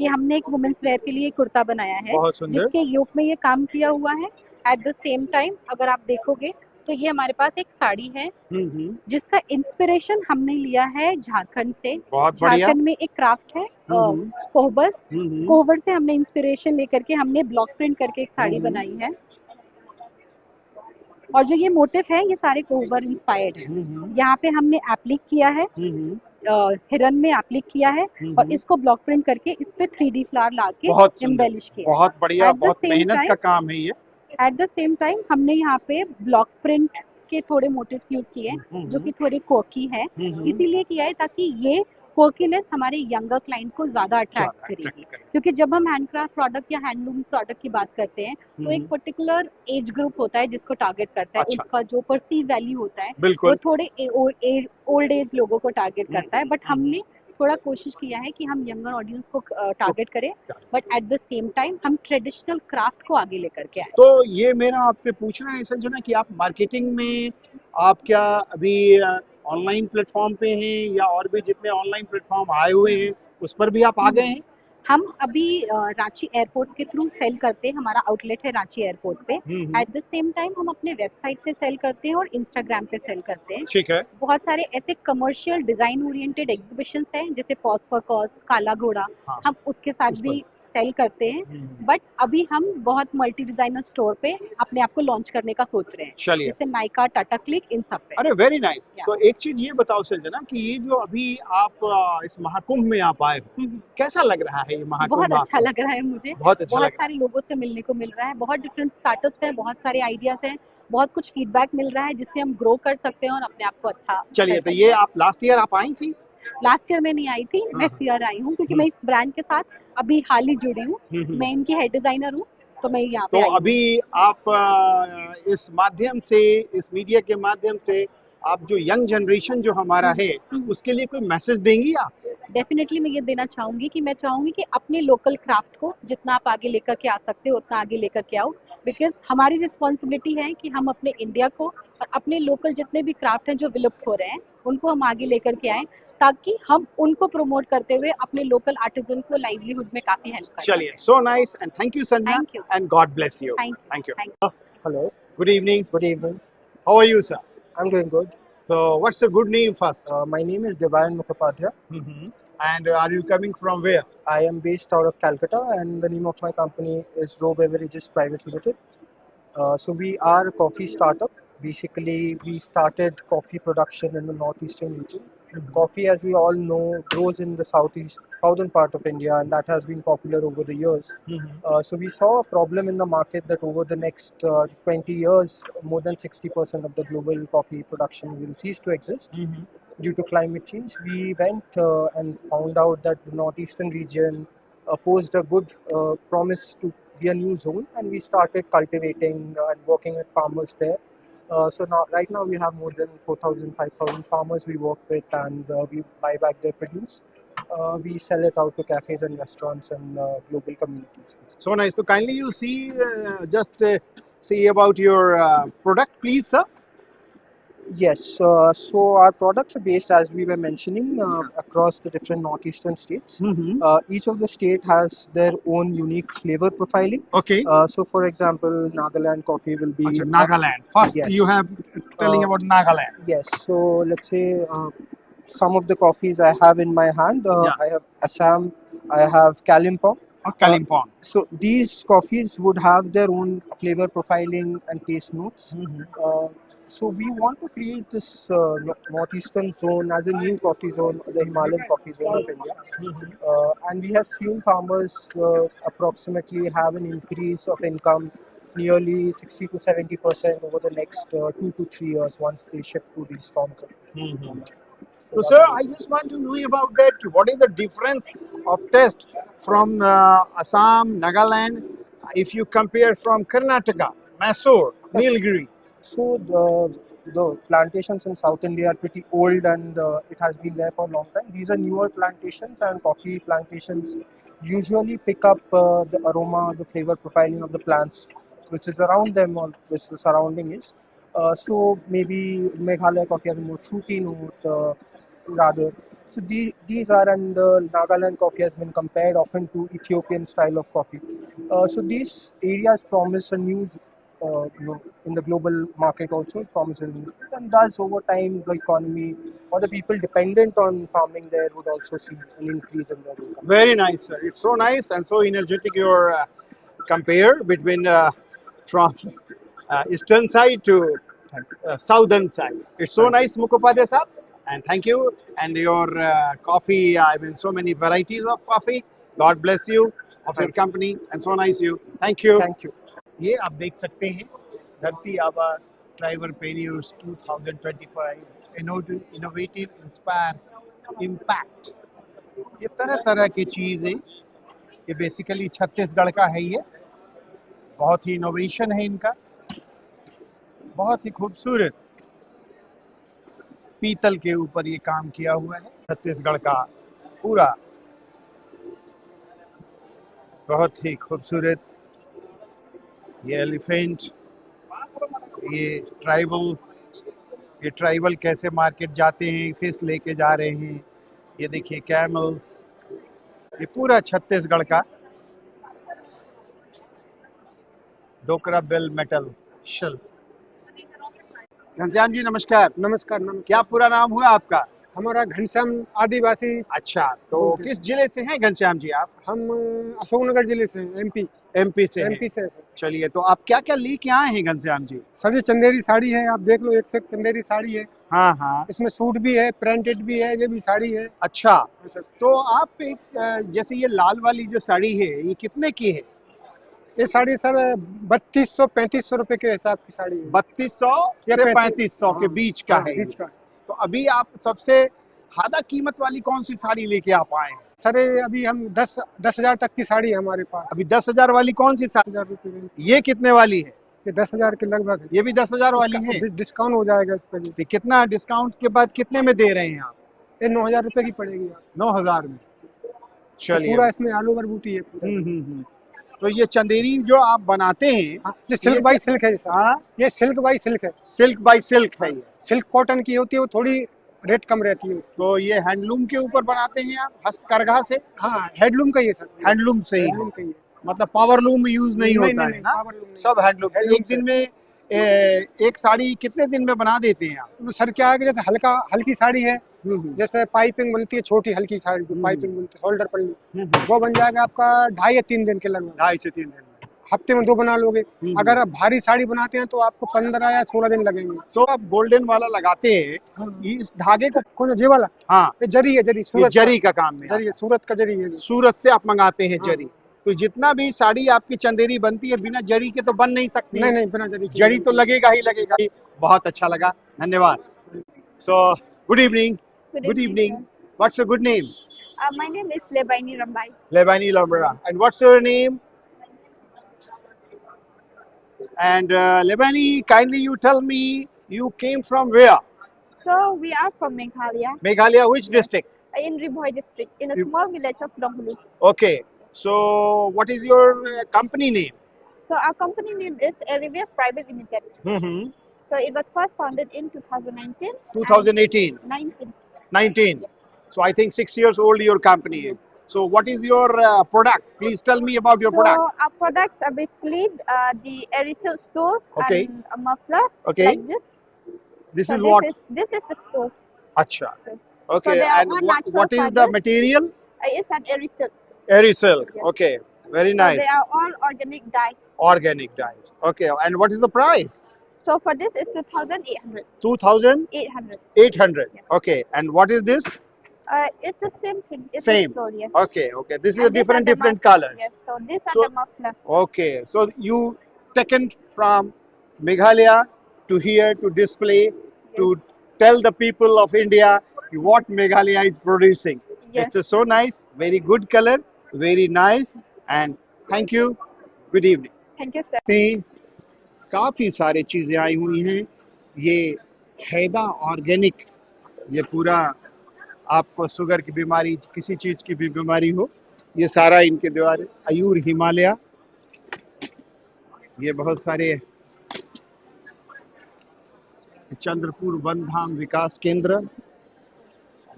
[SPEAKER 12] ये हमने एक वुमेन्स वेयर के लिए कुर्ता बनाया है, जिसके योक में ये काम किया हुआ है। एट द सेम टाइम अगर आप देखोगे तो ये हमारे पास एक साड़ी है जिसका इंस्पिरेशन हमने लिया है झारखंड से। झारखंड में एक क्राफ्ट है कोहबर से हमने इंस्पिरेशन लेकर के हमने ब्लॉक प्रिंट करके एक साड़ी बनाई है। और जो ये मोटिव है ये सारे कोबर इंस्पायर्ड है। यहाँ पे हमने एप्लिक किया है, हिरन में एप्लिक किया है और इसको ब्लॉक प्रिंट करके इस पे 3D फ्लावर लाके एम्बेलिश किया।
[SPEAKER 2] बहुत बढ़िया, बहुत मेहनत का काम है ये।
[SPEAKER 12] एट द सेम टाइम हमने यहाँ पे ब्लॉक प्रिंट के थोड़े मोटिव्स यूज किए जो कि थोड़े कोकी है, इसीलिए किया है ताकि ये कोकीनेस हमारे यंगर क्लाइंट को ज्यादा अट्रैक्ट करेगी। क्योंकि जब हम हैंडक्राफ्ट प्रोडक्ट या हैंडलूम प्रोडक्ट की बात करते हैं तो एक पर्टिकुलर एज ग्रुप होता है जिसको टारगेट करता है। उनका जो परसीव वैल्यू होता है वो थोड़े ओल्ड एज लोगों को टारगेट करता है, बट हमने थोड़ा कोशिश किया है कि हम यंगर ऑडियंस को टारगेट करें, but at the same time हम ट्रेडिशनल क्राफ्ट को आगे लेकर के आए।
[SPEAKER 2] तो ये मेरा आपसे पूछना है संजना कि आप मार्केटिंग में आप क्या अभी ऑनलाइन प्लेटफॉर्म पे हैं या और भी जितने ऑनलाइन प्लेटफॉर्म आए हुए हैं उस पर भी आप आ गए हैं?
[SPEAKER 12] हम अभी रांची एयरपोर्ट के थ्रू सेल करते हैं, हमारा आउटलेट है रांची एयरपोर्ट पे। एट द सेम टाइम हम अपने वेबसाइट से सेल करते हैं और इंस्टाग्राम पे सेल करते हैं।
[SPEAKER 2] ठीक है।
[SPEAKER 12] बहुत सारे ऐसे कमर्शियल डिजाइन ओरिएंटेड एग्जीबिशंस हैं जैसे पॉज फॉर कॉज, काला घोड़ा, हम उसके साथ भी सेल करते हैं। बट अभी हम बहुत मल्टी डिजाइनर स्टोर पे अपने आप को लॉन्च करने का सोच रहे हैं, जैसे नाइका, टाटा क्लिक, इन सब पे।
[SPEAKER 2] अरे वेरी नाइस। तो एक चीज ये बताओ संजना कि ये जो अभी आप इस महाकुंभ में आप आए हो, कैसा लग रहा है ये महाकुंभ?
[SPEAKER 12] बहुत अच्छा लग रहा है मुझे,
[SPEAKER 2] बहुत
[SPEAKER 12] सारे लोगों से मिलने को मिल रहा है, बहुत डिफरेंट स्टार्टअप्स हैं, बहुत सारे आइडियाज हैं, बहुत कुछ फीडबैक मिल रहा है जिससे हम ग्रो कर सकते हैं और अपने आप को अच्छा।
[SPEAKER 2] चलिए, तो ये आप लास्ट ईयर आप आई थी?
[SPEAKER 12] लास्ट ईयर में नहीं आई थी, मैं इस ईयर आई हूँ क्योंकि मैं इस ब्रांड के साथ अभी हाल ही जुड़ी हूँ। मैं इनकी हेड डिजाइनर हूँ, तो मैं यहाँ पे
[SPEAKER 2] तो अभी आप इस माध्यम से, इस मीडिया के माध्यम से आप जो यंग जनरेशन जो हमारा है उसके लिए कोई मैसेज देंगी आप?
[SPEAKER 12] डेफिनेटली मैं ये देना चाहूंगी कि मैं चाहूंगी कि अपने लोकल क्राफ्ट को जितना आप आगे लेकर के आ सकते हो उतना आगे लेकर के आओ, बिकॉज हमारी रिस्पॉन्सिबिलिटी है कि हम अपने इंडिया को और अपने लोकल जितने भी क्राफ्ट हैं जो विलुप्त हो रहे हैं उनको हम आगे लेकर के आए, ताकि हम उनको प्रमोट करते हुए अपने लोकल आर्टिजन को लाइवलीहुड में काफी हेल्प करें।
[SPEAKER 2] चलिए, so nice and thank you Sanjana and God bless you. Thank you.
[SPEAKER 13] Hello.
[SPEAKER 2] Good evening.
[SPEAKER 13] Good evening.
[SPEAKER 2] How are you, sir?
[SPEAKER 13] I'm doing good.
[SPEAKER 2] So, what's your good name first?
[SPEAKER 13] My name is Devayan Mukhopadhyay.
[SPEAKER 2] And are you coming from where?
[SPEAKER 13] I am based out of Calcutta, and the name of my company is Row Beverages Private Limited. So we are a coffee startup. Basically, we started coffee production in the northeastern region. Coffee, as we all know, grows in the southern part of India, and that has been popular over the years. So we saw a problem in the market that over the next 20 years, more than 60% of the global coffee production will cease to exist due to climate change. We went and found out that the northeastern region posed a good promise to be a new zone, and we started cultivating and working with farmers there. So now, right now, we have more than 4,000, 5,000 farmers we work with, and we buy back their produce. We sell it out to cafes and restaurants and global communities.
[SPEAKER 2] So nice. So kindly you see, say about your product, please, sir.
[SPEAKER 13] Yes. So our products are based, as we were mentioning, across the different northeastern states. Each of the state has their own unique flavor profiling.
[SPEAKER 2] Okay.
[SPEAKER 13] So, for example, Nagaland coffee will be
[SPEAKER 2] Nagaland. First,
[SPEAKER 13] yes.
[SPEAKER 2] you have telling about Nagaland.
[SPEAKER 13] Yes. So let's say some of the coffees I have in my hand. I have Assam. I have Kalimpong.
[SPEAKER 2] Kalimpong.
[SPEAKER 13] So these coffees would have their own flavor profiling and taste notes. So we want to create this northeastern zone as a new coffee zone, the Himalayan coffee zone of India. And we have seen farmers approximately have an increase of income nearly 60 to 70% over the next 2 to 3 years once they shift to these forms of.
[SPEAKER 2] So, sir, I just want to know about that. What is the difference of taste from Assam, Nagaland, if you compare from Karnataka, Mysore, Nilgiri?
[SPEAKER 13] So the plantations in South India are pretty old, and it has been there for a long time. These are newer plantations, and coffee plantations usually pick up the aroma, the flavor profiling of the plants which is around them, or which the surrounding is. So maybe Meghalaya coffee has a more fruity note, rather. So these are, and Nagaland coffee has been compared often to Ethiopian style of coffee. So these areas promise a new in the global market also, promises, and thus over time the economy or the people dependent on farming there would also see an increase in their income.
[SPEAKER 2] Very nice, sir. It's so nice and so energetic your compare between from
[SPEAKER 16] eastern side to southern side. It's so nice, Mukhopadhyay sir, and thank you. And your coffee, I mean, so many varieties of coffee. God bless you of your company, and so nice you. Thank you.
[SPEAKER 13] Thank you.
[SPEAKER 16] ये आप देख सकते हैं धरती आबा Triber पेन्यूर्स 2025 innovative inspire impact. ये तरह तरह की चीज़ें, ये बेसिकली छत्तीसगढ़ का है। ये बहुत ही इनोवेशन है इनका, बहुत ही खूबसूरत पीतल के ऊपर ये काम किया हुआ है। छत्तीसगढ़ का पूरा बहुत ही खूबसूरत ये एलिफेंट, ये ट्राइबल कैसे मार्केट जाते हैं, फिश लेके जा रहे हैं। ये देखिए कैमल्स, ये पूरा छत्तीसगढ़ का डोकरा बेल मेटल शिल्प। घनश्याम जी नमस्कार।
[SPEAKER 7] नमस्कार। नमस्कार।
[SPEAKER 16] क्या पूरा नाम हुआ आपका?
[SPEAKER 7] हमारा घनश्याम आदिवासी।
[SPEAKER 16] अच्छा, तो किस जिले से हैं घनश्याम जी आप?
[SPEAKER 7] हम अशोकनगर जिले से, एमपी से।
[SPEAKER 16] एमपी से। चलिए, तो आप क्या क्या लेके आए हैं घनश्याम जी?
[SPEAKER 7] सर ये चंदेरी साड़ी है, आप देख लो, एक से चंदेरी साड़ी है।
[SPEAKER 16] हाँ हाँ,
[SPEAKER 7] इसमें सूट भी है, प्रिंटेड भी है, ये भी साड़ी है।
[SPEAKER 16] अच्छा, तो आप एक जैसे ये लाल वाली जो साड़ी है, ये कितने की है?
[SPEAKER 7] ये साड़ी सर 3200-3500 रुपए के हिसाब की साड़ी है।
[SPEAKER 16] 3200 से 3500 के बीच का है। तो अभी आप सबसे ज्यादा कीमत वाली कौन सी साड़ी लेके आप आए हैं?
[SPEAKER 7] सर अभी हम 10,000 तक की साड़ी है हमारे पास।
[SPEAKER 16] अभी 10,000 वाली कौन सी साड़ी?
[SPEAKER 7] 10,000 रुपए।
[SPEAKER 16] ये कितने वाली है?
[SPEAKER 7] ये 10,000 के लगभग है।
[SPEAKER 16] ये भी 10,000 वाली है।
[SPEAKER 7] डिस्काउंट हो जाएगा इस पर।
[SPEAKER 16] तो कितना डिस्काउंट के बाद कितने में दे रहे हैं आप?
[SPEAKER 7] ये 9,000 रुपए की पड़ेगी।
[SPEAKER 16] 9,000 में। चलिए,
[SPEAKER 7] पूरा इसमें ऑल ओवर बूटी है।
[SPEAKER 16] तो ये चंदेरी जो आप बनाते हैं,
[SPEAKER 7] ये सिल्क बाई सिल्क है। ये सिल्क बाई सिल्क है।
[SPEAKER 16] सिल्क बाई सिल्क है। ये
[SPEAKER 7] सिल्क कॉटन की होती है, वो थोड़ी रेट कम रहती है।
[SPEAKER 16] तो ये हैंडलूम के ऊपर बनाते हैं आप, हस्तकरघा से?
[SPEAKER 7] हाँ, हैंडलूम का ही है सर।
[SPEAKER 16] हैंडलूम से ही, मतलब पावर लूम यूज नहीं होता है ना, सब हैंडलूम। एक दिन में एक साड़ी कितने दिन में बना देते हैं आप?
[SPEAKER 7] तो सर क्या है कि जैसे हल्की साड़ी है, जैसे पाइपिंग बनती है, छोटी हल्की साड़ी जो पाइपिंग बनती है, शोल्डर पल्ली, वो बन जाएगा आपका 2.5 या 3 दिन के लगभग।
[SPEAKER 16] 2.5 से 3 दिन,
[SPEAKER 7] हफ्ते में 2 बना लोगे। अगर आप भारी साड़ी बनाते हैं तो आपको 15 या 16 दिन लगेंगे।
[SPEAKER 16] तो आप गोल्डन वाला लगाते हैं, इस धागे को
[SPEAKER 7] कौन ये वाला?
[SPEAKER 16] हाँ,
[SPEAKER 7] ये जरी है, जरी सूरत
[SPEAKER 16] जरी का काम है।
[SPEAKER 7] जरी, सूरत का जरी है।
[SPEAKER 16] सूरत से आप मंगाते हैं जरी। तो जितना भी साड़ी आपकी चंदेरी बनती है, बिना जरी के तो बन नहीं सकती।
[SPEAKER 7] नहीं, बिना जरी।
[SPEAKER 16] जरी तो लगेगा ही लगेगा। बहुत अच्छा लगा, धन्यवाद। So good evening. Good evening. What's your good name?
[SPEAKER 14] My name is Lebaini Rambai.
[SPEAKER 16] Lebaini Rambai. And what's your name? And Lebaini, kindly you tell me, you came from where?
[SPEAKER 14] So we are from Meghalaya.
[SPEAKER 16] Meghalaya, which district?
[SPEAKER 14] In Ribhoi district, in a small village of Donghulu.
[SPEAKER 16] Okay. So what is your company name?
[SPEAKER 14] So our company name is Arivia Private Limited. So it was first founded in 2019.
[SPEAKER 16] 2018. 19. So I think 6 years old your company is. So what is your product? Please tell me about your product.
[SPEAKER 14] So our products are basically the Airicil stool and a muffler like this.
[SPEAKER 16] This is what?
[SPEAKER 14] This is the stool.
[SPEAKER 16] Acha. Okay. And what is the material?
[SPEAKER 14] It's an Airicil.
[SPEAKER 16] Airicil. Okay. Very nice.
[SPEAKER 14] So they are all organic dye.
[SPEAKER 16] Organic dyes. Okay. And what is the price?
[SPEAKER 14] So for this it's 2,800.
[SPEAKER 16] 2,800. 800. Yes. Okay. And what is this?
[SPEAKER 14] It's the same thing. It's
[SPEAKER 16] same.
[SPEAKER 14] Stool, yes.
[SPEAKER 16] Okay. Okay. This is a different color.
[SPEAKER 14] Yes. So this and the muffler.
[SPEAKER 16] Okay. So you taken from Meghalaya to here to display to tell the people of India what Meghalaya is producing.
[SPEAKER 14] Yes.
[SPEAKER 16] It's so nice. Very good color. Very nice. And thank you. Good evening.
[SPEAKER 14] Thank you, sir.
[SPEAKER 16] काफ़ी सारी चीज़ें आई हुई हैं। ये हैदा organic, ये पूरा आपको sugar की बीमारी, किसी चीज़ की भी बीमारी हो, ये सारा इनके द्वारा। आयुर हिमालय, ये बहुत सारे चंद्रपुर वन धाम विकास केंद्र,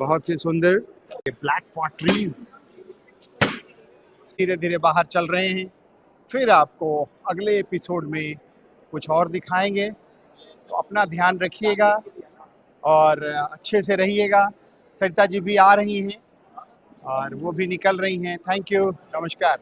[SPEAKER 16] बहुत ही सुंदर। ये ब्लैक पॉटरीज धीरे धीरे बाहर चल रहे हैं। फिर आपको अगले एपिसोड में कुछ और दिखाएंगे। तो अपना ध्यान रखिएगा और अच्छे से रहिएगा। सरिता जी भी आ रही हैं और वो भी निकल रही हैं। थैंक यू, नमस्कार।